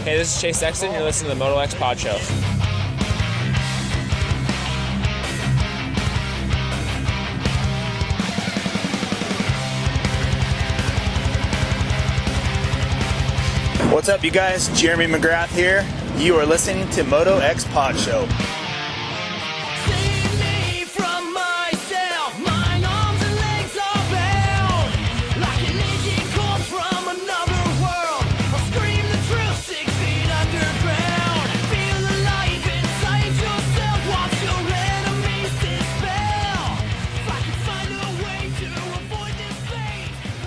Hey, this is Chase Sexton. You're listening to the MotoXpod show. What's up, you guys? Jeremy McGrath here. You are listening to MotoXpod show.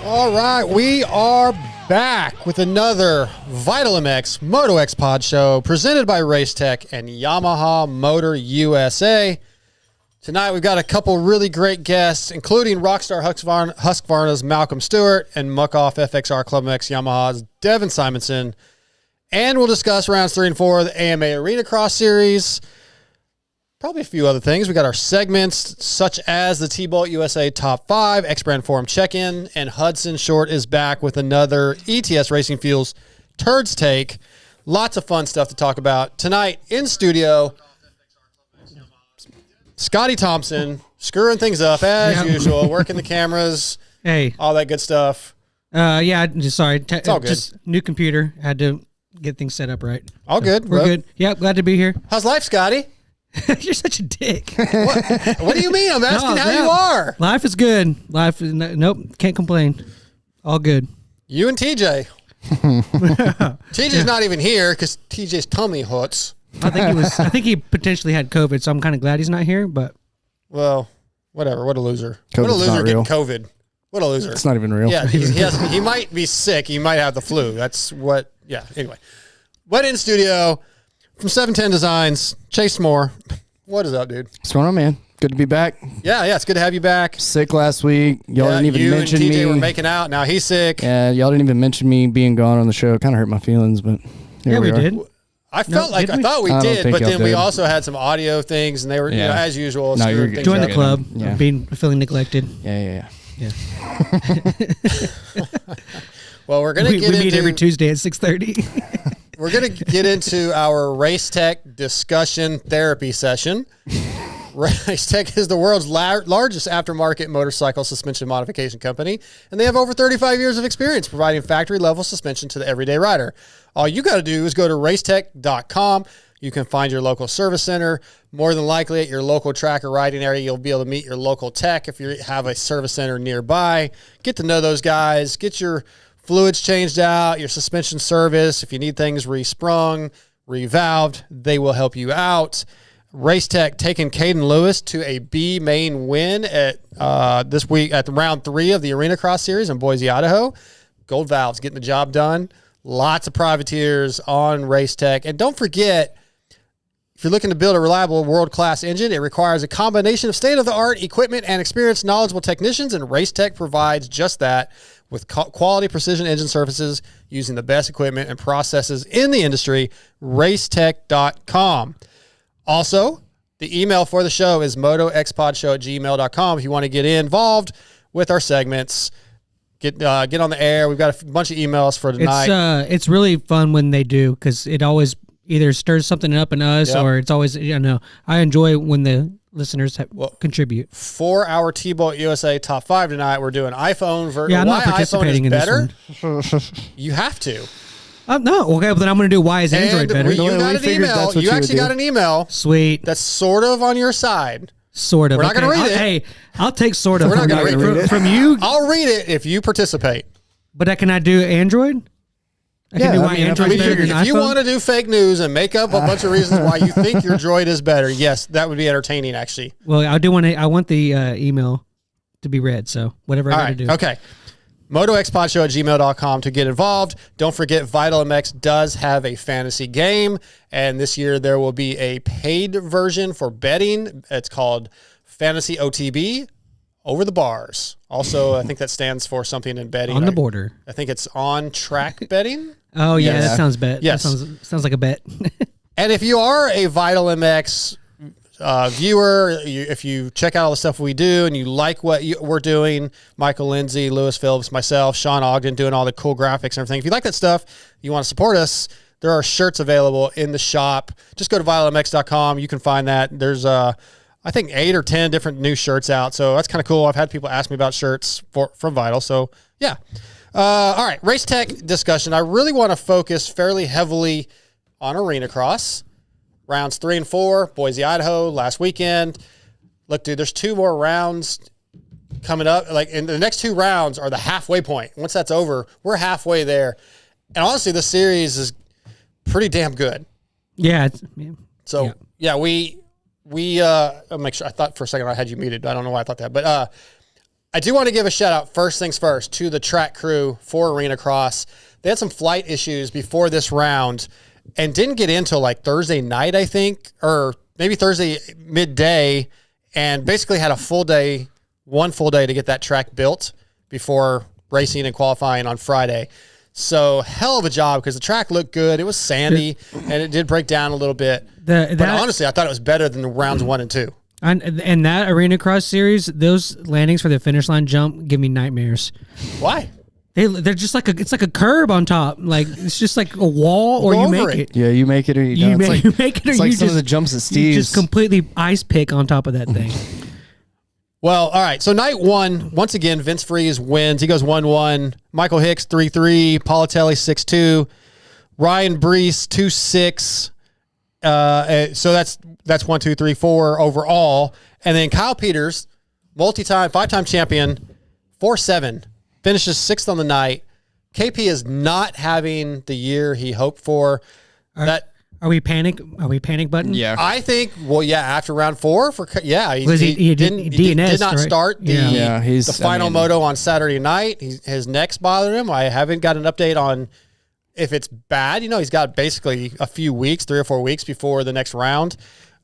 All right, we are back with another Vital MX MotoXpod show presented by RaceTech and Yamaha Motor USA. Tonight we've got a couple really great guests, including Rockstar Husqvarna's Malcolm Stewart and Muck-Off FXR Club MX Yamaha's Devin Simonson. And we'll discuss rounds 3 and 4 of the AMA Arena Cross Series. Probably a few other things. We got our segments such as the TBolt USA Top 5, X-Brand Forum Check-In, and Hudson Short is back with another ETS Racing Fuels Turd's Take. Lots of fun stuff to talk about. Tonight in studio, Scotty Thompson, screwing things up as usual, working the cameras, all that good stuff. Sorry. It's all good. Just new computer. Had to get things set up right. All good. We're good. Yeah, glad to be here. How's life, Scotty? You're such a dick. What do you mean? I'm asking how you are. Life is good. Nope, can't complain. All good. You and TJ. TJ's not even here because TJ's tummy hurts. I think he potentially had COVID, so I'm kind of glad he's not here. But well, whatever. What a loser. COVID's what a loser not getting real. COVID. What a loser. It's not even real. Yeah, he might be sick. He might have the flu. That's what. Yeah. Anyway, but in studio from 710 Designs, Chase Moore. What is up, dude? What's going on, man? Good to be back. Yeah, it's good to have you back. Sick last week. Y'all didn't even mention me. You and TJ were making out. Now he's sick. Yeah, y'all didn't even mention me being gone on the show. It kind of hurt my feelings, but we did. I thought we did, but then we also had some audio things, and they were, as usual. No, you're good. Join the club. Yeah. Feeling neglected. Yeah. Well, we're gonna we meet every Tuesday at 6:30. We're gonna get into our RaceTech discussion therapy session. RaceTech is the world's largest aftermarket motorcycle suspension modification company, and they have over 35 years of experience providing factory-level suspension to the everyday rider. All you got to do is go to racetech.com. You can find your local service center. More than likely at your local track or riding area, you'll be able to meet your local tech if you have a service center nearby. Get to know those guys. Get your fluids changed out, your suspension service. If you need things resprung, revalved, they will help you out. RaceTech taking Caden Lewis to a B main win at this week at the round 3 of the Arena Cross Series in Boise, Idaho. Gold valves getting the job done. Lots of privateers on RaceTech. And don't forget, if you're looking to build a reliable world-class engine, it requires a combination of state-of-the-art equipment and experienced, knowledgeable technicians, and RaceTech provides just that with quality precision engine services using the best equipment and processes in the industry. Racetech.com. Also, the email for the show is motoxpodshow@gmail.com if you want to get involved with our segments. Get on the air. We've got a bunch of emails for tonight. It's really fun when they do because it always either stirs something up in us or it's always, I enjoy when the listeners contribute. For our TBolt USA Top 5 tonight, we're doing iPhone version. Yeah, I'm not participating in better. This one. You have to. No, okay, but then I'm going to do why is Android better? You got an email. You actually got an email. Sweet. That's sort of on your side. Sort of. We're not going to read it. Hey, I'll take sort of. We're not going to read it from you. I'll read it if you participate. But can I do Android? I can do why Android's better than iPhone? If you want to do fake news and make up a bunch of reasons why you think your Droid is better, yes, that would be entertaining, actually. Well, I want the email to be read, so whatever I got to do. Okay. MotoXpodshow@gmail.com to get involved. Don't forget, Vital MX does have a fantasy game, and this year there will be a paid version for betting. It's called Fantasy OTB, Over the Bars. Also, I think that stands for something in betting. On the border. I think it's on track betting. Oh, yeah, that sounds bet. Yes. That sounds like a bet. And if you are a Vital MX viewer, if you check out all the stuff we do and you like what we're doing, Michael Lindsay, Lewis Phillips, myself, Sean Ogden doing all the cool graphics and everything. If you like that stuff, you want to support us, there are shirts available in the shop. Just go to vitalmx.com. You can find that. There's I think 8 or 10 different new shirts out. So that's kind of cool. I've had people ask me about shirts from Vital. So yeah. All right. RaceTech discussion. I really want to focus fairly heavily on Arena Cross. Rounds 3 and 4, Boise, Idaho, last weekend. Look, dude, there's 2 more rounds coming up. And the next 2 rounds are the halfway point. Once that's over, we're halfway there. And honestly, the series is pretty damn good. Yeah. So yeah, we I'll make sure. I thought for a second I had you muted. I don't know why I thought that, but I do want to give a shout out. First things first to the track crew for Arena Cross. They had some flight issues before this round, and didn't get in till like Thursday night, I think, or maybe Thursday midday, and basically had a full day, one full day to get that track built before racing and qualifying on Friday. So hell of a job because the track looked good. It was sandy and it did break down a little bit. But honestly, I thought it was better than the rounds 1 and 2. And that Arena Cross series, those landings for the finish line jump give me nightmares. Why? They're just like it's like a curb on top. Like it's just like a wall, or you make it. Yeah, you make it or you don't. You make it, or it's you like just some of the jumps at Steve's. You just completely ice pick on top of that thing. Well, all right. So night 1, once again, Vince Freeze wins. He goes 1-1. Michael Hicks 3-3. Politelli 6-2. Ryan Brees 2-6. So that's 1, 2, 3, 4 overall. And then Kyle Peters, 5-time champion, 4-7, finishes 6th on the night. KP is not having the year he hoped for. Are we panic button? Yeah. I think, after round 4, he did not start the final moto moto on Saturday night. His neck's bothering him. I haven't got an update on if it's bad. He's got basically a few weeks, 3 or 4 weeks before the next round.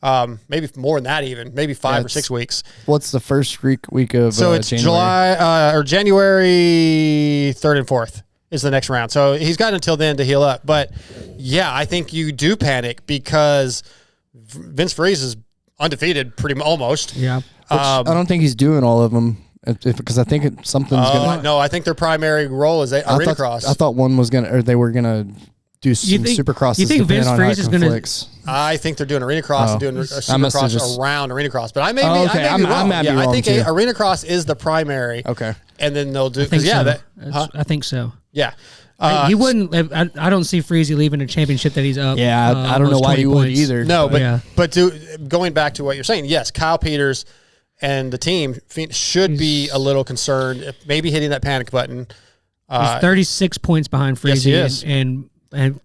Maybe more than that even, maybe 5 or 6 weeks. What's the first week of So it's January? January 3rd and 4th. Is the next round. So he's got until then to heal up. But yeah, I think you do panic because Vince Freeze is undefeated almost. Yeah. I don't think he's doing all of them because I think something's going to. No, I think their primary role is Arena Cross. I thought one was going to, or they were going to do some Supercrosses. You think Vince Freeze is going to? I think they're doing Arena Cross and doing a Supercross around Arena Cross. But I may be wrong. I think Arena Cross is the primary. Okay. And then they'll do. I think so. Yeah. He wouldn't. I don't see Freezy leaving a championship that he's up. Yeah, I don't know why you would either. No, but going back to what you're saying, yes, Kyle Peters and the team should be a little concerned, maybe hitting that panic button. He's 36 points behind Freezy, yes, and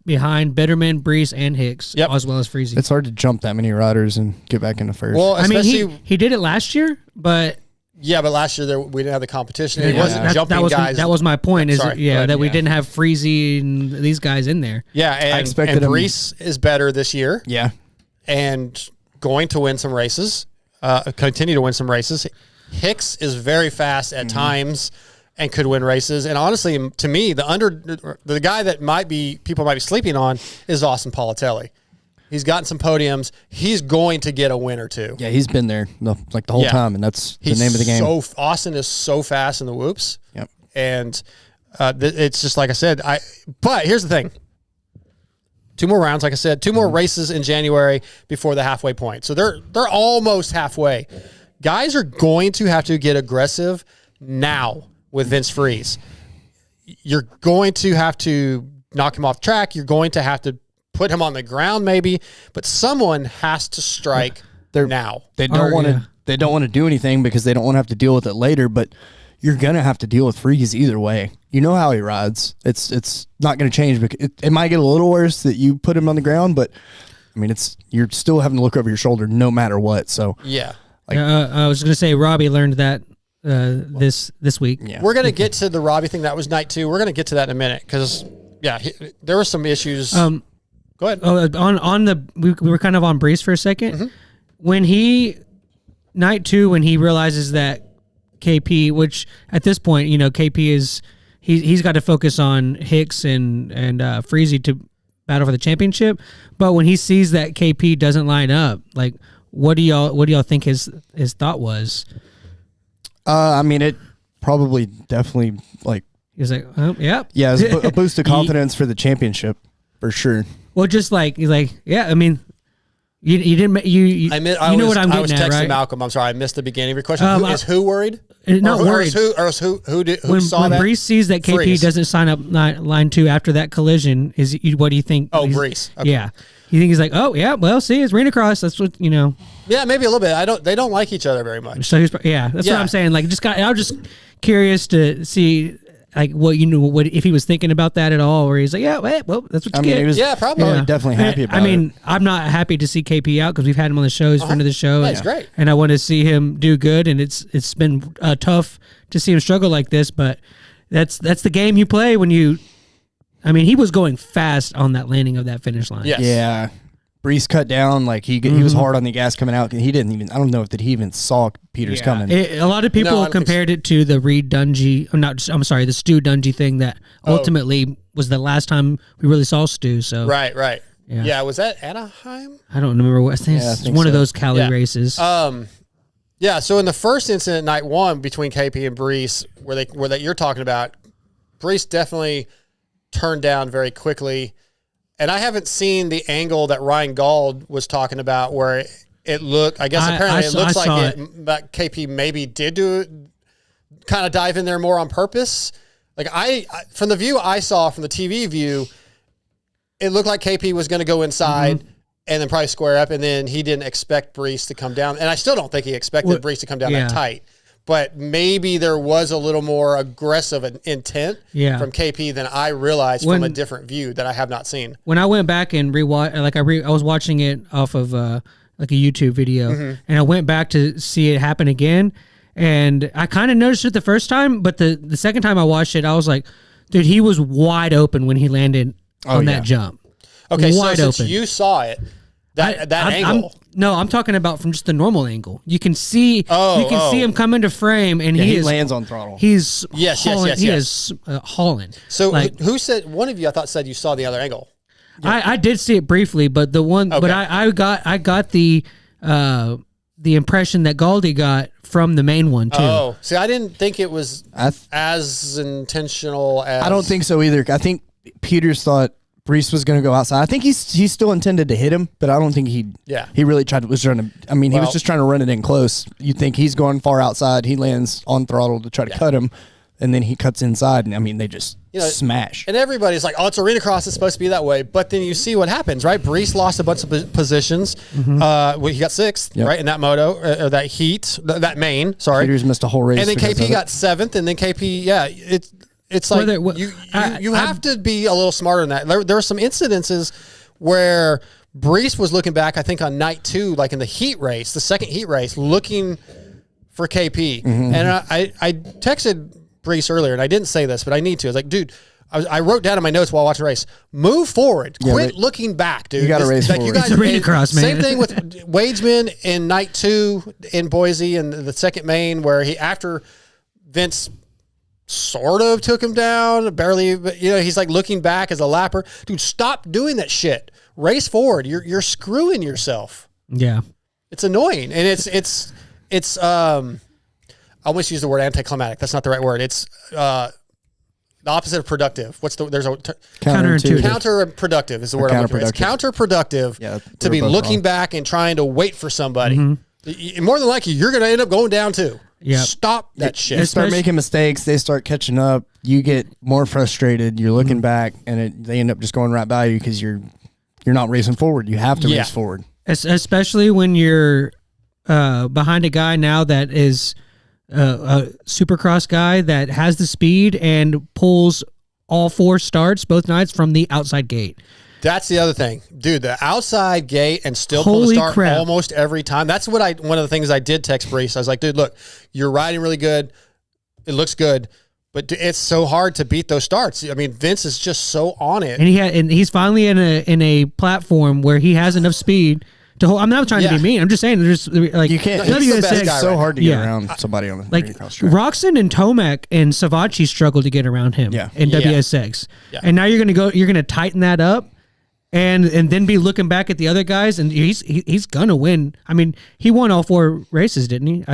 behind Bitterman, Brees, and Hicks, as well as Freezy. It's hard to jump that many riders and get back into first. Well, I mean, he did it last year, but. Yeah, but last year we didn't have the competition. It wasn't jumping guys. That was my point. We didn't have Freezy and these guys in there. Yeah, and Brees is better this year. Yeah, and going to win some races, continue to win some races. Hicks is very fast at times and could win races. And honestly, to me, the guy that people might be sleeping on is Austin Politelli. He's gotten some podiums. He's going to get a win or two. Yeah, he's been there the whole time, and that's the name of the game. Austin is so fast in the whoops. Yep. And it's just like I said. But here's the thing. 2 more rounds, like I said. 2 more races in January before the halfway point. So they're almost halfway. Guys are going to have to get aggressive now with Vince Freeze. You're going to have to knock him off track. You're going to have to put him on the ground maybe, but someone has to strike now. They don't want to. They don't want to do anything because they don't want to have to deal with it later. But you're gonna have to deal with Freeze either way. You know how he rides. It's not gonna change. Because it might get a little worse that you put him on the ground, but I mean you're still having to look over your shoulder no matter what. So yeah. I was gonna say Robbie learned that this week. Yeah. We're gonna get to the Robbie thing. That was night 2. We're gonna get to that in a minute because there were some issues. Go ahead. We were kind of on Brees for a second. Mm-hmm. When night 2, when he realizes that KP, which at this point, KP is he's got to focus on Hicks and Freezy to battle for the championship. But when he sees that KP doesn't line up, like what do y'all think his thought was? I mean, it probably definitely he was like, yeah, it's a boost of confidence for the championship. For sure. Well, just like he's like, yeah. I mean, you didn't you know what I'm getting at, right? I was texting Malcolm. I'm sorry, I missed the beginning of your question. Who worried? Not worried. Who saw when that? Brees sees that KP Freeze. doesn't sign up line 2 after that collision, what do you think? Oh, Brees. Okay. Yeah. You think he's like, oh yeah, well, see, it's ran across. That's what Yeah, maybe a little bit. They don't like each other very much. So that's what I'm saying. Like, I was just curious to see like what if he was thinking about that at all, or he's like, yeah, well, that's what you get. He was probably definitely happy about it. I mean, I'm not happy to see KP out because we've had him on the show. He's a friend of the show. That's great. And I want to see him do good. And it's been tough to see him struggle like this, but that's the game you play when you. I mean, he was going fast on that landing of that finish line. Yes. Yeah. Brees cut down, like he was hard on the gas coming out. He didn't even, I don't know if he even saw Peters coming. A lot of people compared it to the Reed Dungey, the Stu Dungey thing that ultimately was the last time we really saw Stu. So Right. Yeah, was that Anaheim? I don't remember what. I think it's one of those Cali races. Yeah. So in the first incident, night 1 between KP and Brees, where you're talking about, Brees definitely turned down very quickly. And I haven't seen the angle that Ryan Gauld was talking about where it looked, I guess apparently it looks like that KP maybe did kind of dive in there more on purpose. Like I from the view I saw from the TV view, it looked like KP was going to go inside and then probably square up, and then he didn't expect Brees to come down. And I still don't think he expected Brees to come down that tight. But maybe there was a little more aggressive intent from KP than I realized from a different view that I have not seen. When I went back and rewatched, I was watching it off of like a YouTube video, and I went back to see it happen again, and I kind of noticed it the first time, but the second time I watched it, I was like, dude, he was wide open when he landed on that jump. Okay, wide so open. since you saw it, that angle. I'm talking about from just the normal angle. You can see see him come into frame, and he lands on throttle. He's hauling. He is hauling. So who said, one of you I thought said you saw the other angle? I did see it briefly, but the one, but I got the impression that Gauldy got from the main one too. Oh, see, I didn't think it was as intentional as. I don't think so either. I think Peters thought Brees was going to go outside. I think he still intended to hit him, but I don't think he really was trying to. I mean, he was just trying to run it in close. You think he's going far outside? He lands on throttle to try to cut him, and then he cuts inside, and I mean, they just smash. And everybody's like, "Oh, it's arena cross. It's supposed to be that way." But then you see what happens, right? Brees lost a bunch of positions. He got 6th, right, in that moto or that heat, that main. Sorry, Peters missed a whole race, and then KP got 7th, and then KP, It's like you have to be a little smarter than that. There were some incidences where Brees was looking back, I think on night 2, like in the heat race, the second heat race, looking for KP. And I texted Brees earlier, and I didn't say this, but I need to. I was like, dude, I wrote down in my notes while watching the race, move forward. Quit looking back, dude. You got to race forward. It's a arena cross, man. Same thing with Wageman in night 2 in Boise and the second main where after Vince sort of took him down, barely, but he's like looking back as a lapper. Dude, stop doing that shit. Race forward. You're screwing yourself. Yeah. It's annoying. And it's I almost used the word anticlimactic. That's not the right word. It's the opposite of productive. There's a counterintuitive. Counterproductive is the word I'm looking for. It's counterproductive to be looking back and trying to wait for somebody. More than likely, you're going to end up going down too. Yeah. Stop that shit. You start making mistakes. They start catching up. You get more frustrated. You're looking back, and they end up just going right by you because you're not racing forward. You have to race forward. Especially when you're behind a guy now that is a supercross guy that has the speed and pulls all 4 starts both nights from the outside gate. That's the other thing, dude. The outside gate and still pull the start almost every time. That's what one of the things I did text Brees. I was like, dude, look, you're riding really good. It looks good, but it's so hard to beat those starts. I mean, Vince is just so on it, and he's finally in a platform where he has enough speed to hold. I'm not trying to be mean. I'm just saying there's like you can't. It's so hard to get around somebody on like Roxon and Tomac and Savachi struggled to get around him in WSX, and now you're gonna tighten that up. And then be looking back at the other guys, and he's gonna win. I mean, he won all 4 races, didn't he?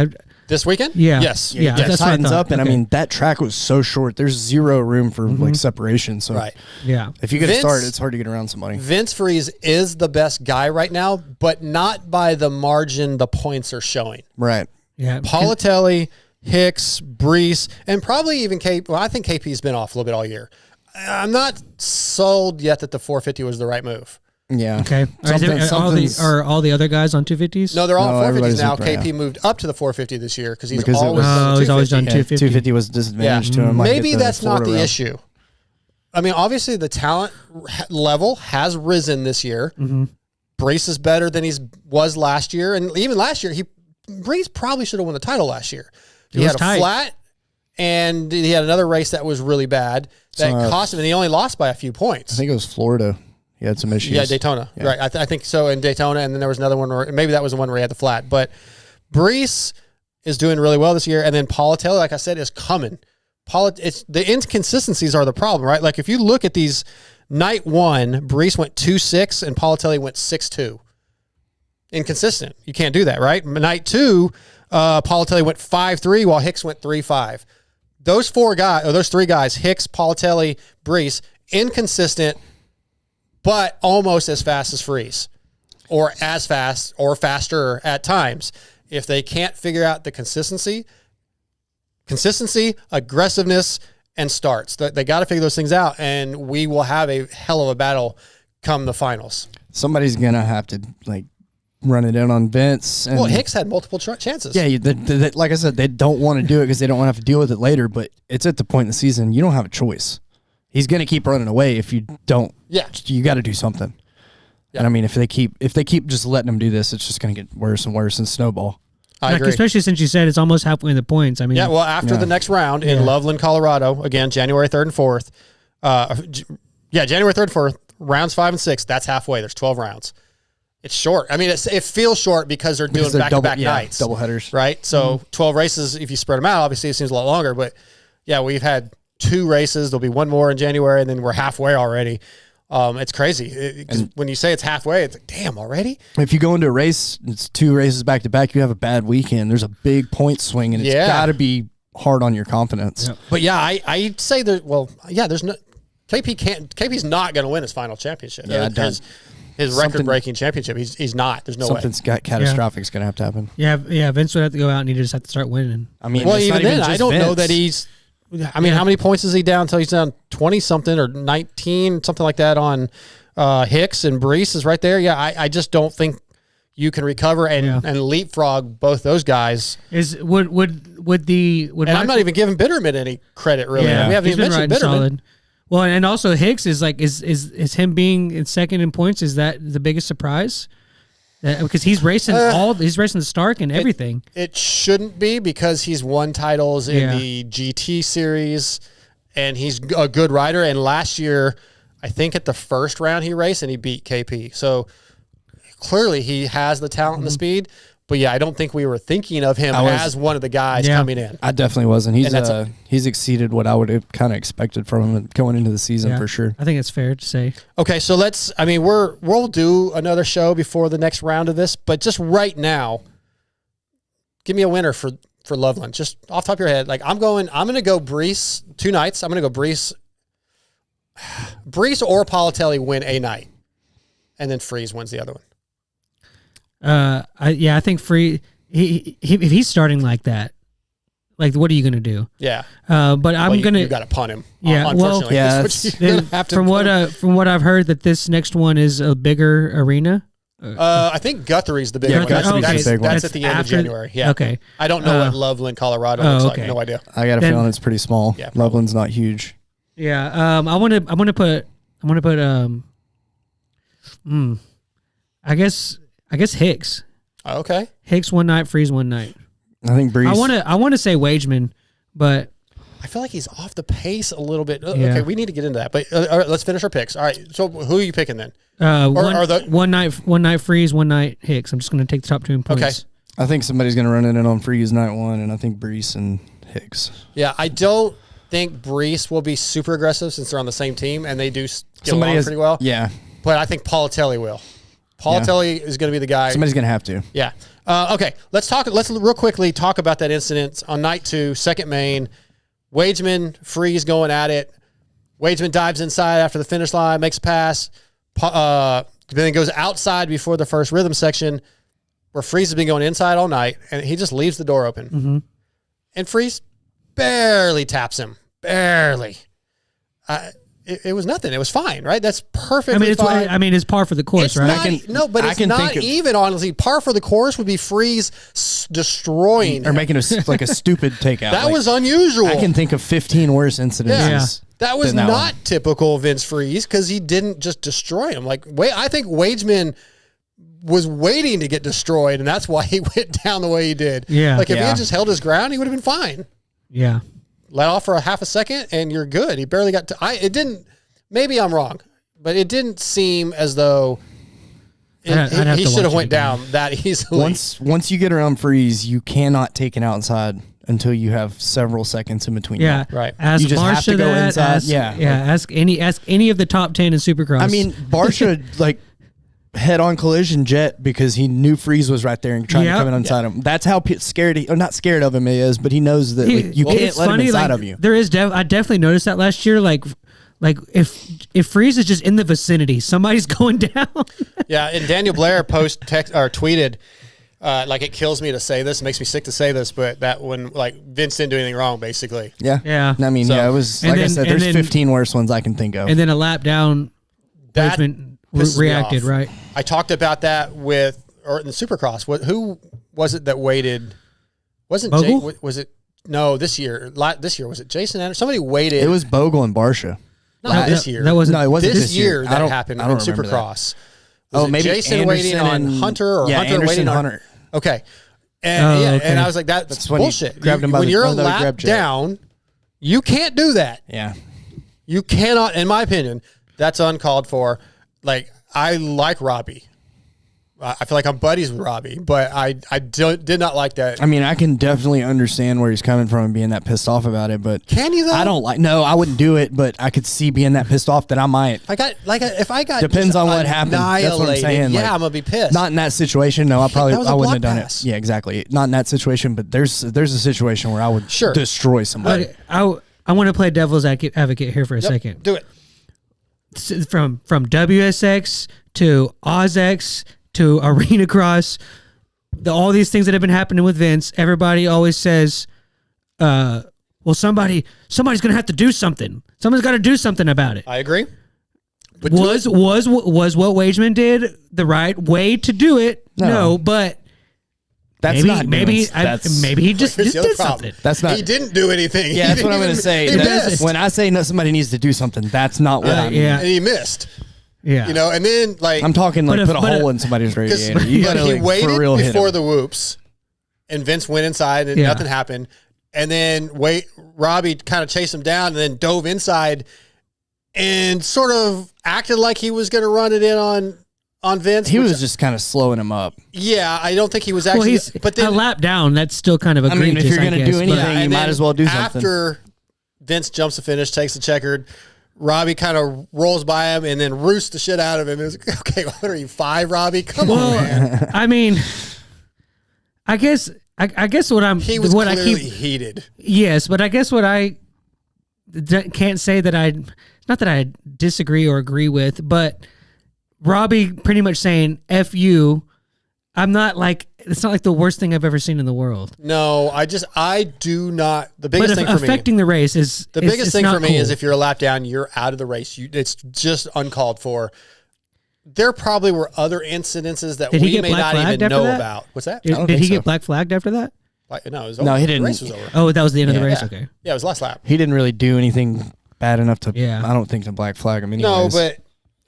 This weekend? Yeah. Yes. Yeah. It That's what I tightens thought. up, and I Okay. mean that track was so short. There's zero room for like separation. So Right. Yeah. if you get a Vince- start, it's hard to get around somebody. Vince Freeze is the best guy right now, but not by the margin the points are showing. Right. Yeah. Politelli, Hicks, Brees, and probably even KP. Well, I think KP's been off a little bit all year. I'm not sold yet that the 450 was the right move. Yeah. Okay. Are all the other guys on 250s? No, they're all No, 450s everybody's now. up right KP moved up to the 450 this year because he's Because it always was- done the he's always done 250. 250. 250 was disadvantage to him. like Maybe at the that's not Florida the round. issue. I mean, obviously the talent level has risen this year. Brees is better than he was last year, and even last year, Brees probably should have won the title last year. He was had a tight. flat, and he had another race that was really bad that cost him, and he only lost by a few points. I think it was Florida. He had some issues. Yeah, Daytona. Yeah. Right. I think so in Daytona, and then there was another one where maybe that was the one where he had the flat. But Brees is doing really well this year, and then Politelli, like I said, is coming. It's the inconsistencies are the problem, right? Like if you look at these, night one, Brees went 2.6 and Politelli went 6.2. Inconsistent. You can't do that, right? Night two, Politelli went 5.3 while Hicks went 3.5. Those three guys, Hicks, Politelli, Brees, inconsistent, but almost as fast as Freeze, or as fast or faster at times. If they can't figure out the consistency, aggressiveness, and starts, they got to figure those things out, and we will have a hell of a battle come the finals. Somebody's gonna have to like run it in on Vince. And Well, Hicks had multiple chances. Yeah, like I said, they don't want to do it because they don't want to have to deal with it later. But it's at the point in the season you don't have a choice. He's going to keep running away if you don't. Yeah. You got to do something. Yeah. And I mean, if they keep just letting him do this, it's just going to get worse and worse and snowball. I agree. Especially since you said it's almost halfway in the points. I mean, Yeah, well, after the next round in Loveland, Colorado, again, January 3rd and 4th. January 3rd and 4th, rounds 5 and 6, that's halfway. There's 12 rounds. It's short. I mean, it feels short because they're doing back-to-back nights. Double headers. Right? So 12 races, if you spread them out, obviously it seems a lot longer. But, yeah, we've had 2 races. There'll be one more in January, and then we're halfway already. It's crazy. 'Cause when you say it's halfway, it's like, damn, already? If you go into a race, it's 2 races back to back, you have a bad weekend. There's a big point swing, and it's got to be hard on your confidence. Yep. But, yeah, I'd say there's no – KP's not going to win his final championship. Yeah, his record-breaking championship. He's not. There's no way. Something's got catastrophic is going to have to happen. Yeah, Vince would have to go out and he just have to start winning. I mean, Well, it's even not then, just I don't know Vince. that he's. I mean, how many points is he down until he's down 20-something or 19, something like that on Hicks, and Brees is right there. Yeah, I just don't think you can recover and leapfrog both those guys. Would And I'm not even giving Bitterman any credit, really. Yeah, We haven't he's even been mentioned riding Bitterman. solid. Well, and also Hicks is like is him being in second in points, is that the biggest surprise? Because he's racing he's racing the Stark and everything. It shouldn't be because he's won titles in Yeah. the GT series, and he's a good rider. And last year, I think at the first round he raced and he beat KP. So clearly he has the talent and the speed. But yeah, I don't think we were thinking of him as one of the guys coming in. I definitely wasn't. And He's exceeded what I would have kind of expected from him going into the season for sure. I think it's fair to say. Okay, so we'll do another show before the next round of this, but just right now, give me a winner for Loveland. Just off the top of your head. Like I'm going to go Brees 2 nights. I'm going to go Brees or Politelli win a night. And then Freeze wins the other one. I think if he's starting like that, like what are you gonna do? Yeah. But I'm gonna you got to punt him. Yeah, Unfortunately, well, that's what you're gonna have to from punt. from what I've heard that this next one is a bigger arena. I think Guthrie's the big one. Guthrie's That's, the big one. that's at the end of January. Yeah. Okay. I don't know what Loveland, Colorado looks like. No idea. I got a Then- feeling it's pretty small. Yeah, probably. Loveland's not huge. Yeah. I want to put I guess Hicks. Okay. Hicks 1 night, Freeze 1 night. I think Brees. I want to say Wageman, but I feel like he's off the pace a little bit. Yeah. Okay, we need to get into that. But all right, let's finish our picks. All right, so who are you picking then? one night Freeze, 1 night Hicks. I'm just going to take the top 2 in points. Okay. I think somebody's going to run it in on Freeze night 1, and I think Brees and Hicks. Yeah, I don't think Brees will be super aggressive since they're on the same team and they do get along pretty well. Yeah. But I think Politelli will. Paul Tully is going to be the guy. Somebody's going to have to. Yeah. Okay. Let's real quickly talk about that incident on night 2, second main. Wageman, Freeze going at it. Wageman dives inside after the finish line, makes a pass. Then goes outside before the first rhythm section, where Freeze has been going inside all night, and he just leaves the door open. Mm-hmm. And Freeze barely taps him. Barely. It was nothing. It was fine, right? That's perfectly fine. It's par for the course, right? It's not even, honestly. Par for the course would be Freeze destroying or him. making a stupid takeout. That was unusual. I can think of 15 worse incidents. That was not typical Vince Freeze because he didn't just destroy him. I think Wageman was waiting to get destroyed, and that's why he went down the way he did. Yeah. If he had just held his ground, he would have been fine. Yeah. Let off for a half a second, and you're good. He barely got to. It didn't. Maybe I'm wrong, but it didn't seem as though he should have went down that easily. Once you get around Freeze, you cannot take it outside until you have several seconds in between. Yeah, right. Ask you just Barsha have to go inside. Ask any of the top 10 in Supercross. I mean, Barsha head-on collision jet because he knew Freeze was right there and trying to come in inside him. That's how not scared of him he is, but he knows that you can't let him inside of you. There is I definitely noticed that last year. If Freeze is just in the vicinity, somebody's going down. Yeah, and Daniel Blair tweeted, it kills me to say this, it makes me sick to say this, but that when Vince didn't do anything wrong, basically. Yeah. I mean, it was I said, there's 15 worse ones I can think of. And then a lap down, that reacted, right? I talked about that in the Supercross. Who was it that waited? Wasn't Bogle? Was it? No, this year. Was it Jason Anderson? Somebody waited. It was Bogle and Barsha. Not this year. That wasn't. No, it wasn't this year. That happened in remember Supercross. Maybe Jason waiting on Hunter or Hunter Anderson waiting on Hunter. Okay. And and I was like, that's when bullshit. he grabbed him by when the- you're a the lap grab jet. down, you can't do that. Yeah. You cannot, in my opinion, that's uncalled for. I like Robbie. I feel like I'm buddies with Robbie, but I did not like that. I mean, I can definitely understand where he's coming from and being that pissed off about it, but Can you though? I wouldn't do it, but I could see being that pissed off that I might. If I got Depends just on what happened. That's what I'm saying. Yeah, I'm gonna be pissed. Not in that situation. No, I was a wouldn't block have done pass. it. Yeah, exactly. Not in that situation, but there's a situation where I would destroy somebody. But I want to play devil's advocate here for a second. Do it. From WSX to OzX to Arena Cross, all these things that have been happening with Vince, everybody always says, well, somebody's going to have to do something. Someone's got to do something about it. I agree. But was what Wageman did the right way to do it? No, but That's maybe he just Here's the other did problem. something. That's not. He didn't do anything. Yeah, that's what I'm going to say. He missed. When I say somebody needs to do something, that's not what I mean. Yeah. And he missed. Yeah, And then I'm talking put a but hole in somebody's radiator. You got to he waited for real hit before him. the whoops, and Vince went inside and nothing happened. And then Robbie kind of chased him down and then dove inside and sort of acted like he was going to run it in on Vince. He was just kind of slowing him up. Yeah, I don't think he was actually. Well, he's but then a lap down. That's still kind of egregious. I mean, if you're going to do anything, and you might then as well do something. After Vince jumps the finish, takes the checkered, Robbie kind of rolls by him and then roosts the shit out of him. It was like, okay, what are you, 5, Robbie? Come on, man. I mean, I guess what I'm He was what clearly I keep heated. yes, but I guess what I can't say that not that I disagree or agree with, but Robbie pretty much saying "F you." I'm not it's not like the worst thing I've ever seen in the world. No, I do not. The biggest thing for me. Affecting the race is The biggest thing for me cool. is if you're a lap down, you're out of the race. It's just uncalled for. There probably were other incidences that Did he we get may black not flagged even after know that? about. What's that? Did think he so. get black flagged after that? No, it was over. No, he The didn't. race was over. Oh, that was the end of the race. Yeah. Okay. Yeah, it was last lap. He didn't really do anything bad enough to. Yeah. I don't think to black flag him. No, Anyways. but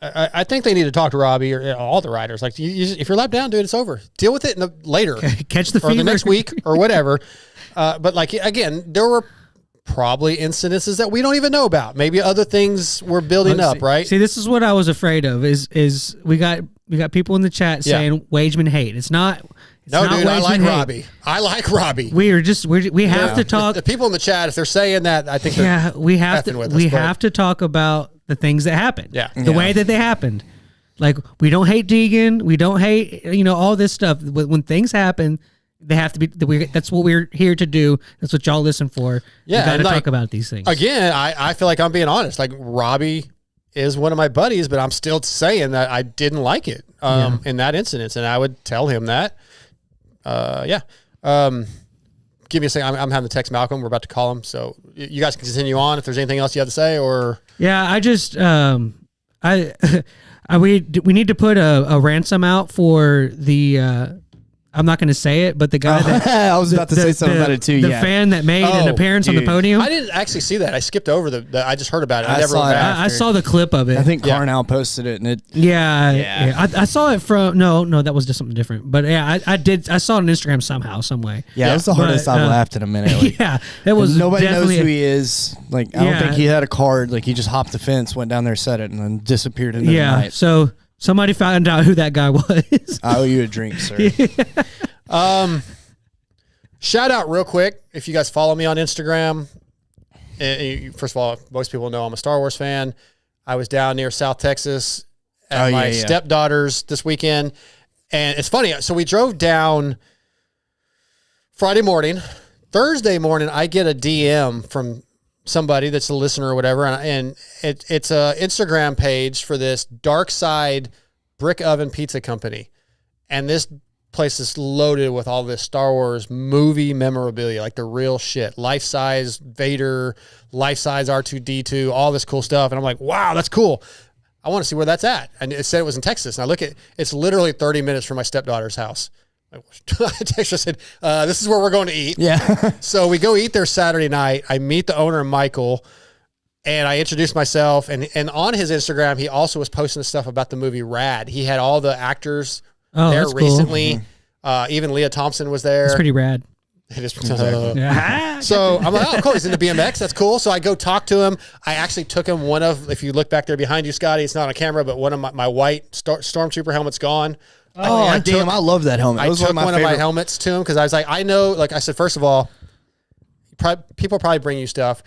I think they need to talk to Robbie or all the riders. If you're lap down, dude, it's over. Deal with it later. Catch the or fever the next week or whatever. But again, there were probably incidences that we don't even know about. Maybe other things were building up, right? See, this is what I was afraid of. Is we got people in the chat saying Wageman hate. It's not. No, dude, I like Wageman hate. Robbie. I like Robbie. We have to talk. The people in the chat, if they're saying that, I think we have effing with to us, but- have to talk about the things that happened. Yeah. The way that they happened. Like, we don't hate Deegan. We don't hate, all this stuff. When things happen, they have to be. That's what we're here to do. That's what y'all listen for. Yeah, you got to like, talk about these things. Again, I feel like I'm being honest. Like, Robbie is one of my buddies, but I'm still saying that I didn't like it in that incident, and I would tell him that. Give me a second. I'm having to text Malcolm. We're about to call him, so you guys can continue on if there's anything else you have to say. Or I just we need to put a ransom out for the. I'm not going to say it, but the guy that I was about to say something about it too. The fan that made an appearance on the podium. I didn't actually see that. I skipped over the I just heard about it. I saw the clip of it. I think Carnell posted it, and it. Yeah. I saw it from no, that was just something different. But yeah, I did. I saw it on Instagram somehow, some way. Yeah, it was the hardest I've laughed in a minute. Like, yeah, that was. Nobody knows who he is. Like, I don't think he had a card. Like, he just hopped the fence, went down there, said it, and then disappeared into the night. So somebody found out who that guy was. I owe you a drink, sir. Shout out real quick, if you guys follow me on Instagram. First of all, most people know I'm a Star Wars fan. I was down near South Texas at my stepdaughter's this weekend. And it's funny. So we drove down Friday morning. Thursday morning, I get a DM from somebody that's a listener or whatever. And it's a Instagram page for this Dark Side Brick Oven Pizza Company. And this place is loaded with all this Star Wars movie memorabilia, like the real shit. Life-size Vader, life-size R2-D2, all this cool stuff. And I'm like, wow, that's cool. I want to see where that's at. And it said it was in Texas. And I look at it's literally 30 minutes from my stepdaughter's house. I texted her, said, this is where we're going to eat. Yeah. So we go eat there Saturday night. I meet the owner, Michael, and I introduced myself. And on his Instagram, he also was posting stuff about the movie Rad. He had all the actors there recently. Cool. Even Leah Thompson was there. It's pretty rad. It is. So I'm like, oh, cool. He's into BMX. That's cool. So I go talk to him. I actually took him if you look back there behind you, Scotty, it's not on camera, but one of my white Stormtrooper helmet's gone. I love that helmet. I took one of my helmets to him because I was like, I know, like I said, first of all, people probably bring you stuff.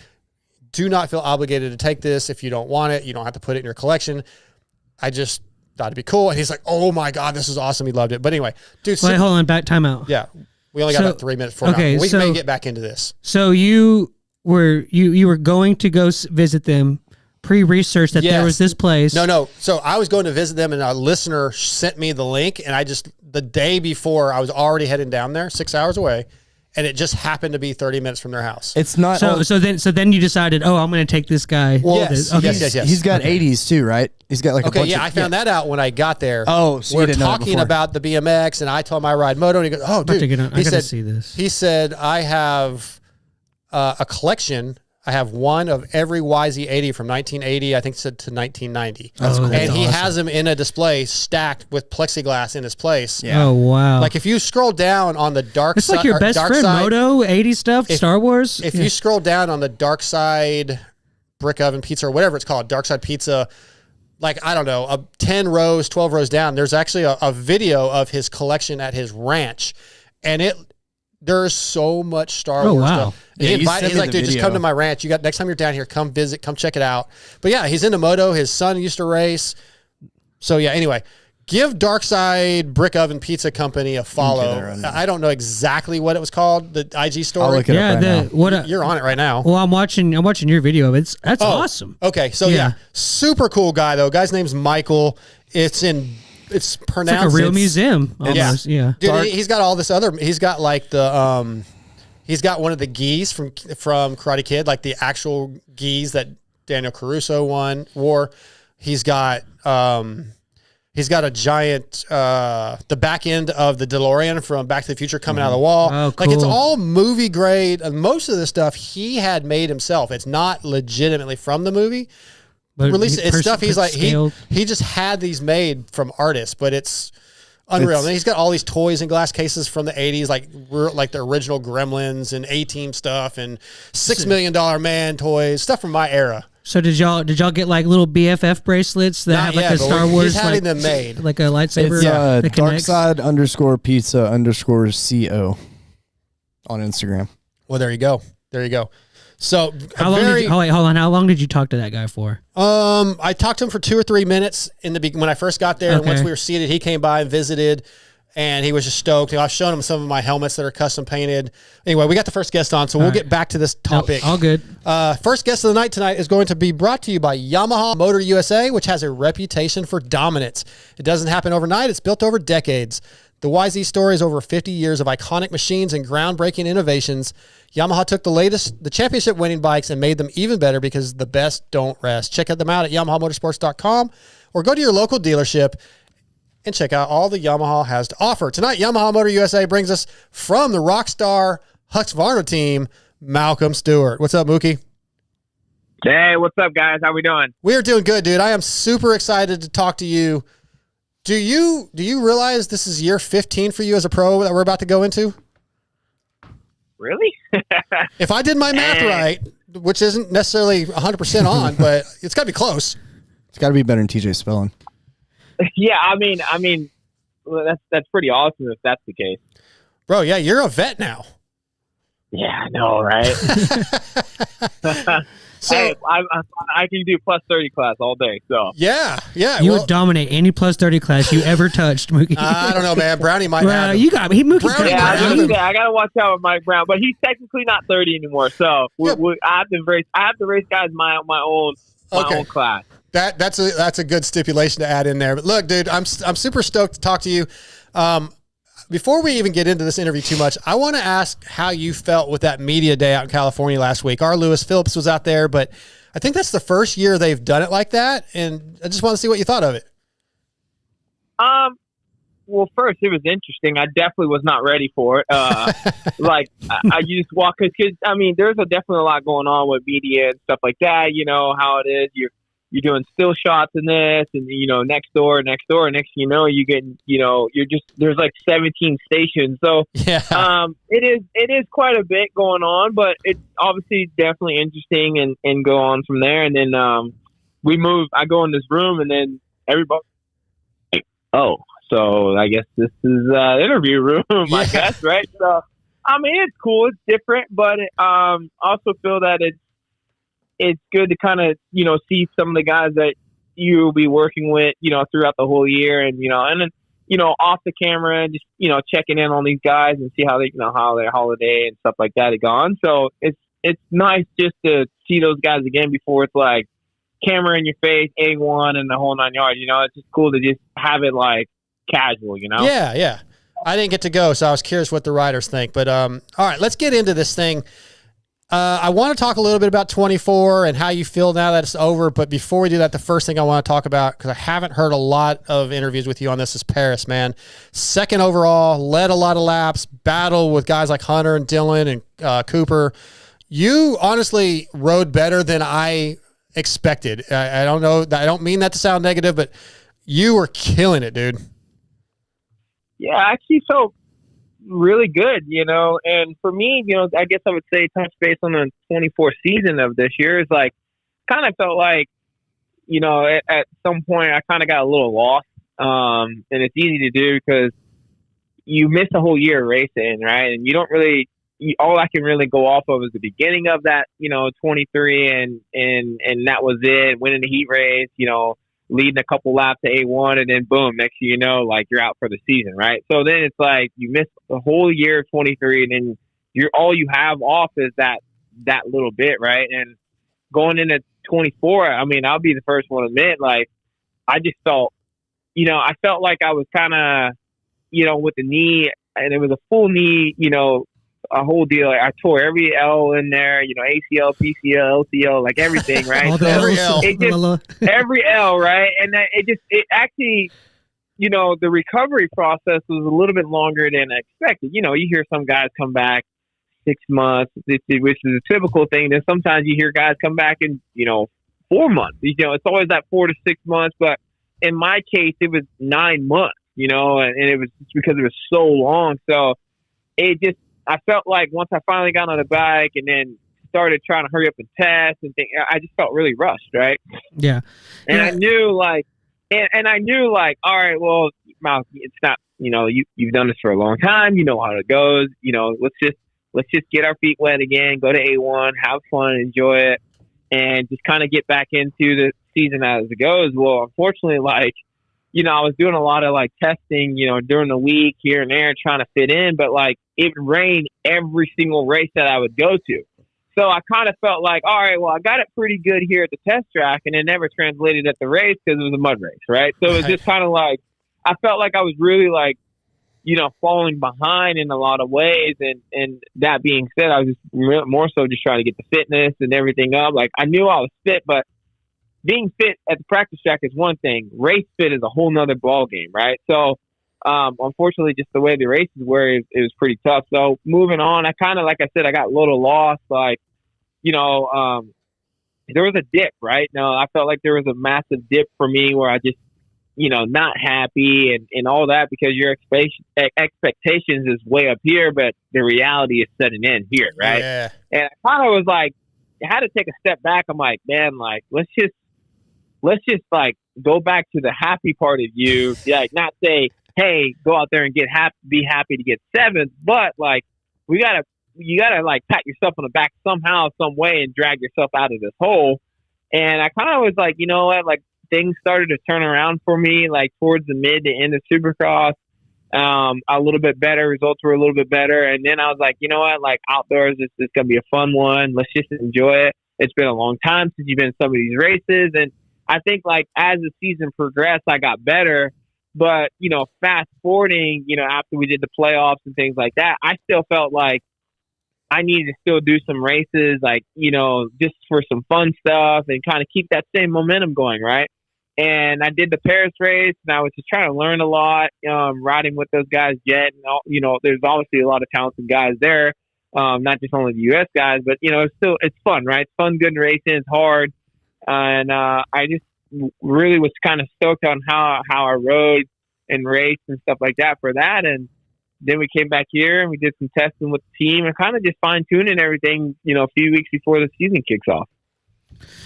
Do not feel obligated to take this. If you don't want it, you don't have to put it in your collection. I just thought it'd be cool. And he's like, oh my God, this is awesome. He loved it. But anyway, dude. Wait, hold on. Time out. Yeah. We only got about 3 minutes before now. We may get back into this. So you were going to go visit them, pre-research that there was this place. No. So I was going to visit them, and a listener sent me the link, and the day before, I was already heading down there, 6 hours away, and it just happened to be 30 minutes from their house. It's not. So then you decided, I'm going to take this guy. Well, yes. He's got 80s too, right? He's got like a bunch I found that out when I got there. Oh, so we're talking about the BMX, and I told him I ride moto, and he goes, "Oh, dude," I gotta see this. He said, "I have a collection. I have one of every YZ80 from 1980, I think, to 1990. That's cool. And he has them in a display stacked with plexiglass in his place. Yeah. Oh wow! Like if you scroll down on the dark side, it's like your best friend Moto 80 stuff, Star Wars. If you scroll down on the Dark Side Brick Oven Pizza or whatever it's called, Dark Side Pizza, like I don't know, 10 rows, 12 rows down, there's actually a video of his collection at his ranch, and there's so much Star Wars stuff. He's like, dude, just come to my ranch. Next time you're down here, come visit, come check it out. But yeah, he's into moto. His son used to race. So yeah, anyway, give Dark Side Brick Oven Pizza Company a follow. I don't know exactly what it was called, the IG story. I'll look it up right now. You're on it right now. Well, I'm watching your video of it. That's awesome. Okay, so yeah, super cool guy though. Guy's name's Michael. It's pronounced like a real museum almost. Yeah. Dude, he's got all this other, he's got like he's got one of the gis from Karate Kid, like the actual gis that Daniel Caruso wore. He's got a giant, the back end of the DeLorean from Back to the Future coming out of the wall. Oh, cool. Like it's all movie grade. Most of the stuff he had made himself. It's not legitimately from the movie. But it's stuff he's like he just had these made from artists, but it's unreal. And he's got all these toys in glass cases from the 80s, like the original Gremlins and A-Team stuff and $6 Million Man toys, stuff from my era. So did y'all get like little BFF bracelets that have like a Star Wars? He's having them made like a lightsaber. It's Darkside_pizza_co on Instagram. Well, there you go. There you go. So How long did you, wait, hold on. How long did you talk to that guy for? I talked to him for 2 or 3 minutes when I first got there. And once we were seated, he came by and visited, and he was just stoked. I've shown him some of my helmets that are custom painted. Anyway, we got the first guest on, so we'll get back to this topic. All good. First guest of the night tonight is going to be brought to you by Yamaha Motor USA, which has a reputation for dominance. It doesn't happen overnight. It's built over decades. The YZ story is over 50 years of iconic machines and groundbreaking innovations. Yamaha took the championship winning bikes and made them even better because the best don't rest. Check them out at YamahaMotorsports.com or go to your local dealership and check out all the Yamaha has to offer. Tonight, Yamaha Motor USA brings us from the Rockstar Husqvarna team, Malcolm Stewart. What's up, Mookie? Hey, what's up, guys? How we doing? We're doing good, dude. I am super excited to talk to you. Do you realize this is year 15 for you as a pro that we're about to go into? Really? If I did my math right, which isn't necessarily 100% on, but it's got to be close. It's got to be better than TJ Spelling. Yeah, I mean, well, that's pretty awesome if that's the case. Bro, yeah, you're a vet now. Yeah, I know, right? So hey, I can do plus 30 class all day. So yeah. You would dominate any plus 30 class you ever touched, Mookie. I don't know, man. Brownie might have. You got me. Mookie's Brownie, yeah, Brownie. I gotta watch out with Mike Brown, but he's technically not 30 anymore. So I have to race guys my own class. That's a good stipulation to add in there. But look, dude, I'm super stoked to talk to you. Before we even get into this interview too much, I want to ask how you felt with that media day out in California last week. Our Lewis Phillips was out there, but I think that's the first year they've done it like that, and I just want to see what you thought of it. Well, first, it was interesting. I definitely was not ready for it. I just walk because I mean, there's definitely a lot going on with media and stuff like that. You know how it is. You're doing still shots in this, and next door. Next you know, you get you're just there's like 17 stations. So yeah, it is quite a bit going on, but it's obviously definitely interesting and go on from there. And then we move. I go in this room, and then everybody. Oh, so I guess this is interview room. Yeah. I guess, right? So I mean, it's cool. It's different, but also feel that it's good to kind of, see some of the guys that you'll be working with, throughout the whole year and then, off the camera, just, checking in on these guys and see how they, how their holiday and stuff like that had gone. So it's nice just to see those guys again before it's like camera in your face, A1 and the whole 9 yards, it's just cool to just have it like casual, Yeah. I didn't get to go, so I was curious what the riders think, but, all right, let's get into this thing. I want to talk a little bit about 24 and how you feel now that it's over. But before we do that, the first thing I want to talk about, because I haven't heard a lot of interviews with you on this, is Paris, man. Second overall, led a lot of laps, battled with guys like Hunter and Dylan and Cooper. You honestly rode better than I expected. I don't know. I don't mean that to sound negative, but you were killing it, dude. Yeah, I actually felt really good, and for me, I guess I would say touch base on the 24 season of this year is like, kind of felt like, at some point I kind of got a little lost. And it's easy to do because you miss a whole year of racing, right? And you don't really, all I can really go off of is the beginning of that, 23 and that was it, winning the heat race, leading a couple laps to A1, and then boom, next thing you know, like you're out for the season, right? So then it's like you miss the whole year of 23, and then all you have off is that little bit, right? And going into 24, I mean, I'll be the first one to admit, like I just felt, I felt like I was kind of, with the knee, and it was a full knee, a whole deal. Like I tore every L in there, ACL, PCL, LCL, like everything, right? So every L. Every L, right? And it actually, the recovery process was a little bit longer than I expected. You hear some guys come back 6 months, which is a typical thing. Then sometimes you hear guys come back in, 4 months. It's always that 4 to 6 months. But in my case, it was 9 months, and it was just because it was so long. So I felt like once I finally got on the bike and then started trying to hurry up and test and think, I just felt really rushed, right? Yeah. And I knew like, all right, well, Mal, it's not, you've done this for a long time. You know how it goes. Let's just let's just get our feet wet again, go to A1, have fun, enjoy it, and just kind of get back into the season as it goes. Well, unfortunately, like, you know, I was doing a lot of like testing, you know, during the week here and there, trying to fit in, but like it rained every single race that I would go to. So I kind of felt like, all right, well, I got it pretty good here at the test track, and it never translated at the race because it was a mud race, right? So it was just kind of like, I felt like I was really like, you know, falling behind in a lot of ways. And that being said, I was just more so just trying to get the fitness and everything up. Like, I knew I was fit, but being fit at the practice track is one thing. Race fit is a whole nother ball game, right? So, unfortunately, just the way the races were, it was pretty tough. So moving on, I kind of, like I said, I got a little lost. Like, you know, there was a dip, right? No, I felt like there was a massive dip for me where I just, you know, not happy and all that, because your expectations is way up here, but the reality is setting in here, right? Yeah. And I kind of was like, I had to take a step back. I'm like, man, like, let's just like go back to the happy part of you. Like, not say, hey, go out there and be happy to get seventh, but like, you gotta like pat yourself on the back somehow, some way, and drag yourself out of this hole. And I kind of was like, you know what, like, things started to turn around for me, like towards the mid to end of Supercross. A little bit better, results were a little bit better, and then I was like, you know what, like, outdoors, this is gonna be a fun one. Let's just enjoy it. It's been a long time since you've been in some of these races, and I think, like, as the season progressed, I got better. But, you know, fast forwarding, you know, after we did the playoffs and things like that, I still felt like I needed to still do some races, like, you know, just for some fun stuff and kind of keep that same momentum going, right? And I did the Paris race, and I was just trying to learn a lot, riding with those guys, Jet. And all, you know, there's obviously a lot of talented guys there, not just only the U.S. guys, but, you know, it's fun, right? It's fun, good racing, it's hard. And I just really was kind of stoked on how I rode and raced and stuff like that for that. And then we came back here and we did some testing with the team and kind of just fine tuning everything, you know, a few weeks before the season kicks off.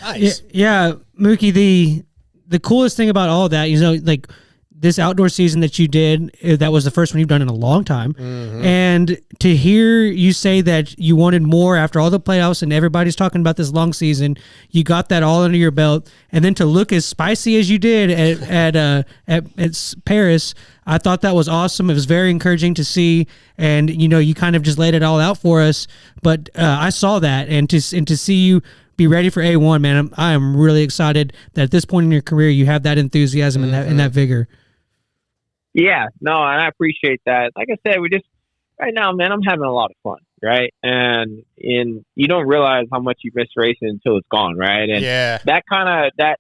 Nice. Yeah, Mookie, the coolest thing about all of that, you know, like this outdoor season that you did, that was the first one you've done in a long time. Mm-hmm. And to hear you say that you wanted more after all the playoffs and everybody's talking about this long season, you got that all under your belt, and then to look as spicy as you did at Paris, I thought that was awesome. It was very encouraging to see, and you know, you kind of just laid it all out for us. But I saw that, and to see you be ready for A1, man, I am really excited that at this point in your career you have that enthusiasm and that vigor. Yeah, no, and I appreciate that. Like I said, right now, man, I'm having a lot of fun, right? And you don't realize how much you miss racing until it's gone, right? And yeah, that kind of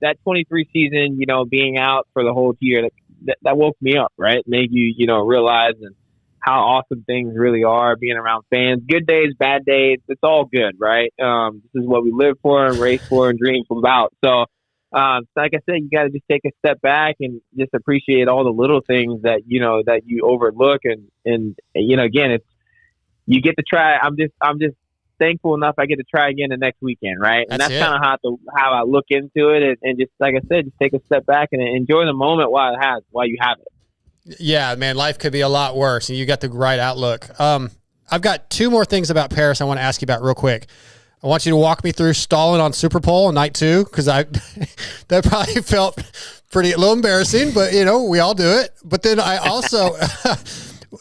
that 23 season, you know, being out for the whole year, that woke me up, right? Made you know, realize and how awesome things really are, being around fans, good days, bad days, it's all good, right? This is what we live for and race for and dream about. So, like I said, you got to just take a step back and just appreciate all the little things that, you know, that you overlook. And, you know, again, you get to try. I'm just thankful enough I get to try again the next weekend. Right. And that's kind of how I look into it. And just, like I said, just take a step back and enjoy the moment while you have it. Yeah, man, life could be a lot worse, and you got the right outlook. I've got two more things about Paris I want to ask you about real quick. I want you to walk me through stalling on Super Pole on night 2, because that probably felt a little embarrassing, but, you know, we all do it. But then I also,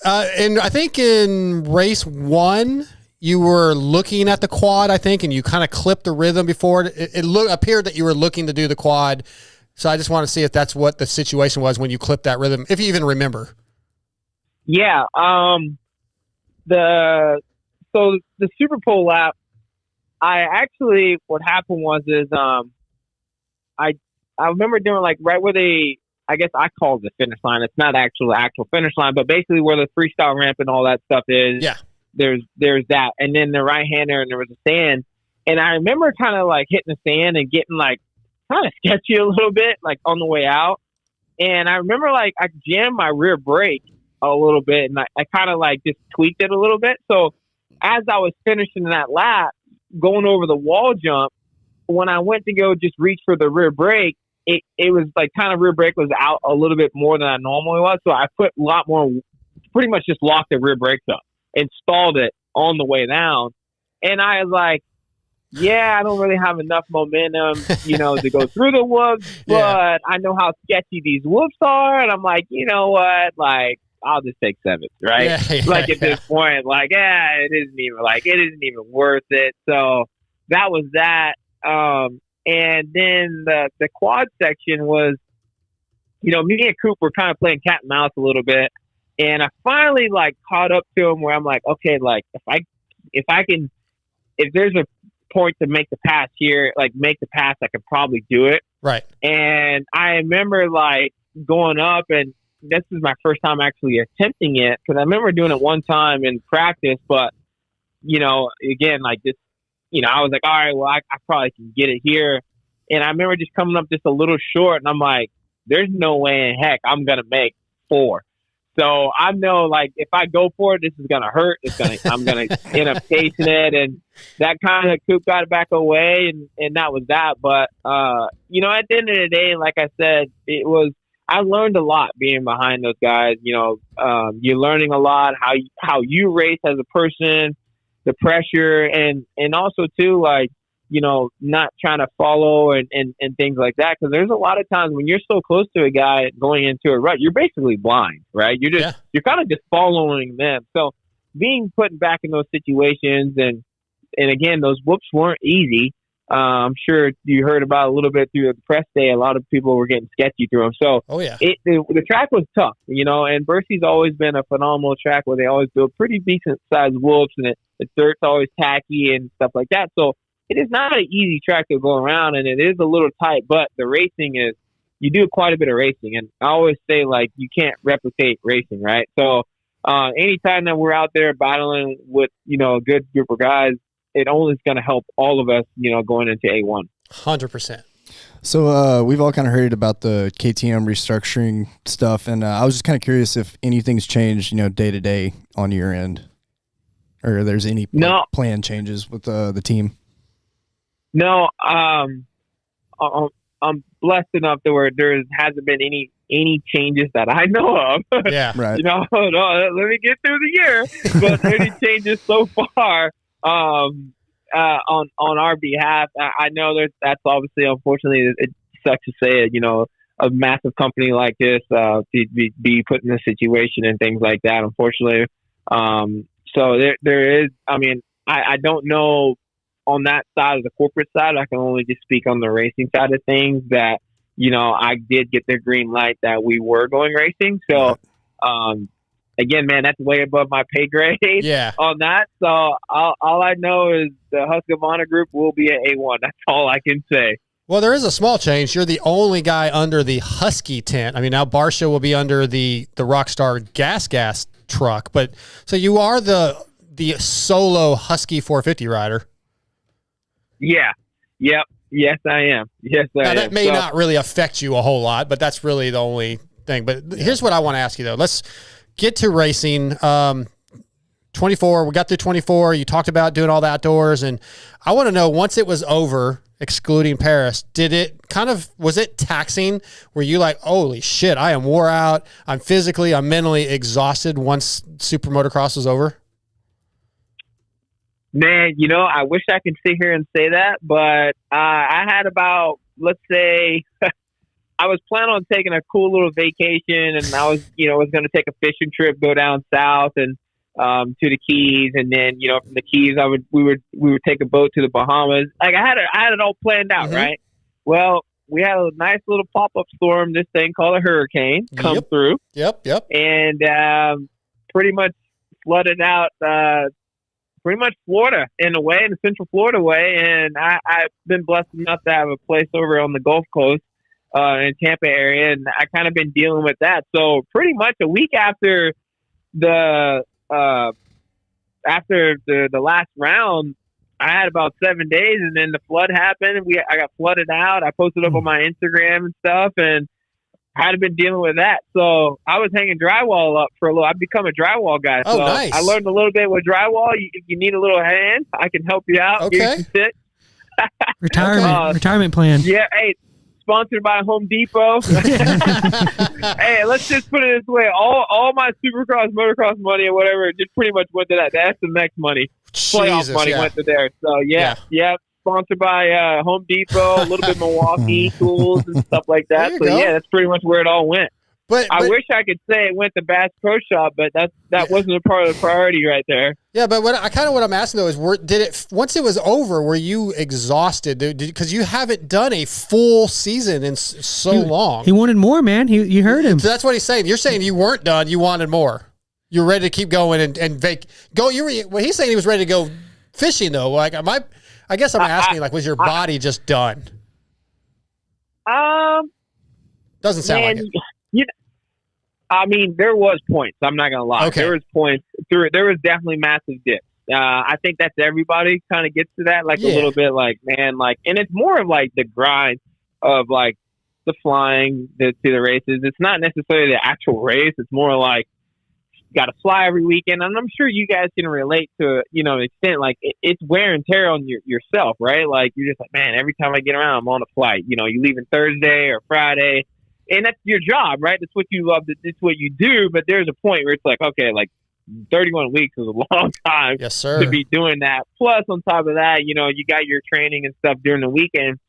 and I think in race 1, you were looking at the quad, I think, and you kind of clipped the rhythm before it appeared that you were looking to do the quad. So I just want to see if that's what the situation was when you clipped that rhythm, if you even remember. Yeah. The Super Pole lap, what happened was I remember doing, like, right where I guess I call it the finish line. It's not actual finish line, but basically where the freestyle ramp and all that stuff is. Yeah. There's that. And then the right hander, and there was a sand. And I remember kind of like hitting the sand and getting like kind of sketchy a little bit, like on the way out. And I remember like I jammed my rear brake a little bit, and I kind of like just tweaked it a little bit. So as I was finishing that lap, going over the wall jump, when I went to go just reach for the rear brake, it was like kind of rear brake was out a little bit more than I normally was. So I put a lot more, pretty much just locked the rear brakes up and stalled it on the way down. And I was like, yeah, I don't really have enough momentum, to go through the whoops, but I know how sketchy these whoops are. And I'm like, you know what? Like, I'll just take 7th, right? At this point, it isn't even worth it. So that was that. And then the quad section was, me and Coop were kind of playing cat and mouse a little bit. And I finally caught up to him where I'm like, okay, if there's a point to make the pass here, make the pass, I could probably do it. Right. And I remember going up, and this is my first time actually attempting it, because I remember doing it one time in practice, but again, I was like, all right, well, I probably can get it here. And I remember just coming up just a little short, and I'm like, there's no way in heck I'm going to make 4. So I know, if I go for it, this is going to hurt. I'm going to end up chasing it. And that kind of Coop got it back away, and that was that. But, at the end of the day, like I said, I learned a lot being behind those guys. You're learning a lot, how you race as a person, the pressure, and also too, not trying to follow and things like that. Because there's a lot of times when you're so close to a guy going into a rut, you're basically blind, right? You're kind of just following them. So being put back in those situations, and again, those whoops weren't easy. I'm sure you heard about a little bit through the press day. A lot of people were getting sketchy through them. So the track was tough, and Bercy's always been a phenomenal track where they always build pretty decent sized whoops, and the dirt's always tacky and stuff like that. So it is not an easy track to go around, and it is a little tight, but the racing is, you do quite a bit of racing. And I always say, you can't replicate racing, right? So anytime that we're out there battling with, a good group of guys, it only is going to help all of us, going into A1. 100%. So we've all kind of heard about the KTM restructuring stuff, and I was just kind of curious if anything's changed, day to day on your end, or there's any plan changes with the team. No, I'm blessed enough that where there hasn't been any changes that I know of. Yeah, right. No, let me get through the year, but any changes so far on our behalf. I know that's obviously, unfortunately, it sucks to say it. A massive company like this to be put in this situation and things like that. Unfortunately, so there is. I mean, I don't know. On that side of the corporate side, I can only just speak on the racing side of things that, I did get the green light that we were going racing. So, again, man, that's way above my pay grade on that. So all I know is the Husqvarna group will be at A1. That's all I can say. Well, there is a small change. You're the only guy under the Husky tent. I mean, now Barsha will be under the Rockstar gas truck, but so you are the solo Husky 450 rider. Yeah. Yep. Yes, I am. Yes, I am. Now, that may not really affect you a whole lot, but that's really the only thing. But here's what I want to ask you, though. Let's get to racing. 24, we got through 24. You talked about doing all the outdoors, and I want to know, once it was over, excluding Paris, was it taxing? Were you like, holy shit, I am wore out. I'm mentally exhausted once Super Motocross was over? Man, I wish I could sit here and say that, but I had about, let's say, I was planning on taking a cool little vacation, and I was going to take a fishing trip, go down south and to the Keys, and then from the Keys we would take a boat to the Bahamas. I had it all planned out, right? Well, we had a nice little pop-up storm, this thing called a hurricane, come through. Yep. And pretty much flooded out pretty much Florida in a way, in the Central Florida way. And I've been blessed enough to have a place over on the Gulf Coast in Tampa area, and I kind of been dealing with that. So pretty much a week after the last round, I had about 7 days, and then the flood happened. I got flooded out. I posted up on my Instagram and stuff, and I had been dealing with that. So I was hanging drywall up for a little. I've become a drywall guy. So nice. I learned a little bit with drywall. If you need a little hand, I can help you out. Okay. Give you some tips. Retirement plan. Yeah. Hey, sponsored by Home Depot. Hey, let's just put it this way: all my Supercross, motocross money, or whatever, just pretty much went to that. That's the next money. Playoff money went to there. So yeah. Sponsored by Home Depot, a little bit Milwaukee tools and stuff like that. So yeah, that's pretty much where it all went. But I wish I could say it went to Bass Pro Shop, but that wasn't a part of the priority right there. Yeah, but what I'm asking though is, did it once it was over? Were you exhausted? Because you haven't done a full season in so long. He wanted more, man. You heard him. So that's what he's saying. You're saying you weren't done. You wanted more. You're ready to keep going and go. Well, he's saying he was ready to go fishing though. Like, I guess I'm asking, like, was your body just done? Doesn't sound like it. I mean, there was points. I'm not gonna lie. Okay. There was points. There was definitely massive dips. I think that's everybody kind of gets to that, like a little bit, like, man, like, and it's more of like the grind of like the flying to the races. It's not necessarily the actual race. It's more like you got to fly every weekend, and I'm sure you guys can relate to an extent. Like it's wear and tear on yourself, right? Like you're just like, man, every time I get around, I'm on a flight. You leaving Thursday or Friday. And that's your job, right? That's what you love. That's what you do. But there's a point where it's like, okay, like 31 weeks is a long time to be doing that. Plus, on top of that, you got your training and stuff during the weekend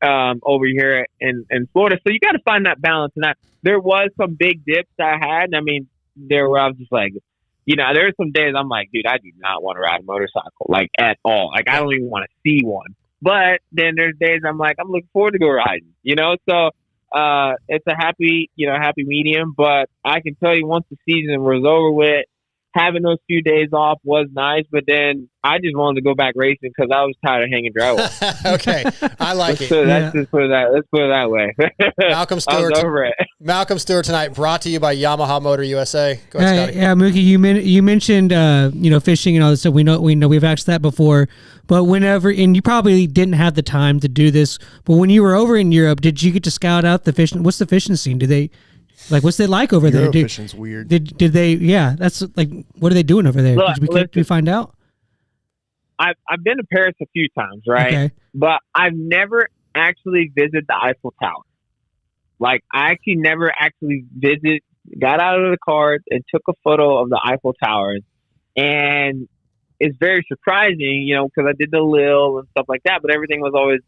over here in Florida. So you got to find that balance. And there was some big dips I had. I mean, where I was just like, there's some days I'm like, dude, I do not want to ride a motorcycle, like at all. Like I don't even want to see one. But then there's days I'm like, I'm looking forward to go riding, So it's a happy medium, but I can tell you once the season was over with, having those few days off was nice, but then I just wanted to go back racing because I was tired of hanging drywall. Okay, I like it. So let's put it that way. Malcolm Stewart. over it. Malcolm Stewart tonight, brought to you by Yamaha Motor USA. Go ahead, Scotty. Yeah, Mookie, you mentioned fishing and all this stuff. We know we've asked that before, but whenever, and you probably didn't have the time to do this, but when you were over in Europe, did you get to scout out the fishing? What's the fishing scene? Do they? Like, what's it like over there? Fishing's weird. Did they? Yeah, that's like, what are they doing over there? Look, did we find out? I've been to Paris a few times, right? Okay. But I've never actually visited the Eiffel Tower. Like, I actually never actually got out of the car and took a photo of the Eiffel Tower. And it's very surprising, because I did the Lille and stuff like that, but everything was always,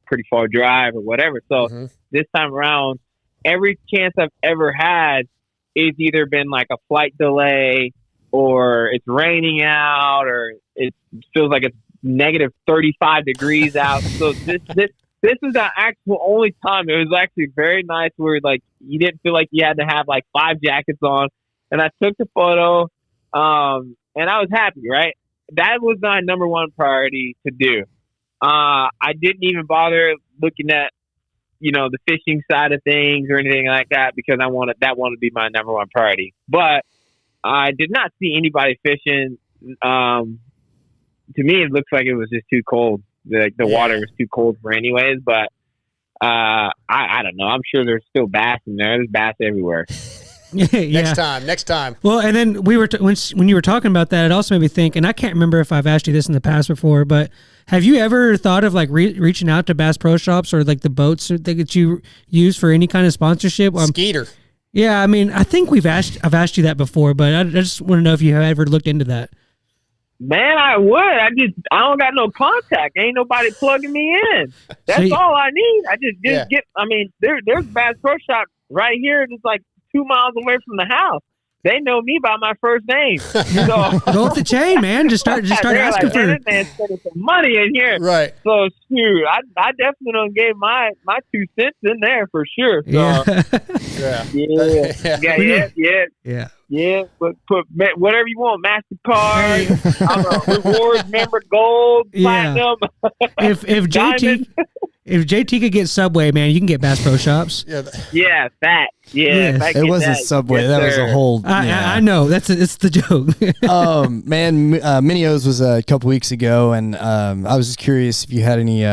pretty far drive or whatever. So this time around, every chance I've ever had is either been like a flight delay or it's raining out or it feels like it's negative 35 degrees out. So this is the actual only time. It was actually very nice where like you didn't feel like you had to have like 5 jackets on. And I took the photo and I was happy, right? That was my number one priority to do. I didn't even bother looking at the fishing side of things or anything like that because that wanted to be my number one priority. But I did not see anybody fishing. To me, it looks like it was just too cold. The water was too cold for anyways. But I don't know. I'm sure there's still bass in there. There's bass everywhere. Yeah. Next time. Well, and then we were when you were talking about that, it also made me think, and I can't remember if I've asked you this in the past before, but have you ever thought of like reaching out to Bass Pro Shops or like the boats that you use for any kind of sponsorship? Skeeter. Yeah, I mean, I think I've asked you that before, but I just want to know if you have ever looked into that. Man, I would. I don't got no contact. Ain't nobody plugging me in. That's all I need. I just get. I mean, there's Bass Pro Shop right here. It's like 2 miles away from the house. They know me by my first name. So go up the chain, man. Just start asking for it. Man, spending some money in here. Right. So shoot, I definitely don't gave my 2 cents in there for sure. So, yeah. Put whatever you want, MasterCard, I'm a rewards member, gold, platinum. If JT could get Subway, man, you can get Bass Pro Shops. Yeah, fat. Yeah, yes. It wasn't Subway. That was a whole. I know. It's the joke. Man, Mini-O's was a couple weeks ago, and I was just curious if you had any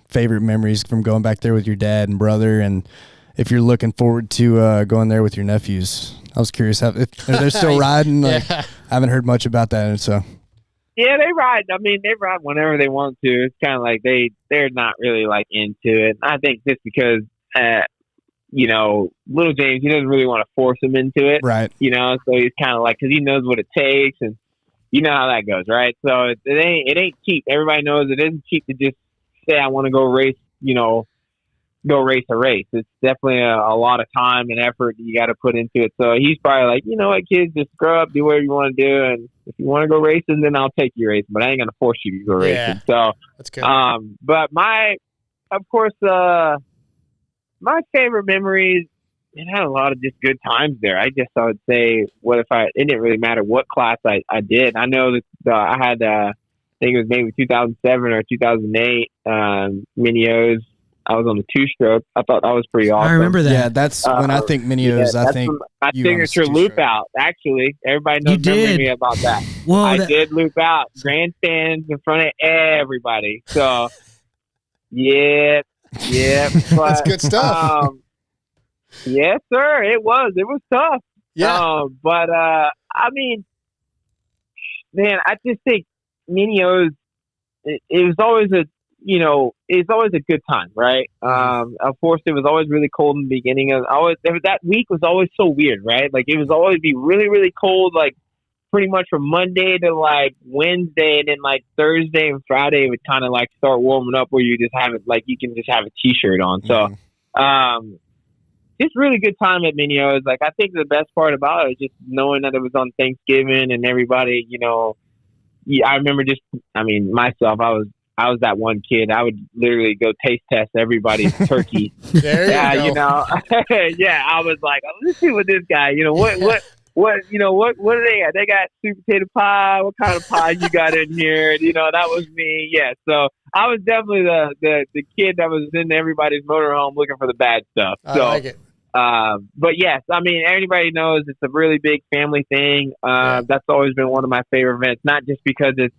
favorite memories from going back there with your dad and brother, and if you're looking forward to going there with your nephews. I was curious if they're still riding. Like, I haven't heard much about that, so. Yeah, they ride. I mean, they ride whenever they want to. It's kind of like they're not really like into it. I think just because you know, little James, he doesn't really want to force him into it. Right. You know, so he's kind of like, because he knows what it takes, and you know how that goes, right? So it ain't cheap. Everybody knows it isn't cheap to just say, I want to go race, you know, go race a race. It's definitely a lot of time and effort you got to put into it. So he's probably like, you know what, kids, just grow up, do whatever you want to do, and if you want to go racing, then I'll take you racing, but I ain't gonna force you to go racing. So that's good. But of course, my favorite memories, it had a lot of just good times there. I would say, it didn't really matter what class I did. I know that I had, I think it was maybe 2007 or 2008 Mini-O's. I was on the 2-stroke. I thought that was pretty awesome. I remember that. Yeah, that's when I think Mini-O's. I think my signature loop out. Actually, everybody knows me about that. Well, I did loop out grandstands in front of everybody. So, yeah. But, That's good stuff. Yes, sir. It was tough. Yeah. But I mean, man, I just think Mini-O's, it was always it's always a good time, right? Of course, it was always really cold in the beginning. That week was always so weird, right? Like, it was always be really, really cold, like pretty much from Monday to like Wednesday, and then like Thursday and Friday it would kind of like start warming up where you just have it, like you can just have a t-shirt on. So, just really good time at Mini-O's. Like, I think the best part about it was just knowing that it was on Thanksgiving and everybody, you know, I remember myself, I was that one kid. I would literally go taste test everybody's turkey. There you go. You know, yeah, I was like, let's see what this guy, you know, what do they got? They got sweet potato pie. What kind of pie you got in here? You know, that was me. Yeah. So I was definitely the kid that was in everybody's motorhome looking for the bad stuff. I like it. But yes, I mean, everybody knows it's a really big family thing. That's always been one of my favorite events, not just because it's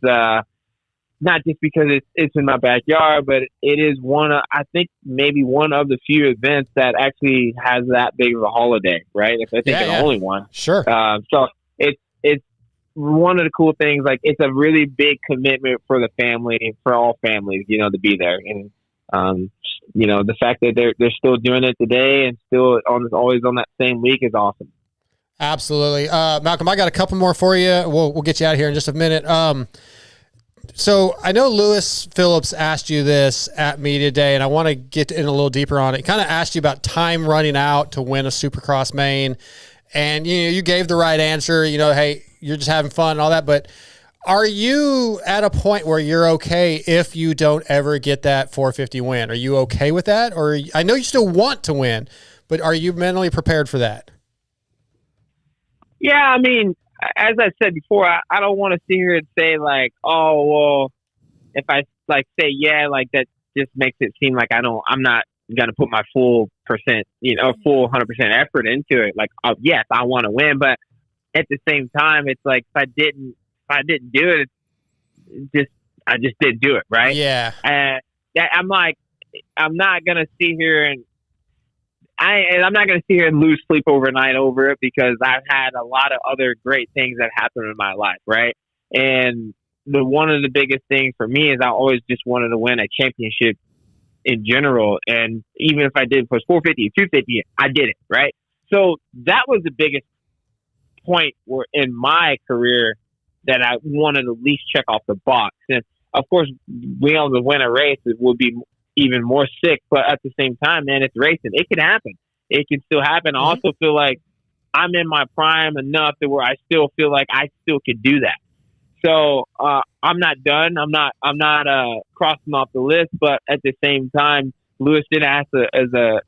in my backyard, but it is I think maybe one of the few events that actually has that big of a holiday, right? I think the only one. Sure. So it's one of the cool things. Like, it's a really big commitment for the family, for all families, you know, to be there. And, you know, the fact that they're still doing it today and still always on that same week is awesome. Absolutely. Malcolm, I got a couple more for you. We'll get you out of here in just a minute. So I know Lewis Phillips asked you this at media day, and I want to get in a little deeper on it. He kind of asked you about time running out to win a Supercross main, and you gave the right answer. You know, hey, you're just having fun and all that. But are you at a point where you're okay if you don't ever get that 450 win? Are you okay with that, or I know you still want to win, but are you mentally prepared for that? Yeah, I mean, as I said before, I don't want to sit here and say like, oh, well, if I like say, yeah, like that just makes it seem like I'm not going to put my full 100% effort into it. Like, yes, I want to win, but at the same time, it's like, if I didn't do it, I just didn't do it. Right. Yeah. And I'm like, I'm not going to sit here and I'm not going to sit here and lose sleep overnight over it, because I've had a lot of other great things that happened in my life, right? And one of the biggest things for me is I always just wanted to win a championship in general. And even if I did push 450, 250, I did it, right? So that was the biggest point in my career that I wanted to at least check off the box. And of course, being able to win a race would be even more sick, but at the same time, man, it's racing. It can happen. It can still happen. I also feel like I'm in my prime enough to where I still feel like I still could do that. So I'm not done. I'm not crossing off the list. But at the same time, Lewis did ask a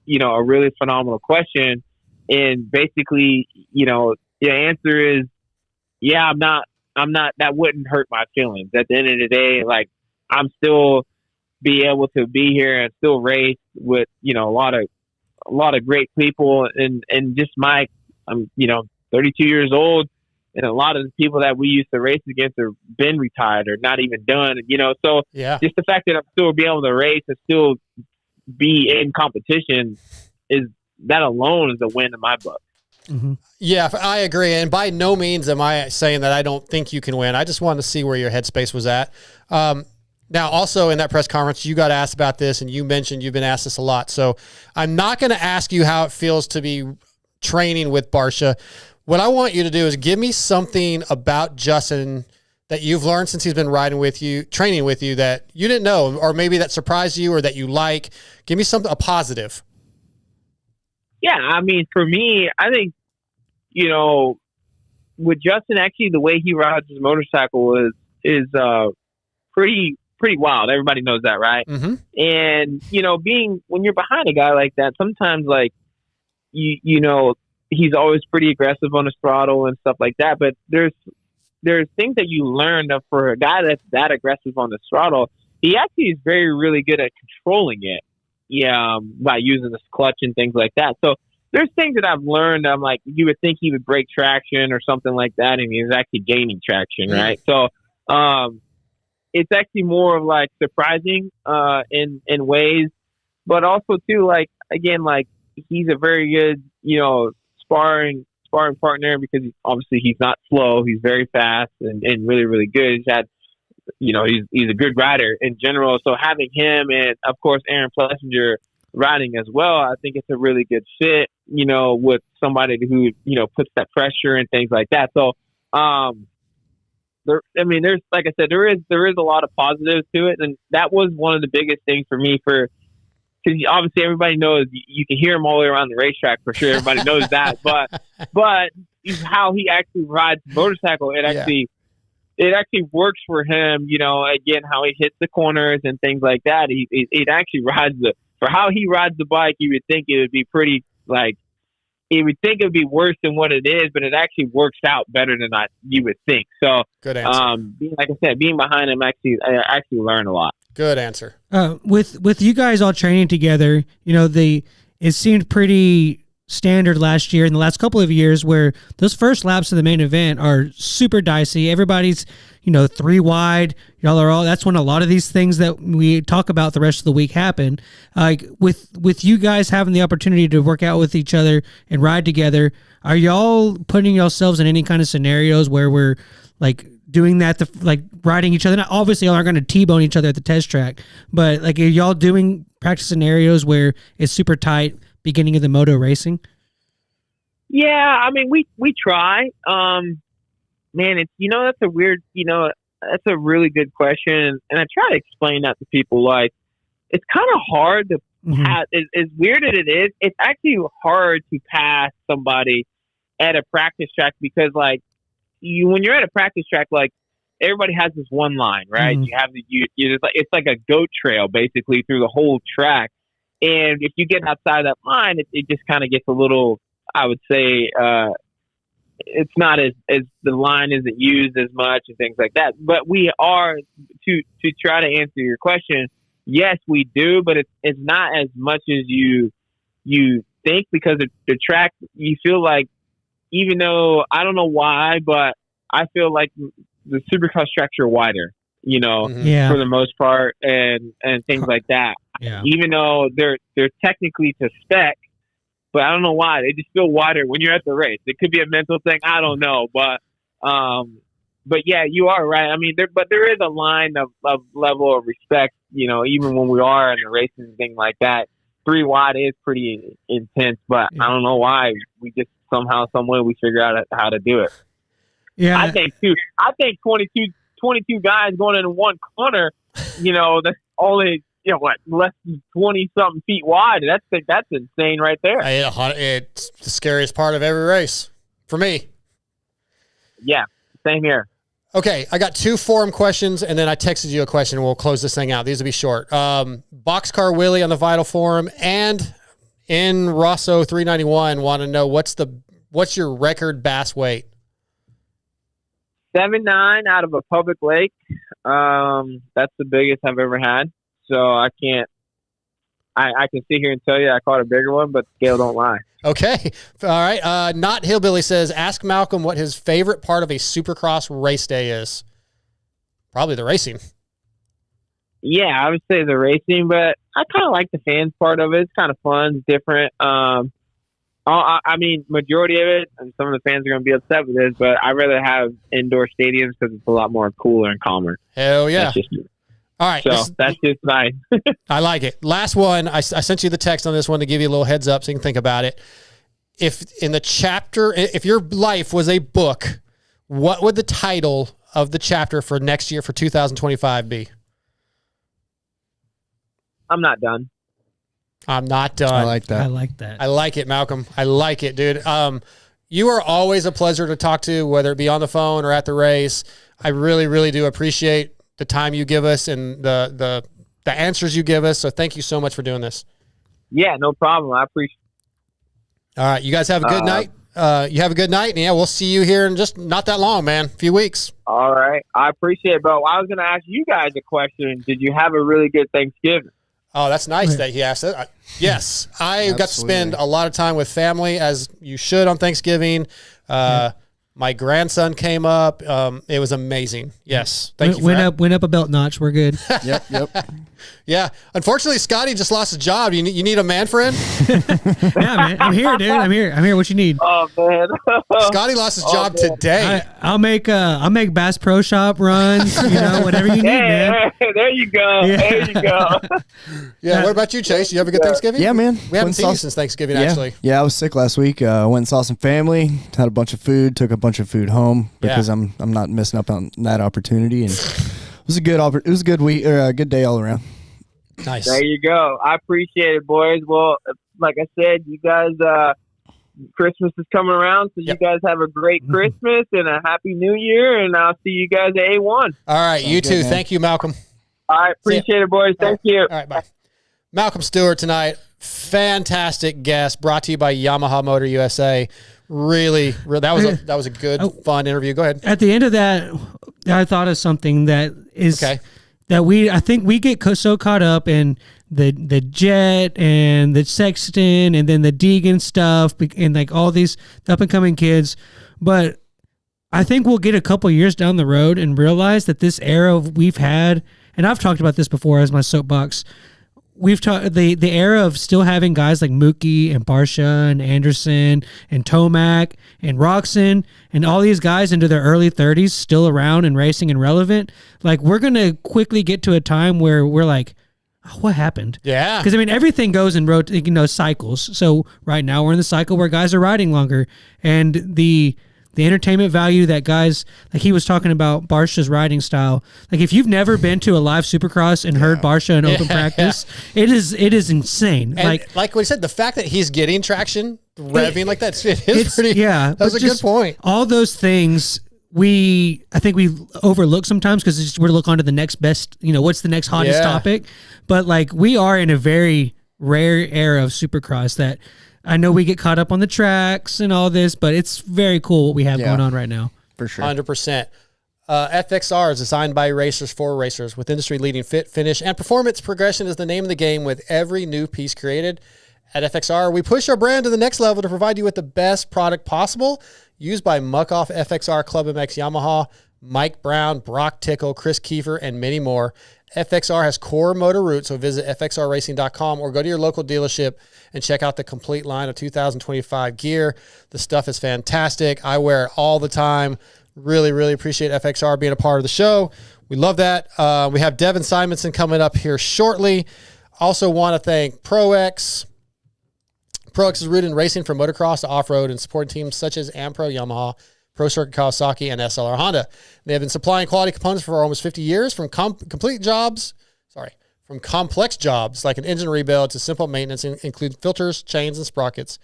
really phenomenal question, and basically, you know, the answer is, yeah, I'm not. That wouldn't hurt my feelings. At the end of the day, like, I'm still be able to be here and still race with, you know, a lot of great people, and just I'm, you know, 32 years old, and a lot of the people that we used to race against have been retired or not even done, you know. So yeah, just the fact that I'm still be able to race and still be in competition, that alone is a win in my book. Mm-hmm. Yeah, I agree. And by no means am I saying that I don't think you can win. I just wanted to see where your headspace was at. Now, also in that press conference, you got asked about this, and you mentioned you've been asked this a lot. So I'm not going to ask you how it feels to be training with Barcia. What I want you to do is give me something about Justin that you've learned since he's been riding with you, training with you, that you didn't know, or maybe that surprised you or that you like. Give me something, a positive. Yeah, I mean, for me, I think, with Justin, actually, the way he rides his motorcycle is pretty wild. Everybody knows that, right? Mm-hmm. And, when you're behind a guy like that, sometimes, like, he's always pretty aggressive on his throttle and stuff like that. But there's things that you learn that for a guy that's that aggressive on the throttle, he actually is really good at controlling it. Yeah, by using his clutch and things like that. So there's things that I've learned. I'm like, you would think he would break traction or something like that, and he's actually gaining traction, right? So it's actually more of like surprising in ways, but also too, like, again, like, he's a very good, sparring partner, because obviously he's not slow. He's very fast and really good. He's had, he's a good rider in general. So having him and of course Aaron Plessinger riding as well, I think it's a really good fit, with somebody who, puts that pressure and things like that. So, there's, like I said, there is a lot of positives to it. And that was one of the biggest things for me, because obviously everybody knows you can hear him all the way around the racetrack for sure. Everybody knows that, but how he actually rides the motorcycle, it actually works for him. Again, how he hits the corners and things like that. It actually rides for how he rides the bike. You would think it would be pretty, like, you would think it would be worse than what it is, but it actually works out better than you would think. So, good answer. Like I said, being behind him, I actually learn a lot. Good answer. With you guys all training together, it seemed pretty standard last year and the last couple of years where those first laps of the main event are super dicey. Everybody's, 3 wide. Y'all are all. That's when a lot of these things that we talk about the rest of the week happen. Like with you guys having the opportunity to work out with each other and ride together, are y'all putting yourselves in any kind of scenarios where we're like doing that, like riding each other? Now, obviously, y'all aren't going to T-bone each other at the test track, but like, are y'all doing practice scenarios where it's super tight beginning of the moto racing? Yeah, I mean, we try. Man, it's that's a really good question, and I try to explain that to people. Like, it's kind of hard to pass. As weird as it is, it's actually hard to pass somebody at a practice track, because like, when you're at a practice track, like, everybody has this one line, right? You have it's like a goat trail basically through the whole track. And if you get outside that line, it just kind of gets a little, I would say, it's not as the line isn't used as much and things like that. But we are, to try to answer your question, yes, we do, but it's not as much as you think, because the track, you feel like, even though I don't know why, but I feel like the Supercross tracks are wider, for the most part, and things like that. Yeah. Even though they're technically to spec, but I don't know why they just feel wider when you're at the race. It could be a mental thing, I don't know, but yeah, you are right. I mean, there is a line of level of respect, even when we are in the races and things like that. 3 wide is pretty intense, but I don't know why we just somehow, some way, we figure out how to do it. Yeah, I think 22 guys going into one corner, that's only less than 20 something feet wide. That's insane right there. It's the scariest part of every race for me. Yeah, same here. Okay, I got 2 forum questions, and then I texted you a question, and we'll close this thing out. These will be short. Boxcar Willie on the Vital Forum and in Rosso 391 want to know what's your record bass weight? 7.9 out of a public lake. That's the biggest I've ever had. So I can sit here and tell you I caught a bigger one, but the scale don't lie. Okay. All right. Not Hillbilly says, ask Malcolm what his favorite part of a Supercross race day is. Probably the racing. Yeah, I would say the racing, but I kind of like the fans part of it. It's kind of fun, different. I mean, majority of it, and some of the fans are going to be upset with this, but I'd rather have indoor stadiums because it's a lot more cooler and calmer. Hell yeah. That's just me. All right. So that's just nice. I like it. Last one. I sent you the text on this one to give you a little heads up so you can think about it. If in the chapter, if your life was a book, what would the title of the chapter for next year for 2025 be? I'm not done. I'm not done. I like that. I like that. I like it, Malcolm. I like it, dude. You are always a pleasure to talk to, whether it be on the phone or at the race. I really, really do appreciate the time you give us and the answers you give us. So thank you so much for doing this. Yeah, no problem. I appreciate All right. You guys have a good night. You have a good night. And yeah, we'll see you here in just not that long, man. A few weeks. All right. I appreciate it, bro. I was going to ask you guys a question. Did you have a really good Thanksgiving? Oh, that's nice that he asked that. Yes. I got to spend a lot of time with family, as you should on Thanksgiving. My grandson came up. It was amazing. Yes. Thank you. Went up a belt notch. We're good. Yep. Yeah. Unfortunately, Scotty just lost his job. You need a man friend? Yeah, man. I'm here, dude. I'm here. What you need? Oh, man. Scotty lost his job today. I'll make Bass Pro Shop runs. Whatever you need, man. There you go. Yeah. There you go. Yeah. What about you, Chase? You have a good Thanksgiving? Yeah, man. We haven't seen you since Thanksgiving, actually. Yeah, I was sick last week. Went and saw some family. Had a bunch of food. Took a bunch of food home because I'm not missing up on that opportunity. And it was a good week or a good day all around. Nice. There you go. I appreciate it, boys. Well, like I said, you guys, Christmas is coming around, so you guys have a great Christmas and a happy New Year, and I'll see you guys at A1. All right, you too. Thank you, Malcolm. All right, appreciate it, boys. Thank you. All right, bye. Malcolm Stewart tonight. Fantastic guest, brought to you by Yamaha Motor USA. Really, that was a good, fun interview. Go ahead. At the end of that, I thought of something that is okay. I think we get so caught up in the Jet and the Sexton and then the Deegan stuff and like all these up and coming kids, but I think we'll get a couple years down the road and realize that this era we've had, and I've talked about this before as my soapbox. We've talked the era of still having guys like Mookie and Barsha and Anderson and Tomac and Roxon and all these guys into their early 30s still around and racing and relevant. Like, we're going to quickly get to a time where we're like, oh, what happened? Yeah. Because, I mean, everything goes in cycles. So right now we're in the cycle where guys are riding longer, and the entertainment value that guys, like he was talking about Barsha's riding style. Like, if you've never been to a live Supercross and heard Barsha in open practice, it is insane. And like what he said, the fact that he's getting traction, revving like that, it's pretty. Yeah, that's a good point. All those things I think we overlook sometimes because we're looking on to the next best. What's the next hottest topic? But like, we are in a very rare era of Supercross that. I know we get caught up on the tracks and all this, but it's very cool what we have going on right now. For sure. 100%. FXR is designed by racers for racers with industry-leading fit, finish, and performance. Progression is the name of the game with every new piece created. At FXR, we push our brand to the next level to provide you with the best product possible. Used by Muck-Off, FXR, Club MX, Yamaha, Mike Brown, Brock Tickle, Chris Kiefer, and many more. FXR has core motor roots, so visit fxrracing.com or go to your local dealership and check out the complete line of 2025 gear. The stuff is fantastic. I wear it all the time. Really, really appreciate FXR being a part of the show. We love that. We have Devin Simonson coming up here shortly. Also want to thank ProX. ProX is rooted in racing from motocross to off-road and supporting teams such as Ampro, Yamaha, Pro Circuit Kawasaki, and SLR Honda. They have been supplying quality components for almost 50 years, from complex jobs like an engine rebuild to simple maintenance, include filters, chains, and sprockets.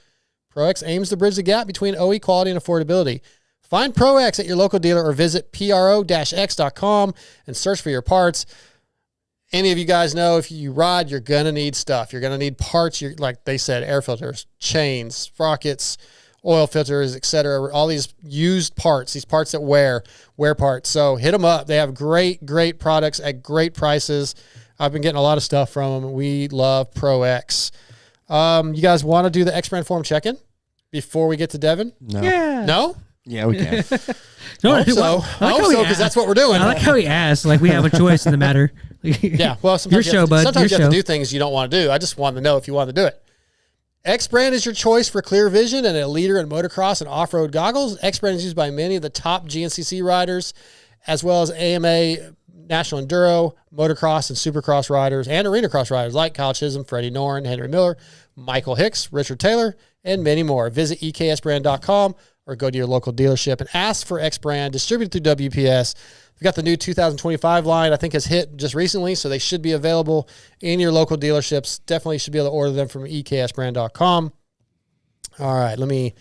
ProX aims to bridge the gap between OE quality and affordability. Find ProX at your local dealer or visit pro-x.com and search for your parts. Any of you guys know if you ride, you're going to need stuff. You're going to need parts, like they said, air filters, chains, sprockets, oil filters, etc. All these used parts, these parts that wear parts. So hit them up. They have great products at great prices. I've been getting a lot of stuff from them. We love ProX. You guys want to do the X Brand Forum check-in before we get to Devin? No. Yeah. No? Yeah, we can. Hope so, because that's what we're doing. I like how he asked, like we have a choice in the matter. Yeah, well, sometimes your show, bud. Sometimes your you have show. to do things you don't want to do. I just want to know if you want to do it. X Brand is your choice for clear vision and a leader in motocross and off-road goggles. X Brand is used by many of the top GNCC riders, as well as AMA National Enduro, motocross, and supercross riders, and arena cross riders like Kyle Chisholm, Freddie Noren, Henry Miller, Michael Hicks, Richard Taylor, and many more. Visit eksbrand.com or go to your local dealership and ask for X Brand, distributed through WPS. We've got the new 2025 line, I think has hit just recently, so they should be available in your local dealerships. Definitely should be able to order them from eksbrand.com. All right, let me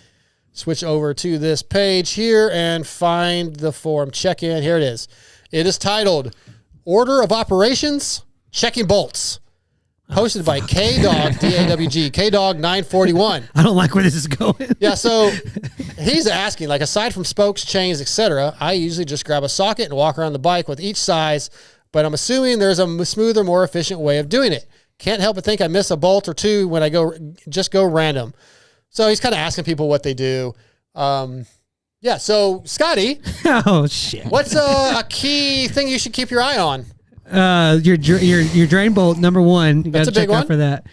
switch over to this page here and find the forum check-in. Here it is. It is titled Order of Operations, Checking Bolts. Posted by K-Dog, D-A-W-G, K-Dog 941. I don't like where this is going. Yeah, so he's asking, like, aside from spokes, chains, etc., I usually just grab a socket and walk around the bike with each size, but I'm assuming there's a smoother, more efficient way of doing it. Can't help but think I miss a bolt or two when I go random. So he's kind of asking people what they do. Yeah, so Scotty, Oh shit! what's a key thing you should keep your eye on? Your drain bolt number one. You That's gotta a big check out one. for that.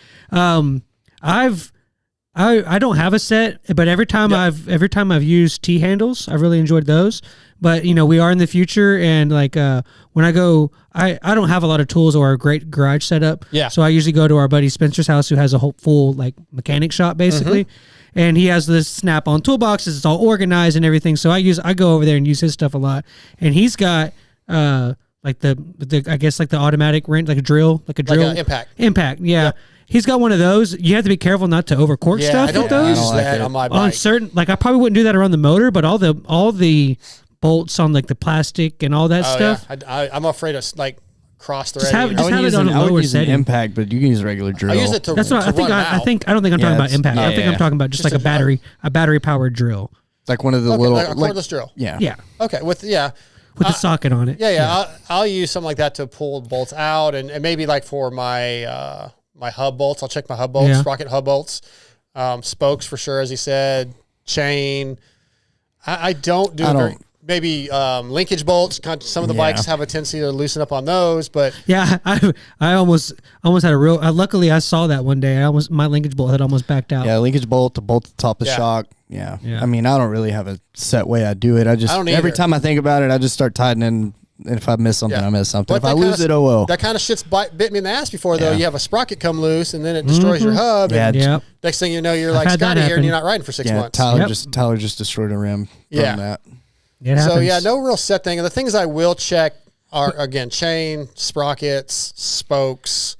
I don't have a set, but every time I've used T handles, I've really enjoyed those. But we are in the future, and like when I go, I don't have a lot of tools or a great garage setup. Yeah. So I usually go to our buddy Spencer's house, who has a whole full like mechanic shop basically. And he has this snap-on toolboxes. It's all organized and everything. So I go over there and use his stuff a lot. And he's got like the I guess like the automatic wrench, like a drill. Like an impact. Impact, yeah. He's got one of those. You have to be careful not to overcork stuff I don't with those. use that on my bike. On certain, like I probably wouldn't do that around the motor, but all the bolts on like the plastic and all that stuff. Yeah. I'm afraid of like cross threading. Just have it on a I would lower use an setting. impact, but you can use a regular drill. I use it to That's what I think. run I out. think. I don't think I'm talking about impact. I think I'm talking about just like a battery powered drill. like one of the Okay, little like a cordless drill. Yeah. Yeah, Okay, with the socket on it. I'll use something like that to pull bolts out, and maybe like for my my hub bolts, I'll check my hub bolts, sprocket hub bolts, spokes for sure, as he said, chain. I don't do maybe linkage bolts. Some of the bikes have a tendency to loosen up on those, but Yeah, I almost had a real. Luckily, I saw that one day. My linkage bolt had almost backed out. Yeah, linkage bolt to bolt the top of the shock. Yeah. Yeah. I mean, I don't really have a set way I do it. I don't every either. time I think about it, I just start tightening. And if I miss something, I miss something. But If I lose it, oh well. That kind of shit's bit me in the ass before, though. Yeah. You have a sprocket come loose, and then it destroys your hub. Yeah. And Yep. next thing you know, you're like had that Scotty here, and happen. you're not riding for 6 Yeah, months. Tyler just destroyed a rim from that. It So happens. no real set thing. And the things I will check are again chain, sprockets, spokes.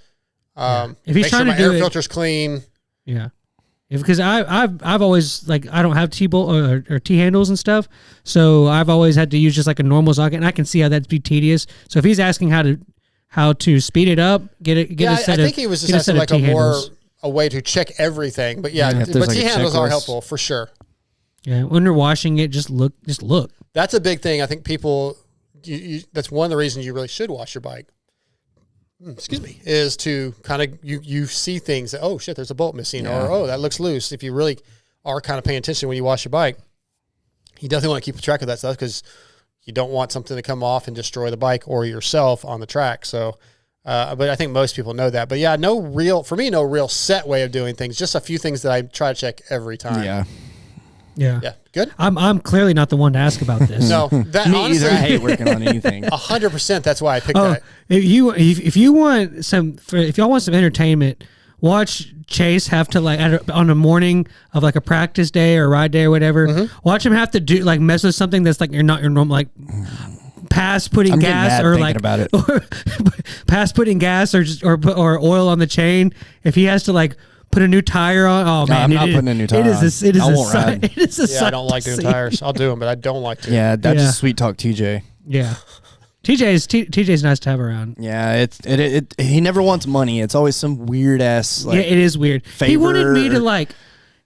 If he's make sure trying to my do air it- filter's clean. Yeah. Because I've always like I don't have T-bolt or T-handles and stuff, so I've always had to use just like a normal socket, and I can see how that'd be tedious. So if he's asking how to speed it up, get a set I of think he was just get a asking set like of a way to check everything. But if there's but like a T-handles are checklist. helpful for sure. Yeah, when you're washing it, just look. That's a big thing. I think people. That's one of the reasons you really should wash your bike. Excuse me, is to kind of you see things that, oh shit, there's a bolt missing, or oh, that looks loose. If you really are kind of paying attention when you wash your bike, you definitely want to keep track of that stuff because you don't want something to come off and destroy the bike or yourself on the track. So, but I think most people know that. But yeah, no real set way of doing things. Just a few things that I try to check every time. Yeah. Yeah. Good. I'm clearly not the one to ask about this. No, that Me honestly, either. I hate working on anything. 100%. That's why I picked Oh, that. if y'all want some entertainment, watch Chase have to like on a morning of like a practice day or a ride day or whatever. Watch him have to do like mess with something that's like you're not your normal like past putting I'm getting gas mad or thinking like about it. or past putting gas or oil on the chain. If he has to like put a new tire on, oh man, I'm not putting a new tire on. It is a I won't sight. ride. It is a Yeah, I sight don't like to doing see. tires. I'll do them, but I don't like to. Yeah, that Yeah. just sweet talk TJ. Yeah. TJ's nice to have around. Yeah, he never wants money. It's always some weird ass like Yeah, it is weird. He wanted me to favor. like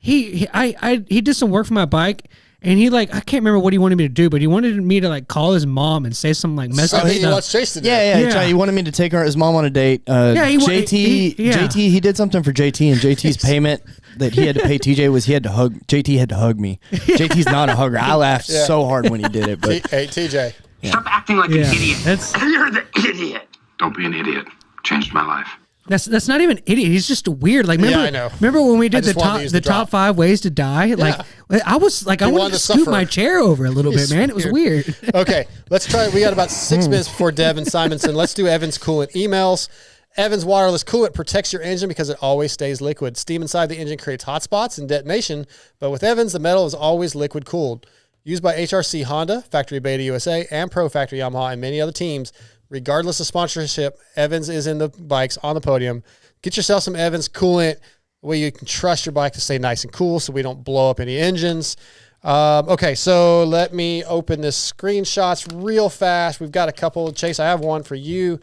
he did some work for my bike and he like I can't remember what he wanted me to do, but he wanted me to like call his mom and say some like messed So up he stuff. wants Chase to do. Yeah, it. yeah. He wanted me to take his mom on a date. he JT did something for JT, and JT's payment that he had to pay TJ was JT had to hug me. JT's not a hugger. I laughed so hard when he did it, but Hey, TJ. Stop acting like an idiot. That's You're the idiot. Don't be an idiot. Changed my life. That's not even idiot. He's just weird. Like remember, I know. Remember when we did just wanted to use the top drop. 5 ways to die? Like I was like I wanted wanted to to scoot suffer. my chair over a little bit, man. It was weird. Okay, let's try. We got about 6 minutes before Devin Simonson. Let's do Evan's coolant emails. Evan's waterless coolant protects your engine because it always stays liquid. Steam inside the engine creates hot spots and detonation, but with Evans, the metal is always liquid cooled. Used by HRC Honda, Factory Beta USA, and Pro Factory Yamaha, and many other teams. Regardless of sponsorship, Evans is in the bikes on the podium. Get yourself some Evans coolant where you can trust your bike to stay nice and cool so we don't blow up any engines. Okay, so let me open this screenshots real fast. We've got a couple. Chase, I have one for you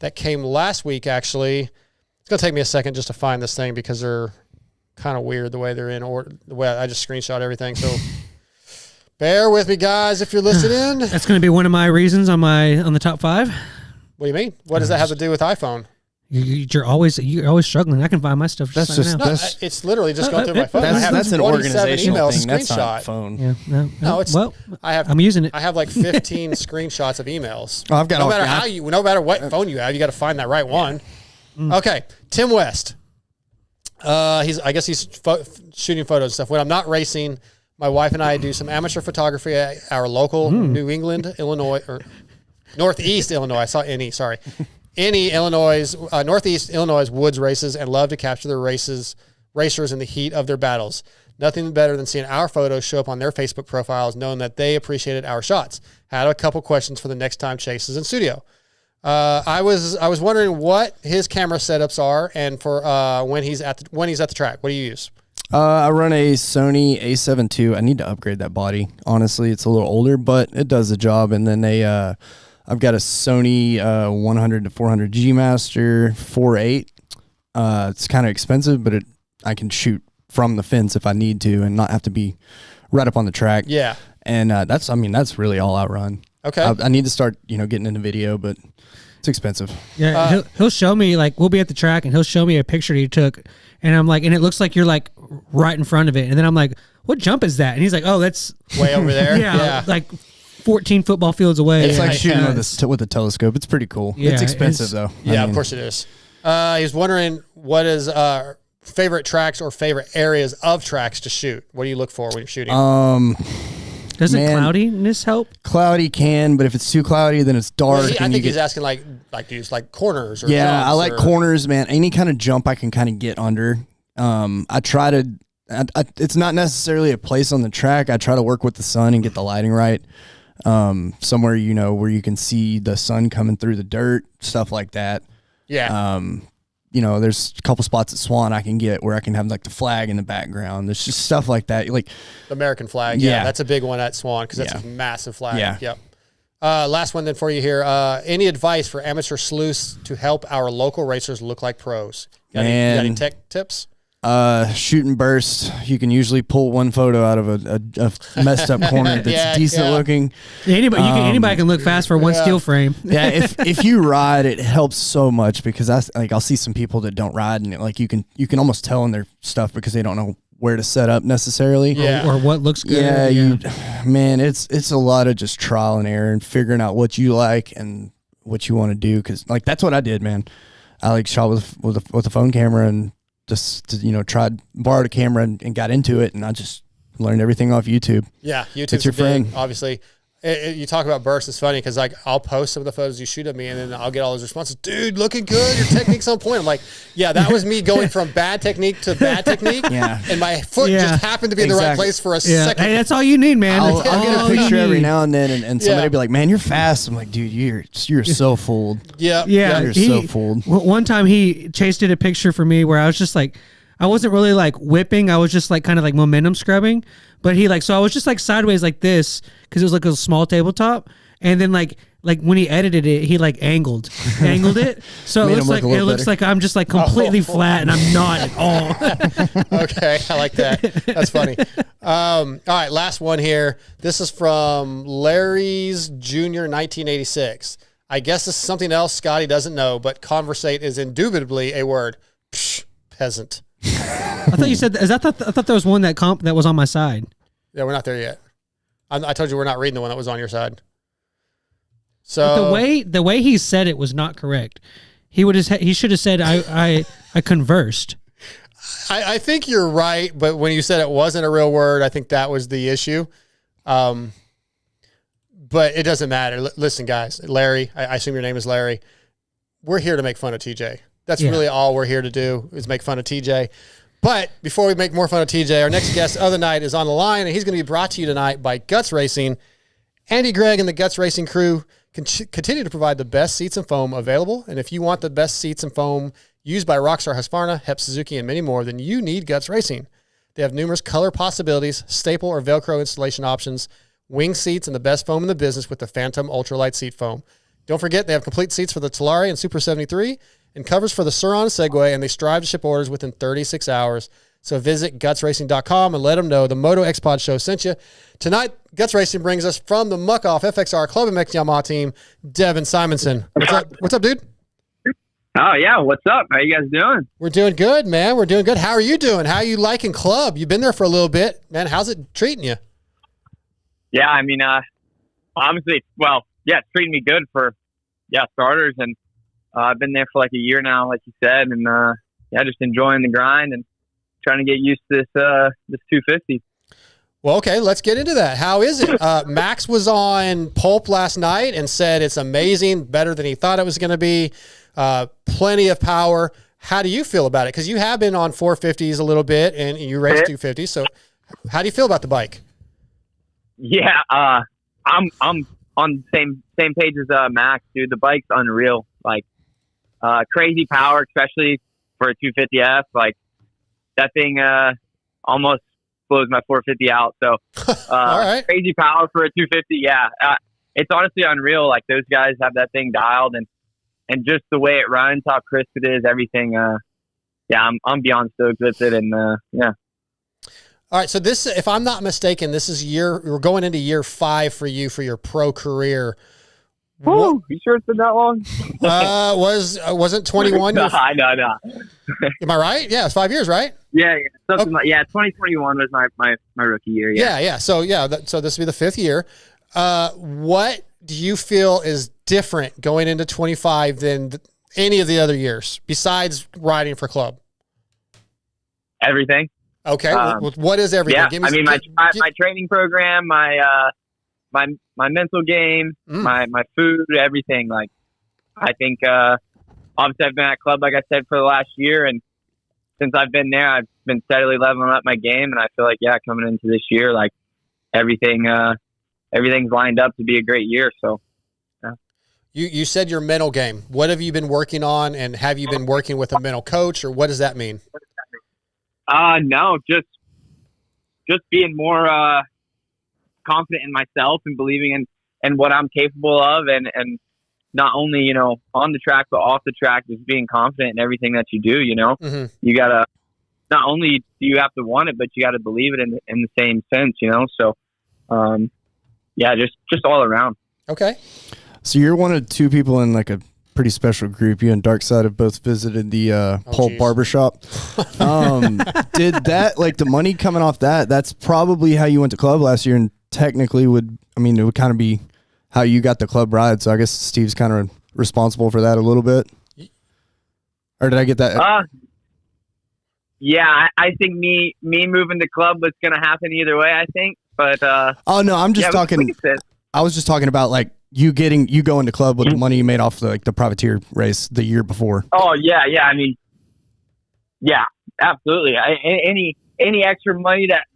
that came last week, actually. It's going to take me a second just to find this thing because they're kind of weird the way they're in order. The way I just screenshot everything, so bear with me, guys, if you're listening. That's going to be one of my reasons on the top 5. What do you mean? What does that have to do with iPhone? You're always struggling. I can find my stuff. That's just No, it's literally just going through my phone. I have that's an 27 organizational emails thing. That's not screenshot. phone. Yeah, No, it's well. I'm using it. I have like 15 screenshots of emails. Oh, I've got no matter what phone you have, you got to find that right one. Okay, Tim West. I guess he's shooting photos and stuff. When I'm not racing, my wife and I do some amateur photography at our local New England, Illinois, or Northeast Illinois. I saw NE. Sorry. Northeast Illinois woods races and love to capture the racers in the heat of their battles. Nothing better than seeing our photos show up on their Facebook profiles, knowing that they appreciated our shots. Had a couple questions for the next time Chase is in studio. I was wondering what his camera setups are, and for when he's at the track. What do you use? I run a Sony A7 II. I need to upgrade that body. Honestly, it's a little older, but it does the job. And then I've got a Sony 100 to 400 G Master 4.8. It's kind of expensive, but I can shoot from the fence if I need to and not have to be right up on the track. Yeah. And that's really all I run. Okay. I need to start, getting into video, but it's expensive. Yeah, he'll show me, like, we'll be at the track and he'll show me a picture he took, and I'm like, and it looks like you're like right in front of it, and then I'm like, what jump is that? And he's like, oh, that's way over there. yeah, like 14 football fields away. It's like shooting with a telescope. It's pretty cool. Yeah, it's expensive though. Yeah, of course it is. He's wondering what is favorite tracks or favorite areas of tracks to shoot. What do you look for when you're shooting? Doesn't cloudiness help? Cloudy can, but if it's too cloudy, then it's dark. Well, I think he's asking like do you use like corners or yeah, I like or, corners, man. Any kind of jump I can kind of get under. I try to. It's not necessarily a place on the track. I try to work with the sun and get the lighting right. Somewhere where you can see the sun coming through the dirt, stuff like that. Yeah. There's a couple spots at Swan I can get where I can have like the flag in the background. There's just stuff like that. Like the American flag. Yeah. That's a big one at Swan because that's a massive flag. Yeah. Yep. Last one then for you here. Any advice for amateur sleuths to help our local racers look like pros? You got any tech tips? Shoot and burst. You can usually pull one photo out of a messed up corner that's decent looking. Yeah, anybody can look fast for one steel frame. Yeah, if you ride, it helps so much because I'll see some people that don't ride and you can almost tell in their stuff because they don't know where to set up necessarily. Or what looks good. It's a lot of just trial and error and figuring out what you like and what you want to do because that's what I did, man. I shot with a phone camera and just borrowed a camera and got into it, and I just learned everything off YouTube. Yeah, YouTube's your friend. Obviously. You talk about bursts. It's funny because I'll post some of the photos you shoot of me, and then I'll get all those responses. Dude, looking good. Your technique's on point. I'm like, yeah, that was me going from bad technique to bad technique. Yeah, and my foot just happened to be in the right place for a second. Hey, that's all you need, man. I'll get a picture every now and then, and somebody will be like, "Man, you're fast." I'm like, "Dude, you're so fooled." Yeah, you're so fooled. One time Chase did a picture for me where I was just like, I wasn't really like whipping. I was just like kind of like momentum scrubbing. But so I was just like sideways like this because it was like a small tabletop. And then like when he edited it, he like angled it. So it looks like I'm just like completely flat and I'm not at all. Okay, I like that. That's funny. All right, last one here. This is from Larry's Jr. 1986. I guess this is something else Scotty doesn't know, but conversate is indubitably a word. Psh, peasant. I thought you said I thought there was one that was on my side. Yeah, we're not there yet. I told you we're not reading the one that was on your side. But So the way he said it was not correct. He should have said I conversed. I think you're right, but when you said it wasn't a real word, I think that was the issue. But it doesn't matter. Listen, guys, Larry, I assume your name is Larry. We're here to make fun of TJ. That's really all we're here to do is make fun of TJ. But before we make more fun of TJ, our next guest of the night is on the line, and he's going to be brought to you tonight by Guts Racing. Andy Gregg and the Guts Racing crew continue to provide the best seats and foam available. And if you want the best seats and foam used by Rockstar Husqvarna, Hep Suzuki, and many more, then you need Guts Racing. They have numerous color possibilities, staple or Velcro installation options, wing seats, and the best foam in the business with the Phantom Ultralight Seat Foam. Don't forget, they have complete seats for the Tulare and Super 73 and covers for the Sur-Ron Segway, and they strive to ship orders within 36 hours. So visit gutsracing.com and let them know the MotoXpod show sent you. Tonight, Guts Racing brings us from the Muck-Off FXR Club MX Yamaha team, Devin Simonson. What's up, dude? Oh, yeah. What's up? How you guys doing? We're doing good, man. We're doing good. How are you doing? How are you liking club? You've been there for a little bit. Man, how's it treating you? Yeah, I mean, honestly, it's treating me good for, starters. And I've been there for like a year now, like you said. And, just enjoying the grind and trying to get used to this 250. Well, okay, let's get into that. How is it? Max was on Pulp last night and said it's amazing, better than he thought it was going to be. Plenty of power. How do you feel about it? Because you have been on 450s a little bit, and you race 250s. So, how do you feel about the bike? Yeah, I'm on the same page as Max, dude. The bike's unreal. Like, crazy power, especially for a 250F. Like, that thing almost blows my 450 out. So, all right. Crazy power for a 250. Yeah, it's honestly unreal. Like, those guys have that thing dialed, and just the way it runs, how crisp it is, everything. I'm beyond stoked with it, and yeah. All right, so this, if I'm not mistaken, we're going into year 5 for you for your pro career. Woo, you sure it's been that long? Wasn't 21? No. Am I right? Yeah, it's 5 years, right? Yeah, something like 2021 was my rookie year. Yeah. So so this will be the 5th year. What do you feel is different going into 25 than any of the other years besides riding for club? Everything. Okay, what is everything? Yeah, my training program, my mental game, my food, everything. Like, I think obviously I've been at club, like I said, for the last year, and since I've been there, I've been steadily leveling up my game, and I feel like coming into this year, like everything's lined up to be a great year. So, yeah. You said your mental game. What have you been working on, and have you been working with a mental coach, or what does that mean? No, just being more confident in myself and believing in what I'm capable of, and not only on the track but off the track, just being confident in everything that you do. Mm-hmm. You gotta, not only do you have to want it, but you got to believe it in the same sense. So, just all around. Okay. So you're one of 2 people in like a pretty special group. You and Darkside have both visited the Pulp Barbershop. Did that, like, the money coming off that's probably how you went to club last year, and technically it would kind of be how you got the club ride. So I guess Steve's kind of responsible for that a little bit. Or did I get that? I think me moving to club was going to happen either way, I think. But oh no, I'm just talking. I was just talking about like you going to club with the money you made off the privateer race the year before. Oh yeah. I mean, yeah, absolutely. Any extra money that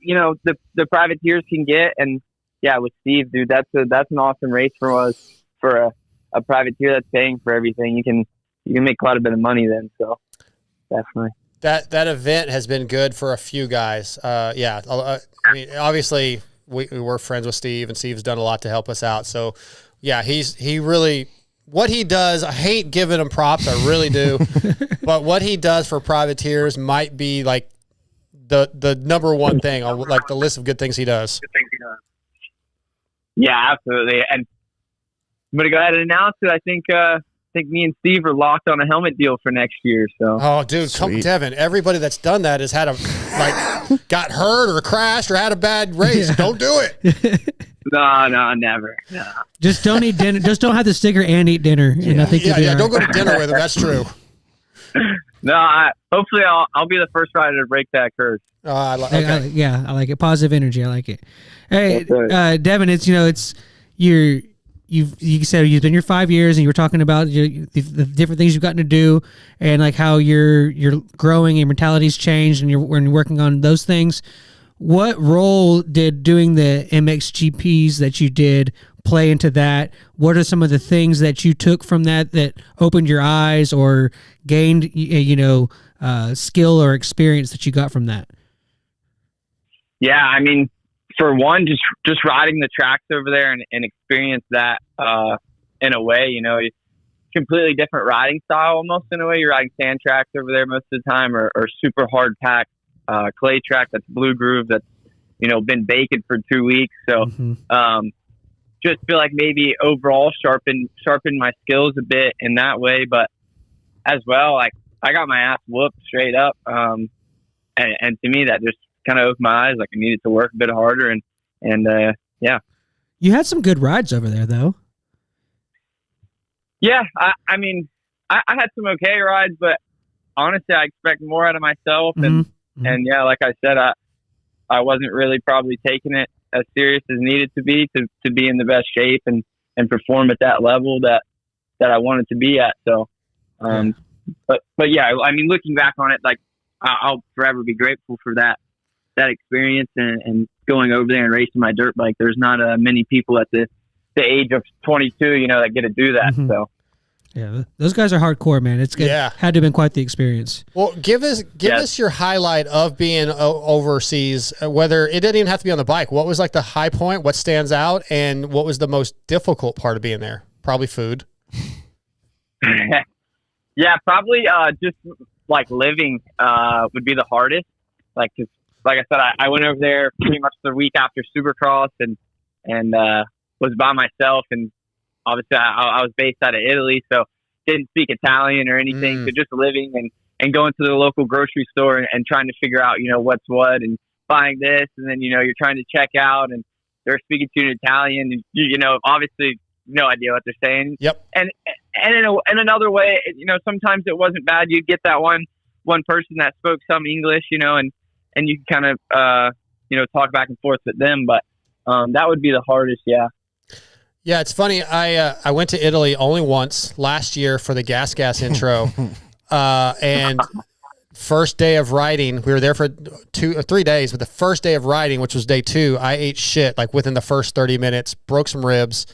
the privateers can get, and with Steve, dude, that's an awesome race for us, for a privateer that's paying for everything. You can make quite a bit of money then. So definitely. That event has been good for a few guys. I mean, obviously we're friends with Steve, and Steve's done a lot to help us out. So yeah, he really, what he does, I hate giving him props, I really do. But what he does for privateers might be like the number one thing on like the list of good things he does. Yeah, absolutely. And I'm gonna go ahead and announce it. I think me and Steve are locked on a helmet deal for next year. So, oh, dude, come, Devin. Everybody that's done that has had got hurt or crashed or had a bad race. Don't do it. No, never. No. Just don't eat dinner. Just don't have the sticker and eat dinner. And I think you'll be all Don't go right. to dinner with him. That's true. No, hopefully I'll be the first rider to break that curse. I like it. Positive energy. I like it. Hey, That's right. Devin, you said you've been here 5 years, and you were talking about the different things you've gotten to do, and like how you're growing, your mentality's changed, and you're working on those things. What role did doing the MXGPs that you did play into that? What are some of the things that you took from that opened your eyes or gained, skill or experience that you got from that? Yeah, I mean, for one, just riding the tracks over there and experience that in a way, completely different riding style almost in a way. You're riding sand tracks over there most of the time, or super hard packed clay track that's blue groove that's been baking for 2 weeks. So just feel like maybe overall sharpen my skills a bit in that way, but as well, like I got my ass whooped straight up, and to me that just kind of opened my eyes. Like I needed to work a bit harder, and yeah. You had some good rides over there, though. Yeah, I mean, I had some okay rides, but honestly, I expect more out of myself, and yeah, like I said, I wasn't really probably taking it as serious as needed to be in the best shape and perform at that level that I wanted to be at. So, but yeah, I mean, looking back on it, like I'll forever be grateful for that experience and going over there and racing my dirt bike. There's not many people at the age of 22, that get to do that. So. Yeah, those guys are hardcore, man. It's good. Yeah. Had to have been quite the experience. Well, give us your highlight of being overseas, whether it didn't even have to be on the bike. What was like the high point? What stands out? And what was the most difficult part of being there? Probably food. Yeah, probably just like living would be the hardest. Like, 'cause, like I said, I went over there pretty much the week after Supercross and was by myself, and obviously I was based out of Italy, so didn't speak Italian or anything. So just living and going to the local grocery store and trying to figure out, what's what, and buying this, and then, you're trying to check out and they're speaking to you in Italian, and obviously no idea what they're saying. Yep. And in another way, sometimes it wasn't bad. You'd get that one person that spoke some English, and you can kind of, talk back and forth with them. But that would be the hardest. Yeah. Yeah, it's funny. I went to Italy only once last year for the Gas intro, and first day of riding, we were there for 2 or 3 days. But the first day of riding, which was day 2, I ate shit like within the first 30 minutes. Broke some ribs.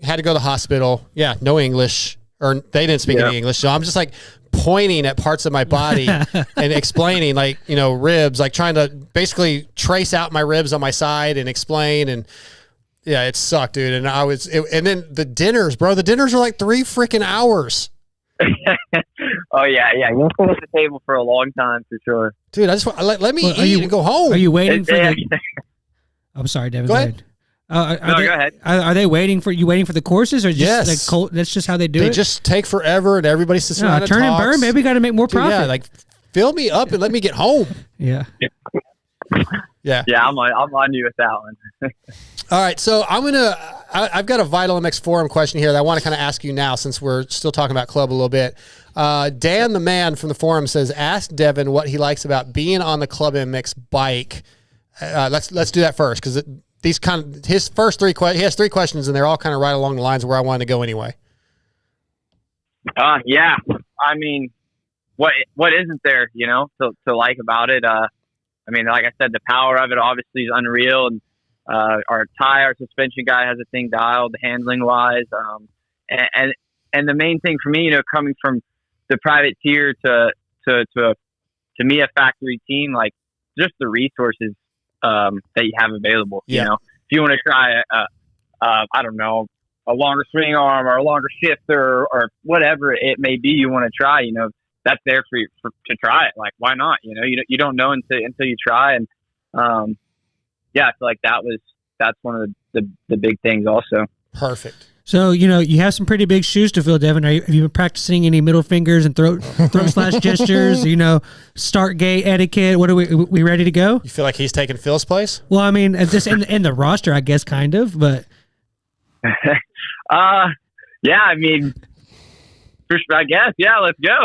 Had to go to the hospital. Yeah, no English, or they didn't speak any English. So I'm just like pointing at parts of my body and explaining, like ribs, like trying to basically trace out my ribs on my side and explain and. Yeah, it sucked, dude. And and then the dinners, bro. The dinners are like 3 freaking hours. Oh yeah. You'll sit at the table for a long time for sure, dude. I just want let me eat and go home. Are you waiting for the? I'm sorry, Devin. Go ahead. Go ahead. Are they waiting for the courses, or just Yes. like that's just how they do it? They just take forever, and everybody sits around and turn and talks. burn. Maybe got to make more Dude, profit. yeah, like fill me up and let me get home. Yeah. Yeah. Yeah, I'm on you with that one. All right, so I've got a Vital MX forum question here that I want to kind of ask you now, since we're still talking about club a little bit. Dan the man from the forum says, ask Devin what he likes about being on the Club MX bike. Let's do that first, because his first 3 he has 3 questions, and they're all kind of right along the lines of where I wanted to go anyway. Yeah. I mean, what isn't there, to like about it? I mean, like I said, the power of it obviously is unreal, and our suspension guy has a thing dialed, handling wise, and the main thing for me, coming from the private tier to me a factory team, like just the resources that you have available. Yeah. If you want to try I don't know, a longer swing arm or a longer shifter or whatever it may be you want to try, that's there for you to try it. Like, why not? You don't know until you try. And yeah, I feel like that's one of the big things also. Perfect. So, you have some pretty big shoes to fill, Devin. Have you been practicing any middle fingers and throat slash gestures, start gate etiquette? What are we ready to go? You feel like he's taking Phil's place? Well, I mean, just in the roster, I guess, kind of, but. Yeah, I mean, I guess, yeah, let's go.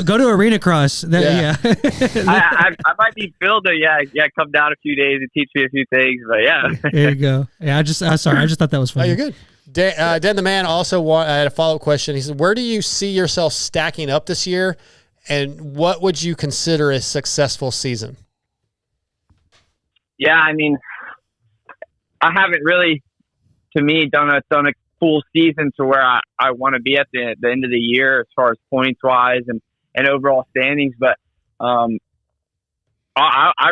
Go to Arena Cross. Yeah. I might need Phil to come down a few days and teach me a few things, but yeah. There you go. Yeah, I just thought that was funny. Oh, you're good. Dan the Man also had a follow-up question. He said, where do you see yourself stacking up this year, and what would you consider a successful season? Yeah, I mean, I haven't really, to me, done a full season to where I want to be at the end of the year as far as points wise and overall standings. But I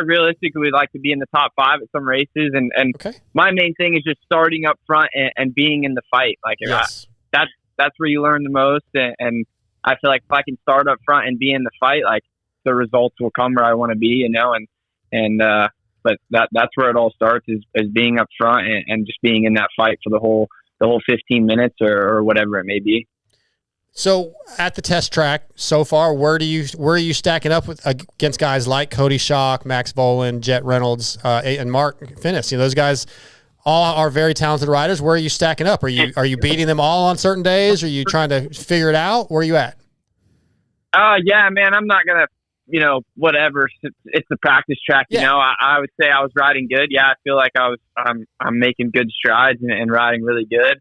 realistically would like to be in the top 5 at some races. And okay. My main thing is just starting up front and being in the fight. Like yes. That's where you learn the most. And I feel like if I can start up front and be in the fight, like the results will come where I want to be, but that's where it all starts is being up front and just being in that fight for the whole 15 minutes or whatever it may be. So at the test track so far, where are you stacking up against guys like Cody Schock, Max Volan, Jet Reynolds, and Mark Finnis? Those guys all are very talented riders. Where are you stacking up? Are you beating them all on certain days? Are you trying to figure it out? Where are you at? Yeah, man, I'm not gonna, whatever. It's the practice track. Yeah. I would say I was riding good. Yeah, I feel like I'm making good strides and riding really good.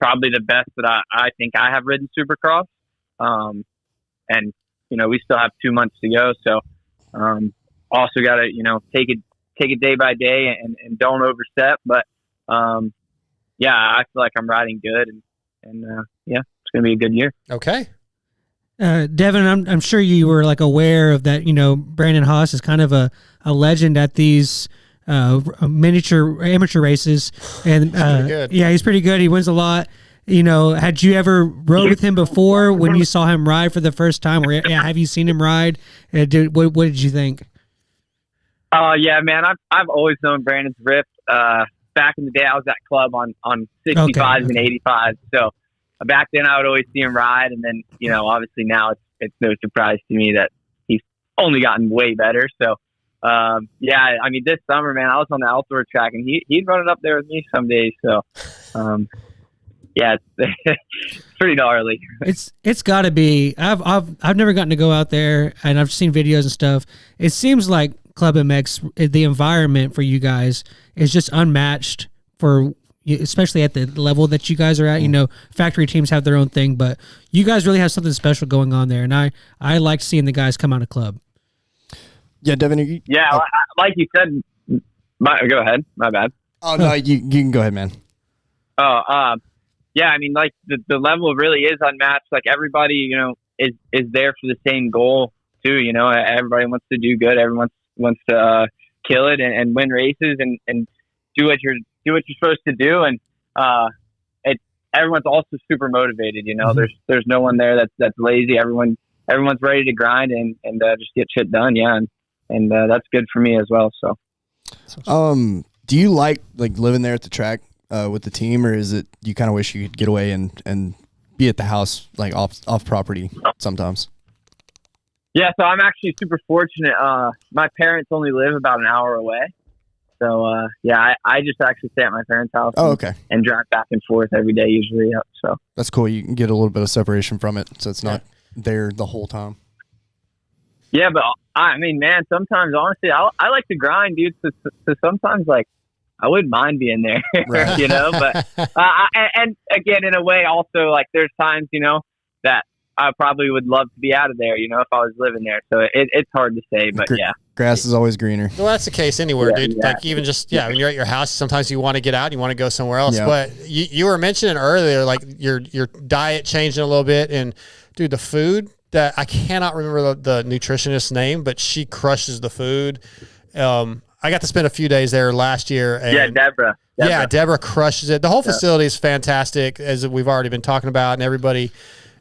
Probably the best that I think I have ridden Supercross. And we still have 2 months to go. So, also got to, take it day by day and don't overstep. But, yeah, I feel like I'm riding good and yeah, it's going to be a good year. Okay. Devin, I'm sure you were aware of that. Brandon Haas is kind of a legend at these miniature amateur races, and yeah, he's pretty good. He wins a lot. Had you ever rode with him before when you saw him ride for the first time, or have you seen him ride? What did you think? Yeah, man, I've always known Brandon's ripped. Back in the day, I was at club on 65s and 85s, so. Back then, I would always see him ride, and then obviously now it's no surprise to me that he's only gotten way better. So, yeah, I mean, this summer, man, I was on the outdoor track, and he'd run it up there with me some days. So, yeah, it's pretty gnarly. It's got to be. I've never gotten to go out there, and I've seen videos and stuff. It seems like Club MX, the environment for you guys is just unmatched for. Especially at the level that you guys are at, factory teams have their own thing, but you guys really have something special going on there. And I like seeing the guys come out of club. Yeah, Devin. Like you said, go ahead. My bad. Oh no, you can go ahead, man. Yeah, I mean, like the level really is unmatched. Like everybody, is there for the same goal too. Everybody wants to do good. Everyone wants to kill it and win races and do what you're supposed to do, and everyone's also super motivated. Mm-hmm. There's no one there that's lazy. Everyone's ready to grind and just get shit done. Yeah, and that's good for me as well. So, do you like living there at the track with the team, or is it you kind of wish you could get away and be at the house off property sometimes? Yeah, so I'm actually super fortunate. My parents only live about an hour away. So, yeah, I just actually stay at my parents' house and drive back and forth every day usually. So that's cool. You can get a little bit of separation from it, so it's not there the whole time. Yeah, but I mean, man, sometimes, honestly, I like to grind, dude. So sometimes, I wouldn't mind being there, right. But and again, in a way, also, there's times, that I probably would love to be out of there, if I was living there. So it's hard to say, but yeah. Grass is always greener. Well, that's the case anywhere, dude. Yeah. Even just, when you're at your house, sometimes you want to get out, you want to go somewhere else. Yeah. But you were mentioning earlier, your diet changing a little bit. And, dude, the food that I cannot remember the nutritionist's name, but she crushes the food. I got to spend a few days there last year. And Deborah. Yeah, Deborah crushes it. The whole facility is fantastic, as we've already been talking about, and everybody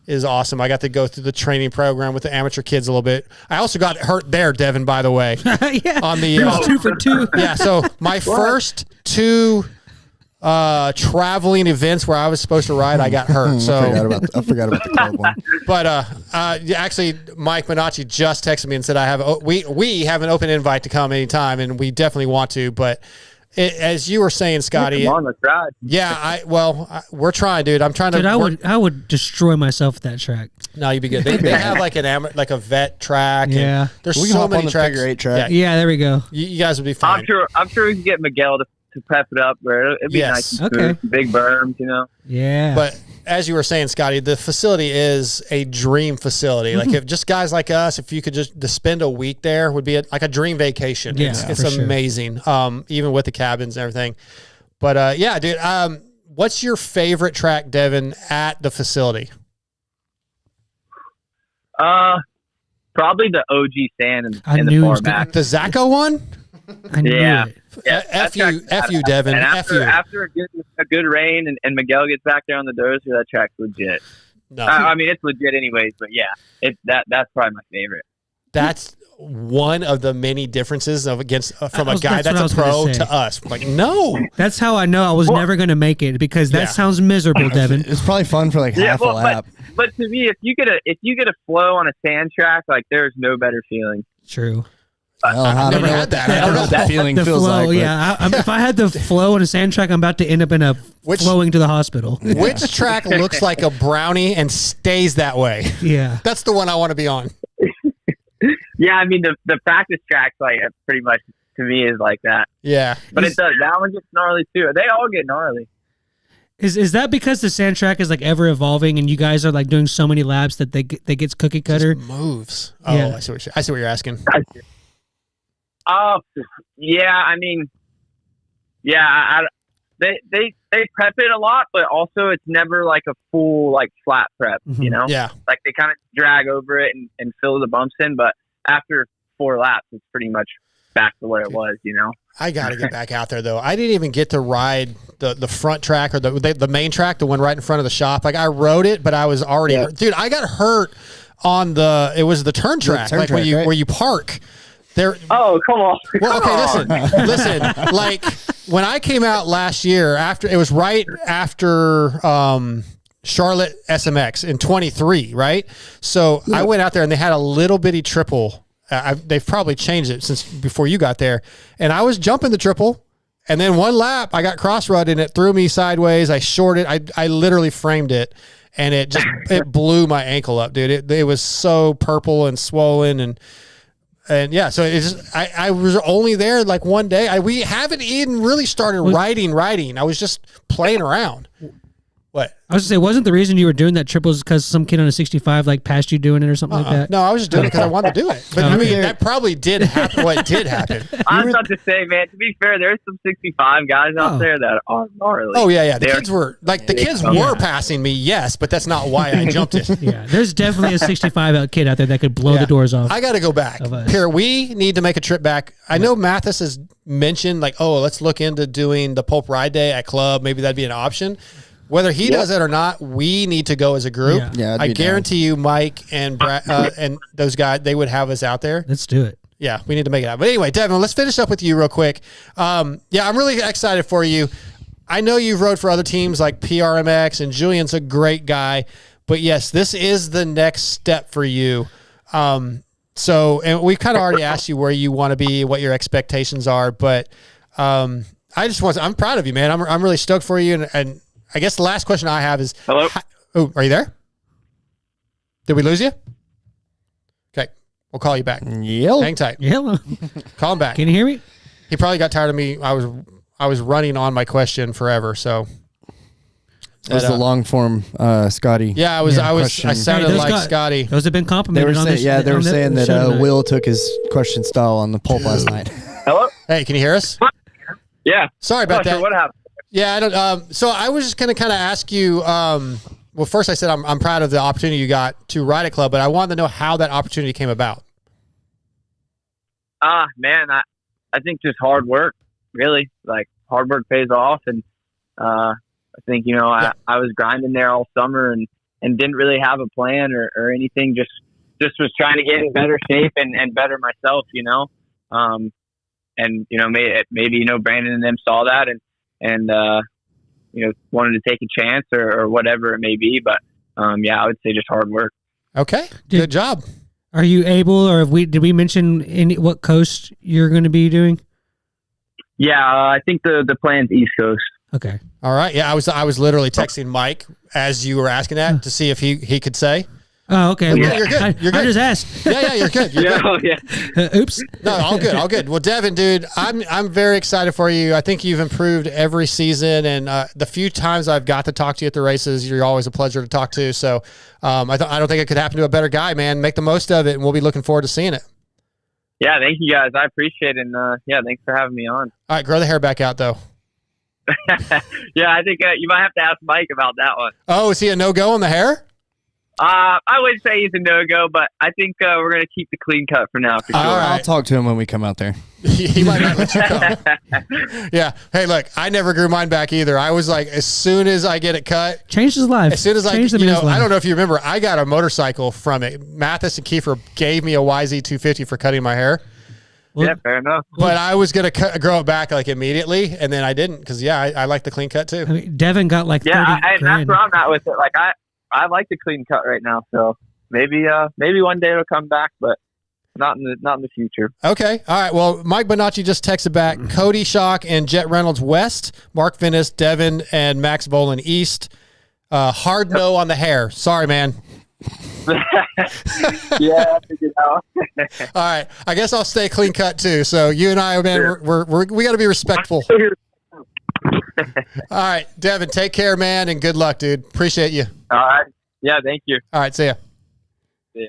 is awesome. I got to go through the training program with the amateur kids a little bit. I also got hurt there, Devin, by the way. Yeah. On the 2 for 2. Yeah, so my first 2 traveling events where I was supposed to ride, I got hurt. So I forgot about the club one. But actually, Mike Minacci just texted me and said we have an open invite to come anytime, and we definitely want to. But as you were saying, Scotty, Come on, let's ride. yeah, we're trying, dude. I'm trying to. Dude, I would destroy myself at that track. No, you'd be good. They have like a vet track. Yeah. And there's We can so hop many on the tracks. figure eight track. Yeah, Yeah, there we go. you guys would be fine. I'm sure we can get Miguel to pep it up, bro. It'd be Yes. nice and Okay. smooth. Big berms, Yeah. But as you were saying, Scotty, the facility is a dream facility. Like if just guys like us, if you could just to spend a week there, would be like a dream vacation. Yeah, it's for sure. amazing. Even with the cabins and everything. But yeah, dude. What's your favorite track, Devin, at the facility? Probably the OG sand I in knew the it was far back. The Zacho one? I knew Yeah. it. Yeah, F you, Devin. And F you. after a good rain and Miguel gets back there on the dozer, that track's legit. No, I mean, it's legit anyways, but yeah, that's probably my favorite. that's one of the many differences from a guy that's what I that's was a pro gonna say. to us. Like, no. That's how I know I was never going to make it because that Yeah. sounds miserable, Devin. It's probably fun for like half a lap. But to me, if you get a flow on a sand track, like there's no better feeling. True. Well, I don't never know had what that. I don't know what that feeling The feels flow, like. but- yeah. If I had the flow on a sand track, I'm about to end up in flowing to the hospital. Which track looks like a brownie and stays that way? Yeah. That's the one I want to be on. Yeah, I mean the practice tracks like pretty much to me is like that. Yeah. But it does. That one gets gnarly too. They all get gnarly. Is that because the sand track is like ever evolving and you guys are like doing so many laps that they gets cookie cutter? Moves. Oh, Yeah. I see what you're asking. Yeah. I mean, yeah. They prep it a lot, but also it's never like a full like flat prep. You know, Yeah. like they kind of drag over it and fill the bumps in. But after 4 laps, it's pretty much back to where it was. You know. I got to get back out there though. I didn't even get to ride the front track or the main track, the one right in front of the shop. Like I rode it, but I was already hurt. Dude, I got hurt on the turn track, turn like track, right? where you park. There. Oh, come on. Well, Come okay, on. listen. Like when I came out last year, it was right after Charlotte SMX in 23, right? So I went out there and they had a little bitty triple. They've probably changed it since before you got there. And I was jumping the triple. And then one lap, I got cross-rut and it threw me sideways. I shorted. I literally framed it. And it blew my ankle up, dude. It was so purple and swollen and yeah, so it's just, I was only there like one day. We haven't even really started riding. I was just playing around. What? I was gonna say, wasn't the reason you were doing that triples because some kid on a 65 like passed you doing it or something like that? No, I was just doing it because I wanted to do it. But I mean, that probably did happen. What did happen? I was about to say, man, to be fair, there's some 65 guys out there that are gnarly. Oh yeah. The kids were passing me, yes, but that's not why I jumped it. Yeah, there's definitely a 65 out kid out there that could blow the doors off. I got to go back. Here, we need to make a trip back. I know Mathis has mentioned like, oh, let's look into doing the Pulp Ride Day at Club. Maybe that'd be an option. Whether he does it or not, we need to go as a group. Yeah, I guarantee you, Mike and Brad, and those guys, they would have us out there. Let's do it. Yeah, we need to make it out. But anyway, Devin, let's finish up with you real quick. I'm really excited for you. I know you've rode for other teams like PRMX, and Julian's a great guy. But yes, this is the next step for you. And we've kind of already asked you where you want to be, what your expectations are. But I'm proud of you, man. I'm really stoked for you. And I guess the last question I have is, hello? Are you there? Did we lose you? Okay. We'll call you back. Yep. Hang tight. Yeah. Call him back. Can you hear me? He probably got tired of me. I was running on my question forever. So That was the long form, Scotty. yeah, I sounded those like guys- Scotty. Those have been They complimented were on saying, this. they were saying show that tonight. Will took his question style on the pulp last night. Hello? Hey, can you hear us? Yeah. Sorry about that. Sure what happened? Yeah, I don't. So I was just going to kind of ask you. Well, first I said I'm proud of the opportunity you got to ride at Club, but I wanted to know how that opportunity came about. Man, I think just hard work, really. Like hard work pays off, and I think I was grinding there all summer and didn't really have a plan or anything. Just was trying to get in better shape and better myself. And maybe Brandon and them saw that and wanted to take a chance or whatever it may be. But yeah, I would say just hard work. Okay, good job. Are you able, or did we mention what coast you're going to be doing? Yeah, I think the plan's East Coast. Okay. All right. Yeah, I was literally texting Mike as you were asking that to see if he could say. Oh, okay. Yeah, Well, you're good. You're good. I just asked. Yeah, you're good. You're good. Yeah. Oops. No, all good. Well, Devin, dude, I'm very excited for you. I think you've improved every season, and the few times I've got to talk to you at the races, you're always a pleasure to talk to. So I don't think it could happen to a better guy, man. Make the most of it, and we'll be looking forward to seeing it. Yeah, thank you guys. I appreciate it, and yeah, thanks for having me on. All right, grow the hair back out, though. Yeah, I think you might have to ask Mike about that one. Oh, is he a no-go on the hair? I would say he's a no-go, but I think we're going to keep the clean cut for now, for sure. All right. I'll talk to him when we come out there. He might not let you come. Yeah. Hey, look, I never grew mine back either. I was like, as soon as I get it cut, Changed his life. as soon as Changed the man's life. I don't know if you remember, I got a motorcycle from it. Mathis and Kiefer gave me a YZ250 for cutting my hair. Yeah, fair enough. But I was going to grow it back like immediately, and then I didn't because, yeah, I like the clean cut too. I mean, Devin got like 30 that's grand. where I'm at with it. Like, I like the clean cut right now, so maybe one day it'll come back, but not in the future. Okay. All right. Well, Mike Bonacci just texted back. Cody Schock and Jet Reynolds West, Mark Finnis, Devin, and Max Bolin East. Hard no on the hair. Sorry, man. Yeah, I figured out. All right. I guess I'll stay clean cut too. So you and I, man, we got to be respectful. All right, Devin, take care, man, and good luck, dude. Appreciate you. All right. Yeah, thank you. All right, see ya. See ya.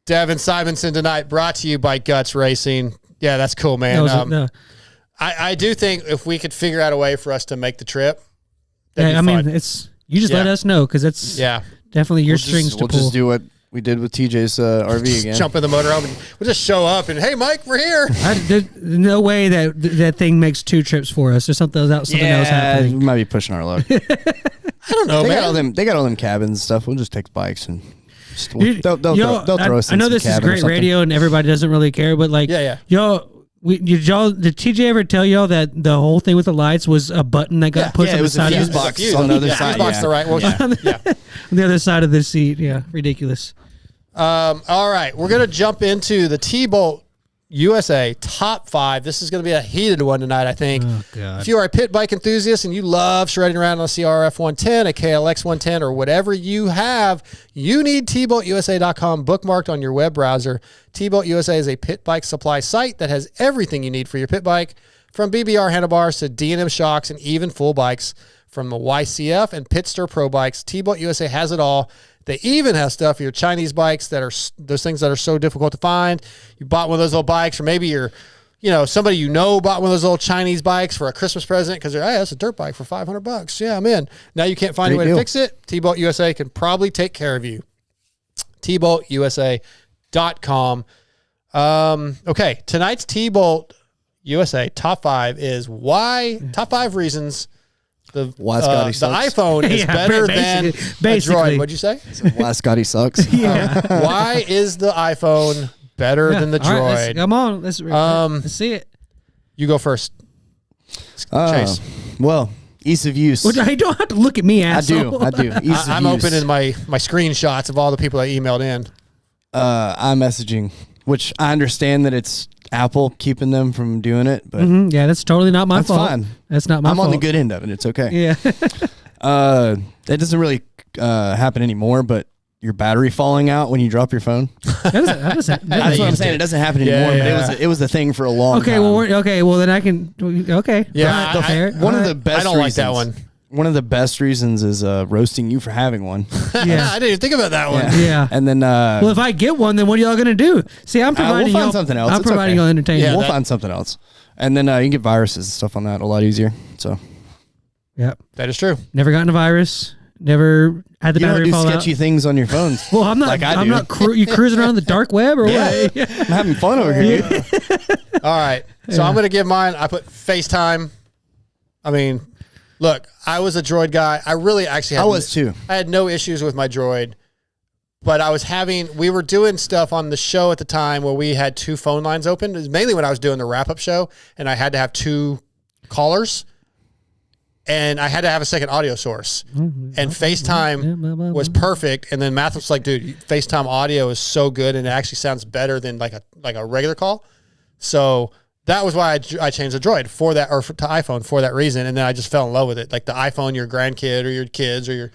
Devin Simonson tonight, brought to you by Guts Racing. Yeah, that's cool, man. No. I do think if we could figure out a way for us to make the trip, that'd Yeah, be I fun. mean, you just let us know because it's definitely your strings to We'll pull. just do what we did with TJ's RV again. Jump in the motorhome and we'll just show up and, hey, Mike, we're here. There's no way that thing makes 2 trips for us. There's something else We happening. might be pushing our luck. I don't know, man. They got all them cabins and stuff. We'll just take bikes and just, Dude, they'll throw us I in know some this is cabin or great something. radio and everybody doesn't really care, but like, Yeah. did TJ ever tell y'all that the whole thing with the lights was a button that got pushed Yeah, on it the was a side fuse of box on the other Fuse side. box Yeah. the right. Well, yeah. on the other side of the seat? Yeah, ridiculous. All right, we're going to jump into the TBolt USA top 5. This is going to be a heated one tonight, I think. Oh, God. If you are a pit bike enthusiast and you love shredding around on a CRF 110, a KLX 110, or whatever you have, you need TBoltUSA.com bookmarked on your web browser. TBolt USA is a pit bike supply site that has everything you need for your pit bike, from BBR handlebars to D&M shocks and even full bikes. From the YCF and Pitster Pro bikes, TBolt USA has it all. They even have stuff for your Chinese bikes that are those things that are so difficult to find. You bought one of those little bikes, or maybe somebody bought one of those little Chinese bikes for a Christmas present because they're, hey, that's a dirt bike for $500. Yeah, I'm in. Now you can't find a way to fix it. TBolt USA can probably take care of you. TBoltUSA.com. Okay, tonight's TBolt USA top 5 is top 5 reasons Why Scotty the sucks. iPhone is better than a Droid. What'd you say? Why Scotty sucks. Why is the iPhone better than the All right, Droid? come on, let's see it. You go first. Chase. Well, ease of use. Well, you don't have to look at me, I asshole. do. Ease of I'm use. opening my screenshots of all the people I emailed in. iMessaging, which I understand that it's Apple keeping them from doing it, but Mhm, yeah, that's totally not my that's fault. fine. That's not my I'm fault. on the good end of it. It's okay. Yeah. That doesn't really happen anymore, but your battery falling out when you drop your phone. That's That's what I'm saying. It doesn't happen anymore, but it was a thing for a long okay, time. well, then I can. Okay. Yeah, All right, One of the best I don't like that reasons- one. One of the best reasons is roasting you for having one. Yeah. I didn't even think about that one. Yeah. And then Well, if I get one, then what are y'all gonna do? See, I'm providing we'll find y'all something else. I'm It's providing okay. y'all entertainment. Yeah, we'll that- find something else. And then you can get viruses and stuff on that a lot easier. So Yep. That is true. Never gotten a virus. Never had the you don't battery do fall sketchy out. things on your phones. Well, I'm not. like I I'm do. not. You cruising around the dark web or what? I'm having fun over here. All right. So I'm going to give mine. I put FaceTime. I mean, look, I was a Droid guy. I really actually had. I was too. I had no issues with my Droid, but we were doing stuff on the show at the time where we had 2 phone lines open. It was mainly when I was doing the wrap-up show and I had to have 2 callers. and I had to have a second audio source. And FaceTime was perfect. And then Matt was like, dude, FaceTime audio is so good, and it actually sounds better than like a regular call. So that was why I changed the Droid for that, or to iPhone for that reason. And then I just fell in love with it. Like the iPhone, your grandkid or your kids or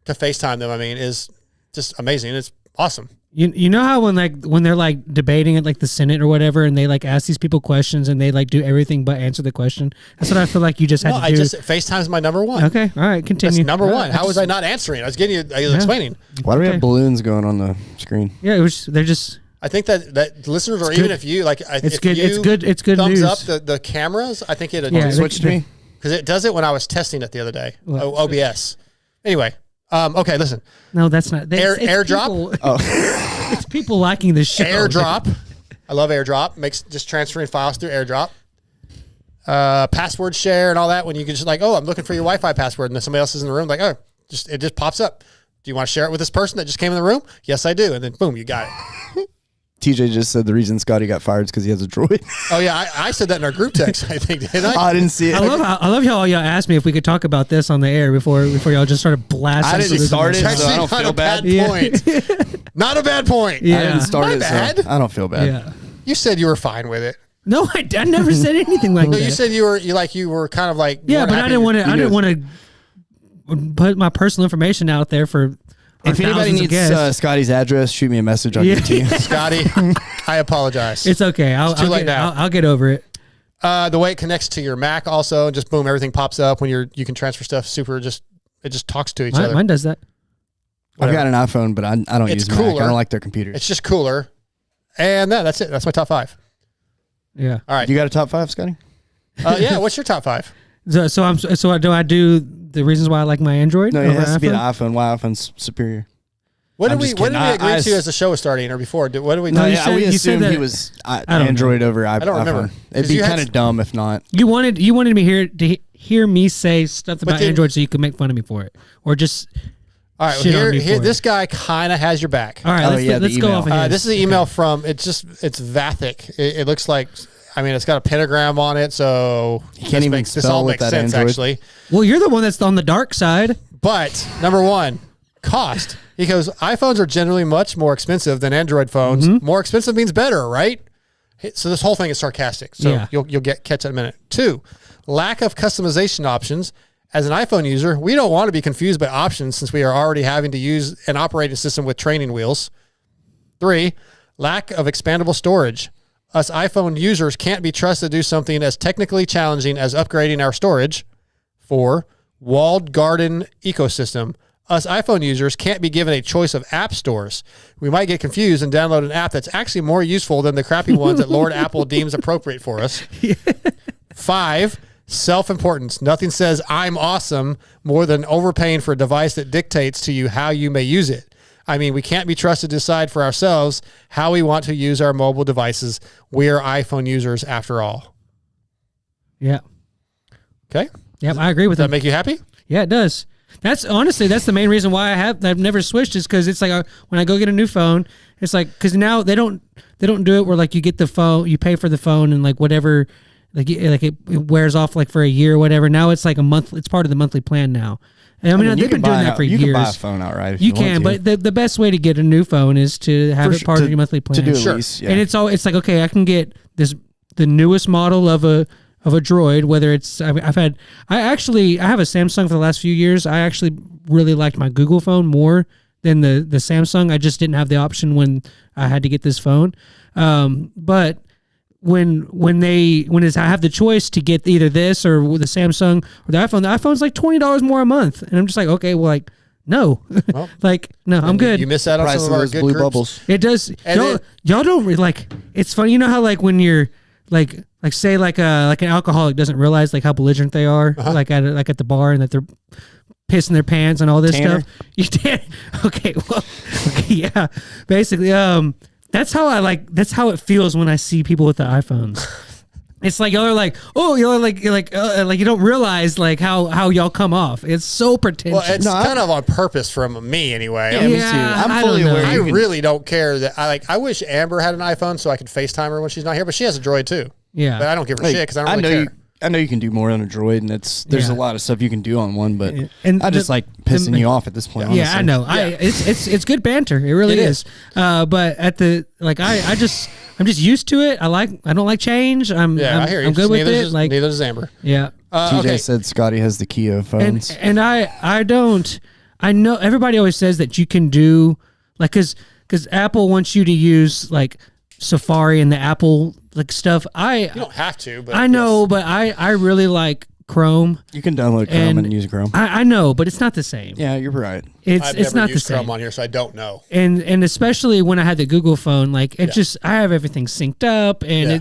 to FaceTime them, I mean, is just amazing. It's awesome. You know how when they're like debating at like the Senate or whatever, and they like ask these people questions and they like do everything but answer the question? That's what I feel like you just had to do. FaceTime's my number one. Okay, all right, continue. That's number one. How was I not answering? I was explaining. Why do we have balloons going on the screen? Yeah, they're just. I think that listeners, or even if you like, it's good. It's good. Thumbs news. up the cameras. I think it switched me because it does it when I was testing it the other day. OBS. Anyway, okay, listen. No, that's not. It's AirDrop. People, it's people liking the show. AirDrop. I love AirDrop. Makes just transferring files through AirDrop. Password share and all that. When you can just like, I'm looking for your Wi-Fi password, and then somebody else is in the room. Like, it just pops up. Do you want to share it with this person that just came in the room? Yes, I do. And then boom, you got it. TJ just said the reason Scotty got fired is because he has a droid. Oh yeah, I said that in our group text. I think didn't I? I didn't see it. I love how y'all asked me if we could talk about this on the air before y'all just started blasting. I didn't start it, so I don't feel bad. Point. Not a bad point. Yeah. I didn't start it, bad. so I don't feel bad. Yeah. You said you were fine with it. No, I never said anything like No, that. you said you were kind of like but I didn't want to put my personal information out there for. If anybody needs Scotty's address, shoot me a message. I'll give it to you. Scotty, I apologize. It's okay. I'll get over it. The way it connects to your Mac also, just boom, everything pops up when you can transfer stuff. It just talks to each other. Mine does that. Whatever. I've got an iPhone, but I don't use Mac. I don't like their computers. It's just cooler. And that's it. That's my top 5. Yeah. All right. You got a top 5, Scotty? Yeah. What's your top 5? So do I do the reasons why I like my Android? No, it has to be the iPhone. Why iPhone's superior? What did we agree to as the show was starting or before? What did we? No, we assumed he was Android over iPhone. I don't remember. It'd be kind of dumb if not. You wanted me to hear me say stuff about Android so you could make fun of me for it, or just. All right, here this guy kind of has your back. All right, let's go off of his. This is an email from it's Vathic. It looks like. I mean, it's got a pentagram on it, so this all makes sense, Android. Actually. Well, you're the one that's on the dark side. But number one, cost. He goes, iPhones are generally much more expensive than Android phones. Mm-hmm. More expensive means better, right? So this whole thing is sarcastic. So you'll catch that in a minute. 2, lack of customization options. As an iPhone user, we don't want to be confused by options since we are already having to use an operating system with training wheels. 3, lack of expandable storage. Us iPhone users can't be trusted to do something as technically challenging as upgrading our storage. 4, walled garden ecosystem. Us iPhone users can't be given a choice of app stores. We might get confused and download an app that's actually more useful than the crappy ones that Lord Apple deems appropriate for us. 5, self-importance. Nothing says I'm awesome more than overpaying for a device that dictates to you how you may use it. I mean, we can't be trusted to decide for ourselves how we want to use our mobile devices. We are iPhone users after all. Yeah. Okay. Yep, I agree with that. Does that make you happy? Yeah, it does. That's the main reason why I've never switched, is because it's like when I go get a new phone, it's like, because now they don't do it where like you get the phone, you pay for the phone and like whatever, it wears off like for a year or whatever. Now it's like a month. It's part of the monthly plan now. And I mean they've been doing that for years. You can buy a phone outright. You can, but the best way to get a new phone is to have it part of your monthly plan. To do a lease, yeah. And it's like, okay, I can get the newest model of a Droid, whether it's I have a Samsung for the last few years. I actually really liked my Google phone more than the Samsung. I just didn't have the option when I had to get this phone. But when I have the choice to get either this or the Samsung or the iPhone's like $20 more a month, and I'm just like, okay, well, like no, well, like no, I'm good. You miss out on some of our good blue groups. Bubbles. It does. Y'all don't really like. It's funny, you know how like when you're like say like an alcoholic doesn't realize like how belligerent they are, like at the bar, and that they're pissing their pants and all this Tanner? stuff. Okay, yeah, basically, that's how it feels when I see people with the iPhones. It's like y'all are like, oh, y'all are like you don't realize like how y'all come off. It's so pretentious. Well, it's kind of on purpose from me anyway. Yeah, me too. I'm fully aware. I really don't care that I wish Amber had an iPhone so I could FaceTime her when she's not here, but she has a Droid too. Yeah, but I don't give her shit because I don't really care. I know you can do more on a Droid, and there's a lot of stuff you can do on one, but And I just like pissing you off at this point. Yeah, honestly. I know. It's good banter. It really is. But at the I'm just used to it. I don't like change. I hear you. I'm good with it. Neither does Amber. Yeah. TJ said Scotty has the Kia phones. And I don't. I know everybody always says that you can do like because Apple wants you to use like Safari and the Apple like stuff. You don't have to, but I know, but I really like Chrome. You can download Chrome and use Chrome. I know, but it's not the same. Yeah, you're right. I've It's never not the used same. Chrome on here, so I don't know. And especially when I had the Google phone, like I have everything synced up, and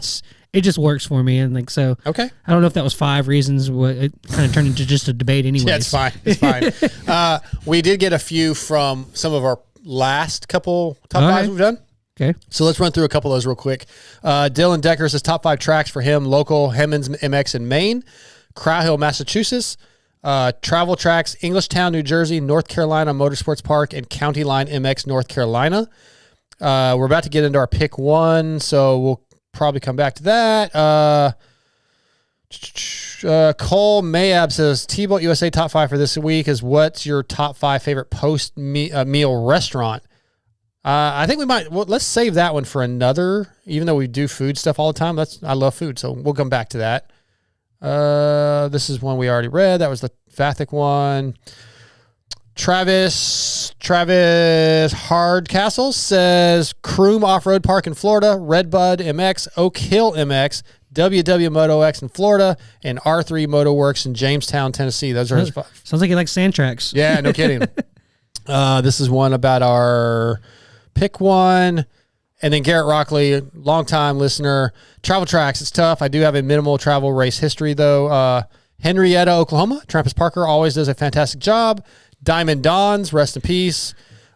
it just works for me. And like so, Okay. I don't know if that was 5 reasons. What it kind of turned into just a debate anyway. Yeah, it's fine. It's fine. We did get a few from some of our last couple top fives we've done. Okay. So let's run through a couple of those real quick. Dylan Decker says top 5 tracks for him: local Hemmons MX in Maine, Crowhill, Massachusetts, travel tracks: Englishtown, New Jersey, North Carolina Motorsports Park, and County Line MX, North Carolina. We're about to get into our pick 1, so we'll probably come back to that. Cole Mayab says TBolt USA top 5 for this week is what's your top 5 favorite post meal restaurant? I think we might. Well, let's save that one for another. Even though we do food stuff all the time, I love food, so we'll come back to that. This is one we already read. That was the Fathic one. Travis Hardcastle says Croom Off-Road Park in Florida, Redbud MX, Oak Hill MX, WW Moto X in Florida, and R3 Moto Works in Jamestown, Tennessee. Those are his 5. Sounds like you like sand tracks. Yeah, no kidding. This is one about our pick 1. And then Garrett Rockley, longtime listener. Travel tracks, it's tough. I do have a minimal travel race history, though. Henrietta, Oklahoma. Trappist Parker always does a fantastic job. Diamond Dawns, rest in peace.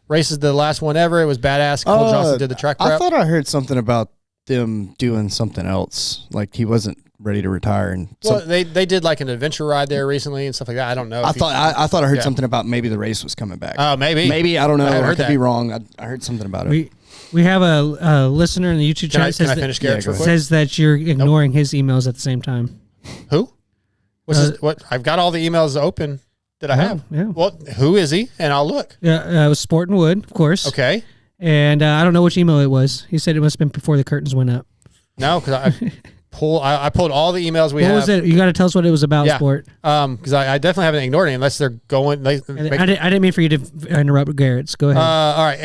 Race is the last one ever. It was badass. Cole Johnson did the track prep. I thought I heard something about them doing something else. Like he wasn't ready to retire. And they did like an adventure ride there recently and stuff like that. I don't know. I thought I heard something about maybe the race was coming back. Oh, maybe. Maybe, I don't know. I I could be wrong. I heard something about it. We have a listener in the YouTube chat Can I finish Garrett's real quick? Says that you're ignoring his emails at the same time. Who? What? I've got all the emails open that I have. Yeah. Well, who is he? And I'll look. Yeah, it was Sport and Wood, of course. Okay. And I don't know which email it was. He said it must have been before the curtains went up. No, because I pulled all the emails we have. What was it? You got to tell us what it was about, Sport. Because I definitely haven't ignored it unless they're going. I didn't mean for you to interrupt Garrett's. Go ahead. All right,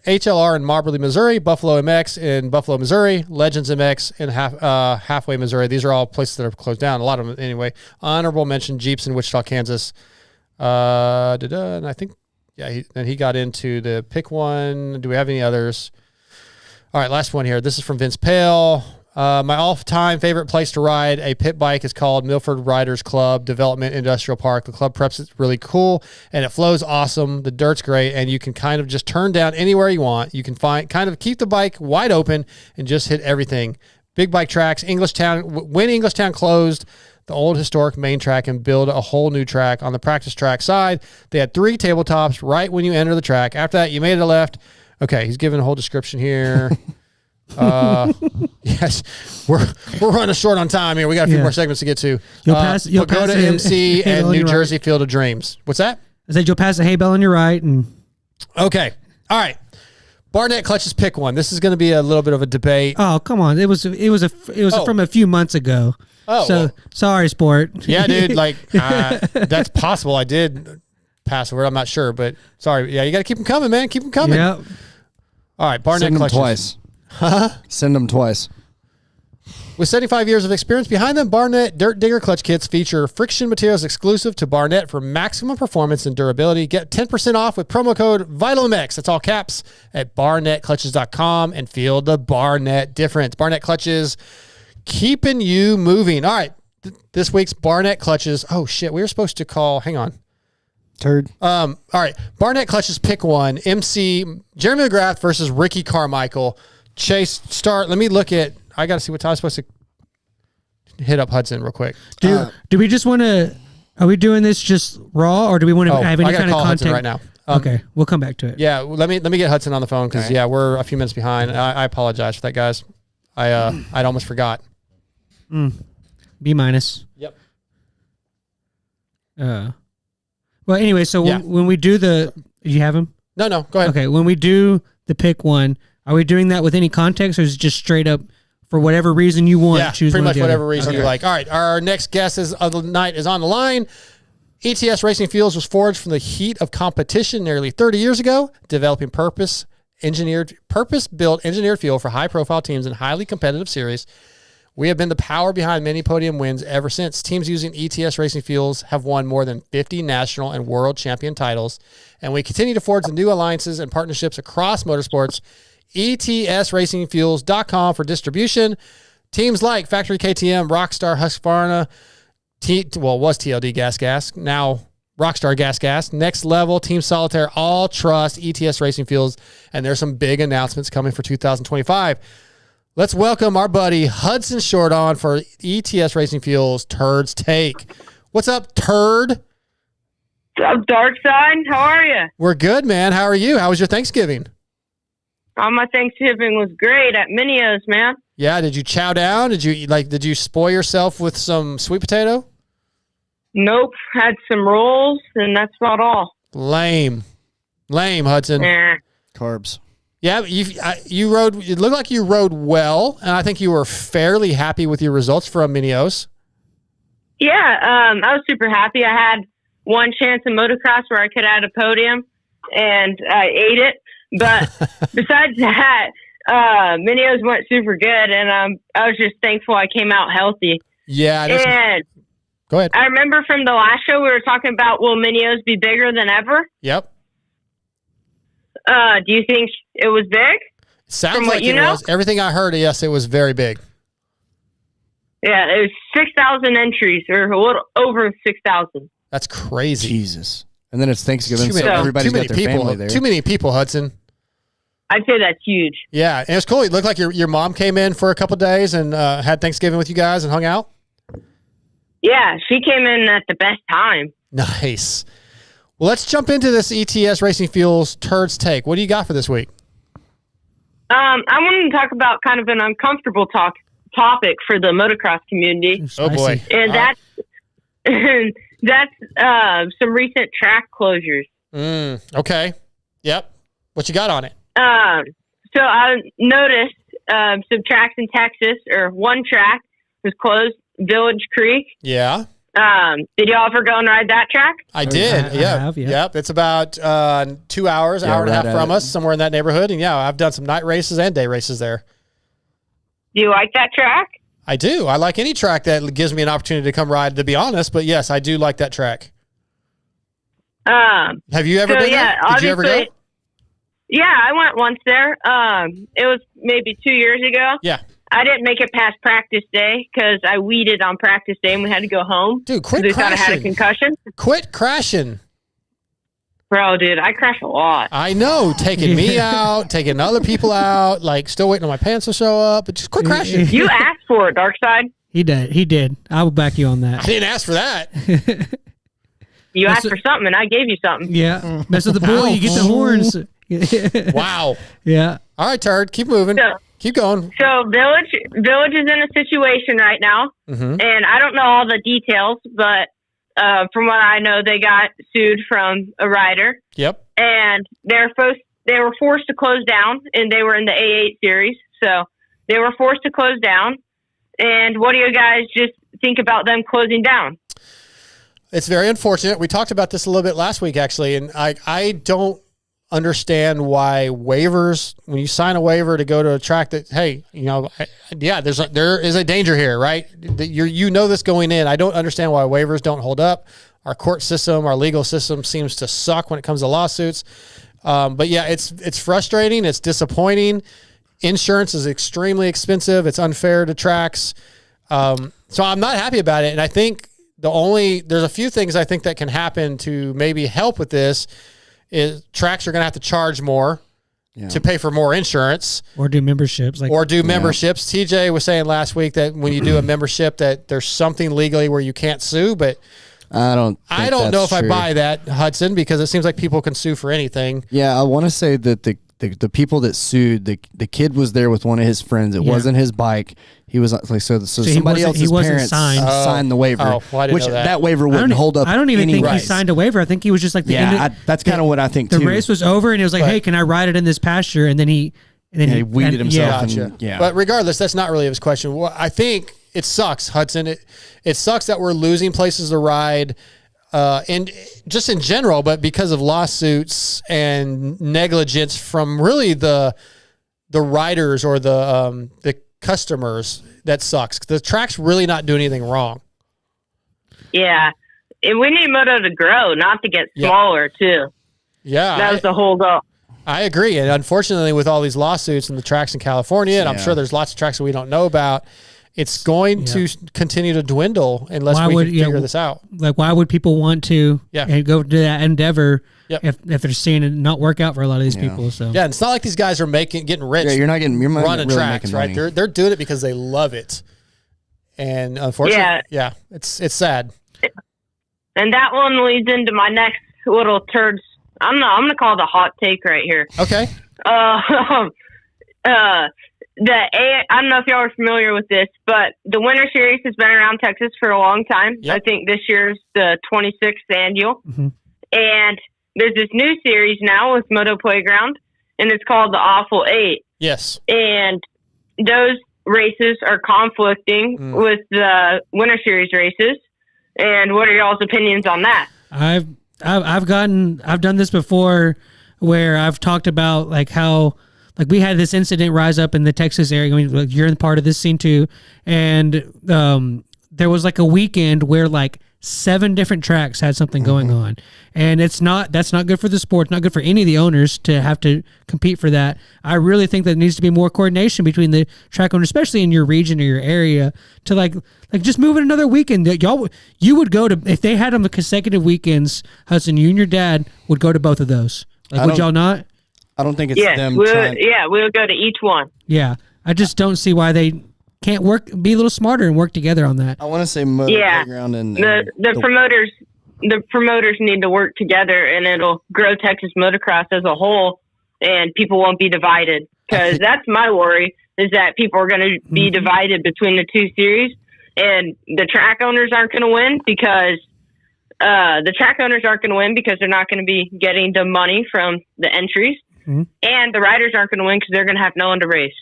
HLR in Moberly, Missouri, Buffalo MX in Buffalo, Missouri, Legends MX in Halfway, Missouri. These are all places that are closed down. A lot of them anyway. Honorable mention: Jeeps in Wichita, Kansas. And I think he got into the pick 1. Do we have any others? All right, last one here. This is from Vince Pale. My all-time favorite place to ride a pit bike is called Milford Riders Club Development Industrial Park. The club preps is really cool, and it flows awesome. The dirt's great, and you can kind of just turn down anywhere you want. You can keep the bike wide open and just hit everything. Big bike tracks, Englishtown. When Englishtown closed the old historic main track and build a whole new track on the practice track side, they had 3 tabletops right when you enter the track. After that, you made it a left. Okay, he's giving a whole description here. Yes, we're running short on time here. We got a few more segments to get to. You'll pass Pagoda it- MC Hay and Bell on New your Jersey Field of Dreams. What's that? I said you'll pass the hay bell on your right, and Okay, all right. Barnett Clutches pick 1. This is going to be a little bit of a debate. oh come on, it was from a few months ago. Oh, so well. sorry, Sport. Yeah, dude. Like that's possible. I did pass the word. I'm not sure, but sorry. Yeah, you got to keep them coming, man. Keep them coming. Yep. All right, Barnett Send them Clutches. twice. Send them twice. With 75 years of experience behind them, Barnett Dirt Digger clutch kits feature friction materials exclusive to Barnett for maximum performance and durability. Get 10% off with promo code VitalMX. That's all caps at barnettclutches.com and feel the Barnett difference. Barnett Clutches, keeping you moving. All right, this week's Barnett Clutches. Oh, shit, we were supposed to call. Hang on. Turd. All right, Barnett Clutches pick 1. MC Jeremy McGrath versus Ricky Carmichael. Chase, start. Let me look at. I got to see what time I'm supposed to hit up Hudson real quick. Do we just want to? Are we doing this just raw, or do we want to have any I gotta kind of call Hudson content right now? Okay, we'll come back to it. Yeah, let me get Hudson on the phone because we're a few minutes behind. I apologize for that, guys. I'd almost forgot. B minus. Yep. Well, anyway, so Yeah. when we do the, do you have him? No, go ahead. Okay, when we do the pick one, are we doing that with any context, or is it just straight up for whatever reason you want? Yeah, choose pretty one or much the whatever other? reason you like. All right, our next guest of the night is on the line. ETS Racing Fuels was forged from the heat of competition nearly 30 years ago, developing purpose-built engineered fuel for high-profile teams in highly competitive series. We have been the power behind many podium wins ever since. Teams using ETS Racing Fuels have won more than 50 national and world champion titles, and we continue to forge new alliances and partnerships across motorsports. ETSRacingFuels.com for distribution. Teams like Factory KTM, Rockstar, Husqvarna, was TLD Gas, now Rockstar Gas, Next Level, Team Solitaire, all trust ETS Racing Fuels, and there's some big announcements coming for 2025. Let's welcome our buddy Hudson Short on for ETS Racing Fuels Turd's Take. What's up, Turd? What's up, Dark Side? How are you? We're good, man. How are you? How was your Thanksgiving? My Thanksgiving was great at Minio's, man. Yeah, did you chow down? Did you spoil yourself with some sweet potato? Nope. Had some rolls, and that's about all. Lame, Hudson. Carbs. Yeah, you rode. It looked like you rode well, and I think you were fairly happy with your results from Minios. Yeah, I was super happy. I had one chance in motocross where I could add a podium, and I ate it. But besides that, Minios went super good, and I was just thankful I came out healthy. Yeah, and go ahead. I remember from the last show we were talking about, will Minios be bigger than ever? Yep. Do you think it was big? Sounds like it was. Everything I heard, yes, it was very big. Yeah, it was 6,000 entries, or a little over 6,000. That's crazy. Jesus. And then it's Thanksgiving, so too everybody's many got their people. family there. Too many people, Hudson. I'd say that's huge. Yeah, and it was cool. It looked like your mom came in for a couple of days and had Thanksgiving with you guys and hung out. Yeah, she came in at the best time. Nice. Well, let's jump into this ETS Racing Fuels Turd's Take. What do you got for this week? I wanted to talk about kind of an uncomfortable topic for the motocross community. Oh boy, and that's some recent track closures. Okay. Yep. What you got on it? So I noticed some tracks in Texas, or one track was closed, Village Creek. Yeah. Did y'all ever go and ride that track? I did. I have. Yep. It's about 2 hours, hour and a half from us, somewhere in that neighborhood. And yeah, I've done some night races and day races there. Do you like that track? I do. I like any track that gives me an opportunity to come ride, to be honest. But yes, I do like that track. Have you ever been there? Did you ever go? Yeah, I went once there. It was maybe 2 years ago. Yeah. I didn't make it past practice day because I weeded on practice day and we had to go home. Dude, quit crashing. crashing. I had a concussion. Quit crashing. Bro, dude, I crash a lot. I know. Taking me out, taking other people out, like still waiting on my pants to show up, but just quit crashing. You asked for it, Dark Side. He did. I will back you on I that. didn't ask for that. You asked for something and I gave you something. Yeah. Mess with the bull, you get the horns. Wow. Yeah. All right, Turd, keep moving. Keep going. So Village is in a situation right now, and I don't know all the details, but from what I know, they got sued from a rider. Yep. And they were forced to close down, and they were in the A8 series, so they were forced to close down. And what do you guys just think about them closing down? It's very unfortunate. We talked about this a little bit last week, actually, and I don't understand why waivers, when you sign a waiver to go to a track that, hey, there is a danger here, right? You know this going in. I don't understand why waivers don't hold up. Our court system, our legal system seems to suck when it comes to lawsuits. But yeah, it's frustrating. It's disappointing. Insurance is extremely expensive. It's unfair to tracks. So I'm not happy about it. And I think there's a few things I think that can happen to maybe help with this. Is tracks are going to have to charge more to pay for more insurance, or do memberships, memberships. TJ was saying last week that when you do a membership, that there's something legally where you can't sue, but I don't know if I buy that, Hudson, because it seems like people can sue for anything. Yeah, I want to say that the people that sued, the kid was there with one of his friends. It wasn't his bike. He was like so he somebody wasn't- he else's wasn't parents signed. signed the waiver, Oh, well, I didn't which know that. waiver wouldn't hold up. I don't even any think he race. signed a waiver. I think he was just like the end Yeah, that's kind of what I think the too. race was over, and it was like, hey, can I ride it in this pasture? And then he he weeded himself. Yeah. And, yeah, But regardless, that's not really his question. Well, I think it sucks, Hudson. It sucks that we're losing places to ride, and just in general, but because of lawsuits and negligence from really the riders or the customers, that sucks. The track's really not doing anything wrong. Yeah. And we need Moto to grow, not to get smaller, too. Yeah. That was the whole goal. I agree. And unfortunately, with all these lawsuits and the tracks in California, and I'm sure there's lots of tracks that we don't know about, it's going to continue to dwindle unless we can figure this out. Like, why would people want to and go to that endeavor if they're seeing it not work out for a lot of these people? So yeah, it's not like these guys are getting rich. Yeah, you're not running really tracks, right? Money. They're doing it because they love it, and unfortunately, it's sad. And that one leads into my next little turds. I'm gonna call it a hot take right here. Okay. I don't know if y'all are familiar with this, but the Winter Series has been around Texas for a long time. Yep. I think this year's the 26th annual. Mm-hmm. And there's this new series now with Moto Playground, and it's called the Awful Eight. Yes. And those races are conflicting with the Winter Series races. And what are y'all's opinions on that? I've done this before where I've talked about like how like we had this incident rise up in the Texas area. I mean, like, you're in part of this scene too, and there was like a weekend where like 7 different tracks had something going on, and that's not good for the sport. Not good for any of the owners to have to compete for that. I really think that there needs to be more coordination between the track owners, especially in your region or your area, to like just move it another weekend. You would go to, if they had them the consecutive weekends, Hudson, you and your dad would go to both of those. Like, would y'all not? I don't think it's them trying. Yeah, we'll go to each one. Yeah, I just don't see why they can't be a little smarter and work together on that. I want to say Moto Playground and the promoters. The promoters need to work together, and it'll grow Texas motocross as a whole, and people won't be divided. Because that's my worry, is that people are going to be divided between the two series, and the track owners aren't going to win because they're not going to be getting the money from the entries, and the riders aren't going to win because they're going to have no one to race.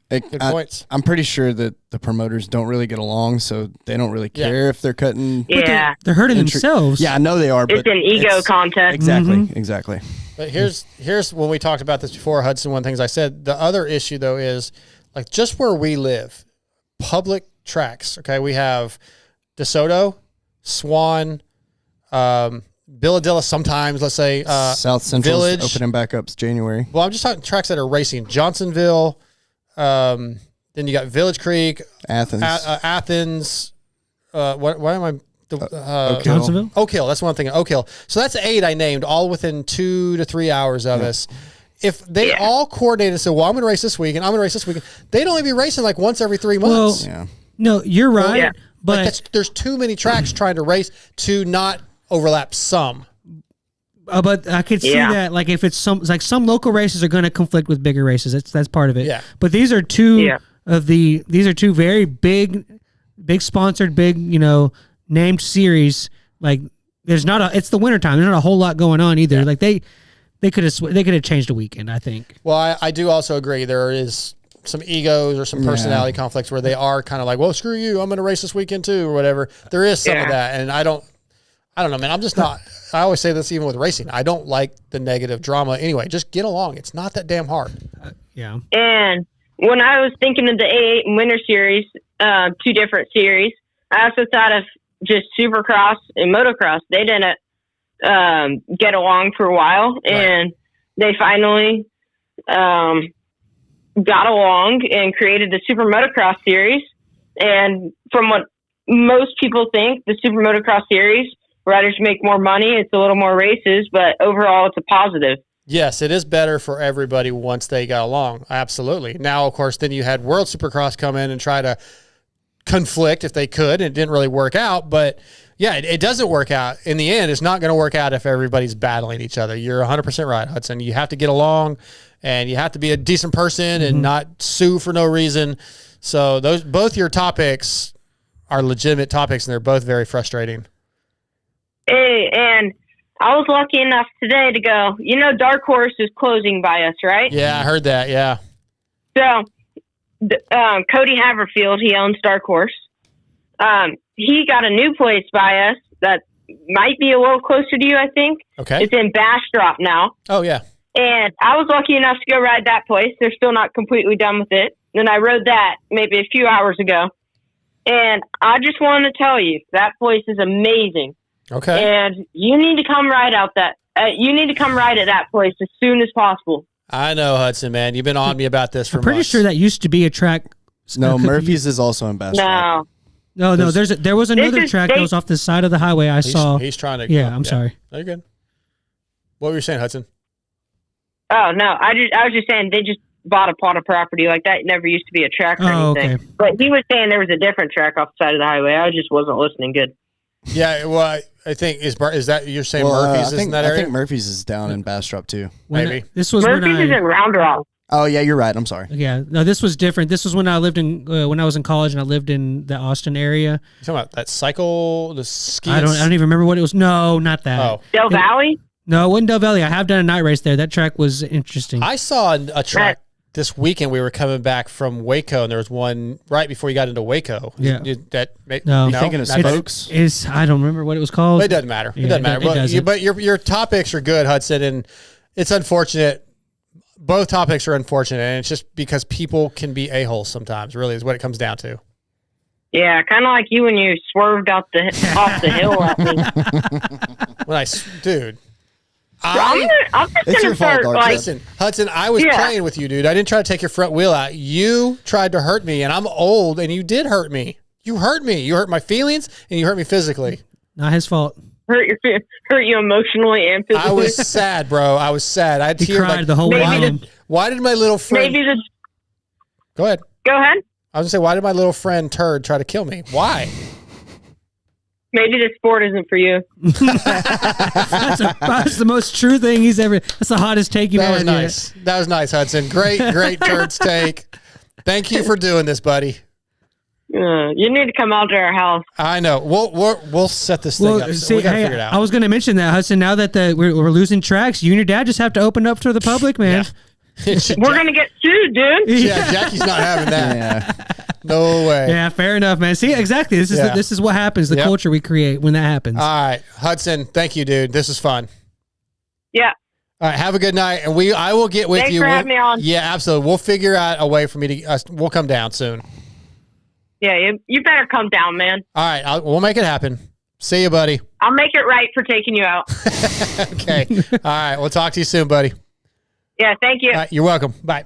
Good points. I'm pretty sure that the promoters don't really get along, so they don't really care if they're cutting. Yeah, they're hurting themselves. Yeah, I know they are. It's an ego contest. Exactly. But here's when we talked about this before, Hudson. One of the things I said. The other issue though is like just where we live, public tracks. Okay, we have DeSoto, Swan, Billadilla. Sometimes let's say South Central Village opening back up January. Well, I'm just talking tracks that are racing. Johnsonville. Then you got Village Creek, Athens. Athens. What am I? Johnsonville? Oak Hill. That's one thing. Oak Hill. So that's 8 I named, all within 2 to 3 hours of us. If they all coordinated and said, well, I'm going to race this week and I'm going to race this weekend, they'd only be racing like once every 3 months. No, you're right. But there's too many tracks trying to race to not overlap some. But I could see that, like, if it's some local races are going to conflict with bigger races. That's part of it. Yeah. But these are two very big sponsored, named series. Like, it's the wintertime. There's not a whole lot going on either. Yeah. Like they could have changed a weekend, I think. Well, I do also agree there is some egos or some personality conflicts where they are kind of like, well, screw you, I'm going to race this weekend too, or whatever. There is some of that, and I don't know, man. I'm just not. I always say this even with racing. I don't like the negative drama. Anyway, just get along. It's not that damn hard. And when I was thinking of the A8 and Winter Series, 2 different series, I also thought of just Supercross and Motocross. They didn't get along for a while, and they finally got along and created the Super Motocross Series. And from what most people think, the Super Motocross Series, riders make more money. It's a little more races, but overall it's a positive. Yes, it is better for everybody once they got along. Absolutely. Now, of course, then you had World Supercross come in and try to conflict if they could. It didn't really work out, but yeah, it doesn't work out. In the end, it's not going to work out if everybody's battling each other. You're 100% right, Hudson. You have to get along, and you have to be a decent person and not sue for no reason. So both your topics are legitimate topics, and they're both very frustrating. Hey, and I was lucky enough today to go. Dark Horse is closing by us, right? Yeah, I heard that. Yeah. So, Cody Haverfield, he owns Dark Horse. He got a new place by us that might be a little closer to you, I think. Okay. It's in Bastrop now. Oh, yeah. And I was lucky enough to go ride that place. They're still not completely done with it. And I rode that maybe a few hours ago. And I just wanted to tell you, that place is amazing. Okay. And you need to come ride at that place as soon as possible. I know, Hudson, man. You've been on me about this for I'm pretty months. sure that used to be a track. No, Murphy's is also in Bastrop. No. No, there was another is- track that was off the side of the highway I saw. He's trying to. Yeah, I'm sorry. No, you're good. What were you saying, Hudson? Oh, no. I was just saying they just bought a plot of property like that. It never used to be a track or anything. Okay. But he was saying there was a different track off the side of the highway. I just wasn't listening good. Yeah, well, I think is that you're saying Murphy's is in that I area? think Murphy's is down in Bastrop too. Maybe. This was Murphy's when is in Round Rock. Oh yeah, you're right. I'm sorry. Yeah, no, this was different. This was when I lived in when I was in college and I lived in the Austin area. You talking about that the ski? I don't even remember what it was. No, not that. Oh, Del Valley? No, it wasn't Del Valley. I have done a night race there. That track was interesting. I saw a track this weekend. We were coming back from Waco, and there was one right before you got into Waco. Yeah. No, You thinking of Spokes? I don't remember what it was called. It doesn't matter. Yeah, It doesn't matter. it doesn't. But your topics are good, Hudson, and it's unfortunate. Both topics are unfortunate, and it's just because people can be a-holes sometimes, really, is what it comes down to. Yeah, kind of like you when you swerved off the hill at me. Dude. I'm just It's going your to start, fault, like, Hudson, I was Yeah. playing with you, dude. I didn't try to take your front wheel out. You tried to hurt me, and I'm old, and you did hurt me. You hurt me. You hurt my feelings, and you hurt me physically. Not his fault. hurt you emotionally and physically. I was sad, bro. I was sad. I had He tears. cried the whole way Maybe home. Why did my little friend... Maybe Go ahead. go ahead. I was going to say, why did my little friend Turd try to kill me? Why? Maybe this sport isn't for you. That's the most true thing he's ever. That's the hottest take you've That ever was had yet. nice. That was nice, Hudson. Great Turd's take. Thank you for doing this, buddy. You need to come out to our house. I know. We'll set this thing Well, up. see, We got to hey, figure it out. I was going to mention that, Hudson. Now that we're losing tracks, you and your dad just have to open up to the public, man. We're going to get sued, dude. Yeah, Jackie's not having that. Yeah. No way. Yeah, fair enough, man. See, exactly. This is Yeah. this is what happens. The Yep. culture we create when that happens. All right, Hudson. Thank you, dude. This is fun. Yeah. All right, have a good night, and I will get with Thanks you. for having me on. Yeah, absolutely. We'll figure out a way for me to. We'll come down soon. Yeah, you better come down, man. All right, we'll make it happen. See you, buddy. I'll make it right for taking you out. Okay. All right, we'll talk to you soon, buddy. Yeah, thank you. All right, you're welcome. Bye.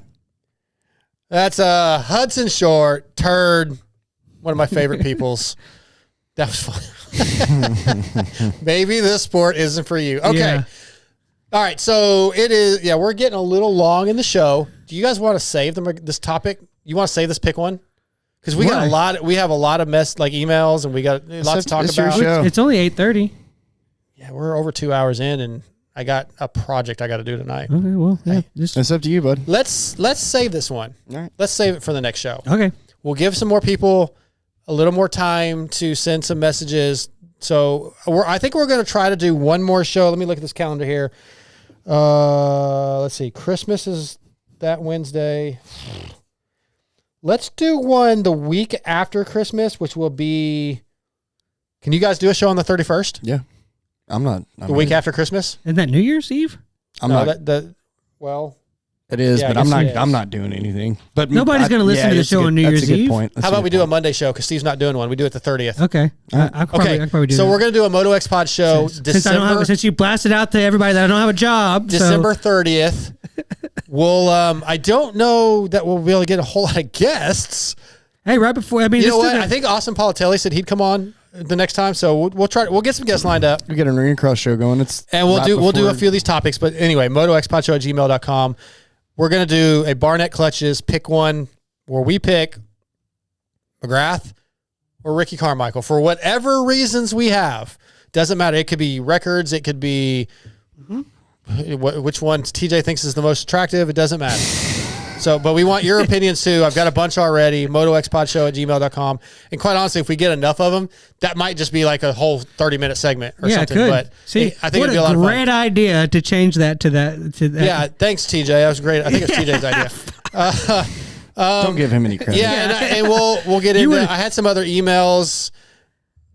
That's Hudson Short, Turd, one of my favorite peoples. That was fun. Maybe this sport isn't for you. Okay. Yeah. All right, so it is. Yeah, we're getting a little long in the show. Do you guys want to save this topic? You want to save this pick one? Because we got a lot. We have a lot of emails, and we got lots to talk it's your about. show. It's only 8:30. Yeah, we're over 2 hours in, and I got a project I got to do tonight. Okay, well, yeah, just It's up to you, bud. Let's save this one. All right. Let's save it for the next show. okay. We'll give some more people a little more time to send some messages. So I think we're going to try to do one more show. Let me look at this calendar here. Let's see. Christmas is that Wednesday. Let's do one the week after Christmas, which will be. Can you guys do a show on the 31st? Yeah. I'm not. The week after Christmas? Isn't that New Year's Eve? I'm No, not. well, It is, Yeah, I but I'm guess not. it is. I'm not doing anything. But Nobody's gonna listen to the that's a show good- on New that's Year's a good Eve. point. That's how about good we do a point. Monday show because Steve's not doing one. We do it the 30th. Okay. I could probably do so that. we're going to do a MotoXpod show Since you blasted out to everybody that I don't have a job. so- December 30th. We'll I don't know that we'll be able to get a whole lot of guests. Hey, right before I mean, You know this what? doesn't- I think Austin Politelli said he'd come on the next time, so we'll try. We'll get some guests lined up, We get an ring across show going. It's and we'll right do a before- few of these topics. But anyway, motoxpodshow@gmail.com. We're gonna do a Barnett Clutches pick one where we pick McGrath or Ricky Carmichael for whatever reasons we have. Doesn't matter. It could be records. It could be which one TJ thinks is the most attractive. It doesn't matter. So, but we want your opinions too. I've got a bunch already. MotoXpodshow@gmail.com. And quite honestly, if we get enough of them, that might just be like a whole 30-minute segment or something. It could. But See, I think what it'd be a lot of fun. great idea to change that to that. Yeah, thanks, TJ. That was great. I think it's TJ's idea. Don't give him any credit. Yeah, and we'll get into. I had some other emails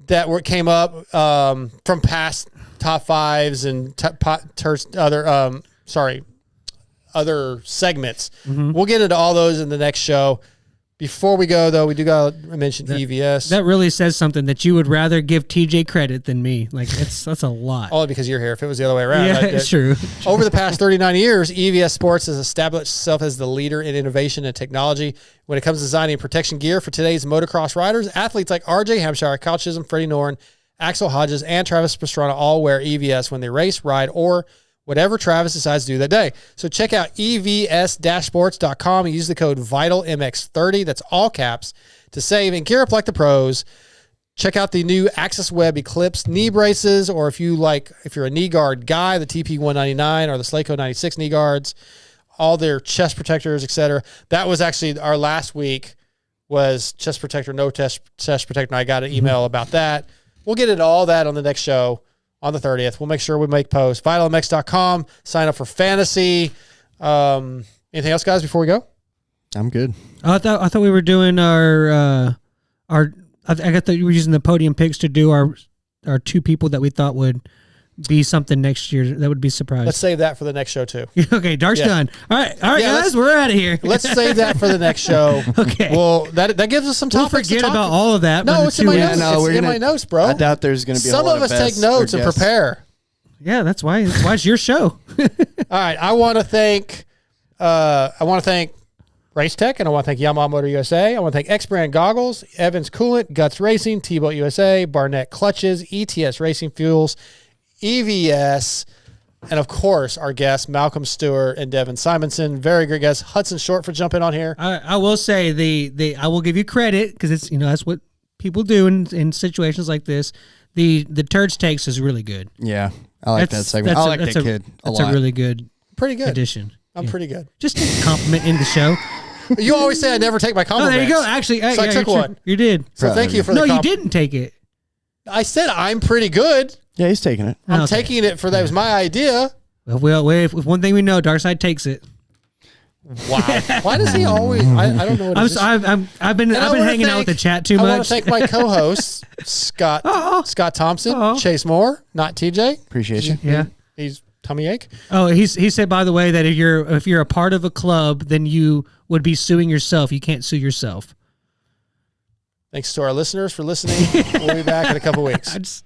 that came up from past top fives and other segments. We'll get into all those in the next show. Before we go, though, we do got to mention EVS. That really says something that you would rather give TJ credit than me. Like that's a lot. Only because you're here. If it was the other way around, yeah, it's true. Over the past 39 years, EVS Sports has established itself as the leader in innovation and technology when it comes to designing protection gear for today's motocross riders. Athletes like RJ Hampshire, Kyle Chisholm, Freddie Norrin, Axel Hodges, and Travis Pastrana all wear EVS when they race, ride, or whatever Travis decides to do that day. So check out evs-sports.com and use the code VITALMX30, that's all caps, to save and gear up like the pros. Check out the new Access Web Eclipse knee braces, or if you're a knee guard guy, the TP199 or the Slaco 96 knee guards, all their chest protectors, etc. That was actually our last week was chest protector, no chest protector, and I got an email about that. We'll get into all that on the next show. On the 30th, we'll make sure we make posts. VitalMX.com. Sign up for fantasy. Anything else, guys, before we go? I'm good. I thought we were doing I got that you were using the podium picks to do our two people that we thought would be something next year that would be surprised. Let's save that for the next show too. Okay, Dark's done. All right, guys, we're out of here. Let's save that for the next show. Okay. Well, that gives us some topics. We'll forget to talk about all of that. No, it's in my notes. No, it's in my notes, bro. I doubt there's going to be. Some of us take notes and prepare. Yeah, that's why it's your show. All right, I want to thank RaceTech, and I want to thank Yamaha Motor USA. I want to thank X Brand Goggles, Evans Coolant, Guts Racing, TBolt USA, Barnett Clutches, ETS Racing Fuels, EVS, and of course our guests Malcolm Stewart and Devin Simonson. Very great guests. Hudson Short for jumping on here. I will say I will give you credit because it's that's what people do in situations like this. The Turds takes is really good. Yeah, I like that segment. I like that kid a lot. That's a really good, pretty good addition. I'm pretty good. Just a compliment in the show. You always say I never take my compliments. Oh, there you go. Actually, so I took one. You did. So thank you for the you didn't take it. I said I'm pretty good. Yeah, he's taking it. I'm taking it for that was my idea. Well, if one thing we know, Darkside takes it. Wow. Why does he always? I don't know. What I've been hanging out with the chat too much. I want to thank my co-hosts Scott Thompson, Chase Moore, not TJ. Appreciate you. Yeah, he's tummy ache. Oh, he said, by the way, that if you're a part of a club, then you would be suing yourself. You can't sue yourself. Thanks to our listeners for listening. We'll be back in a couple weeks.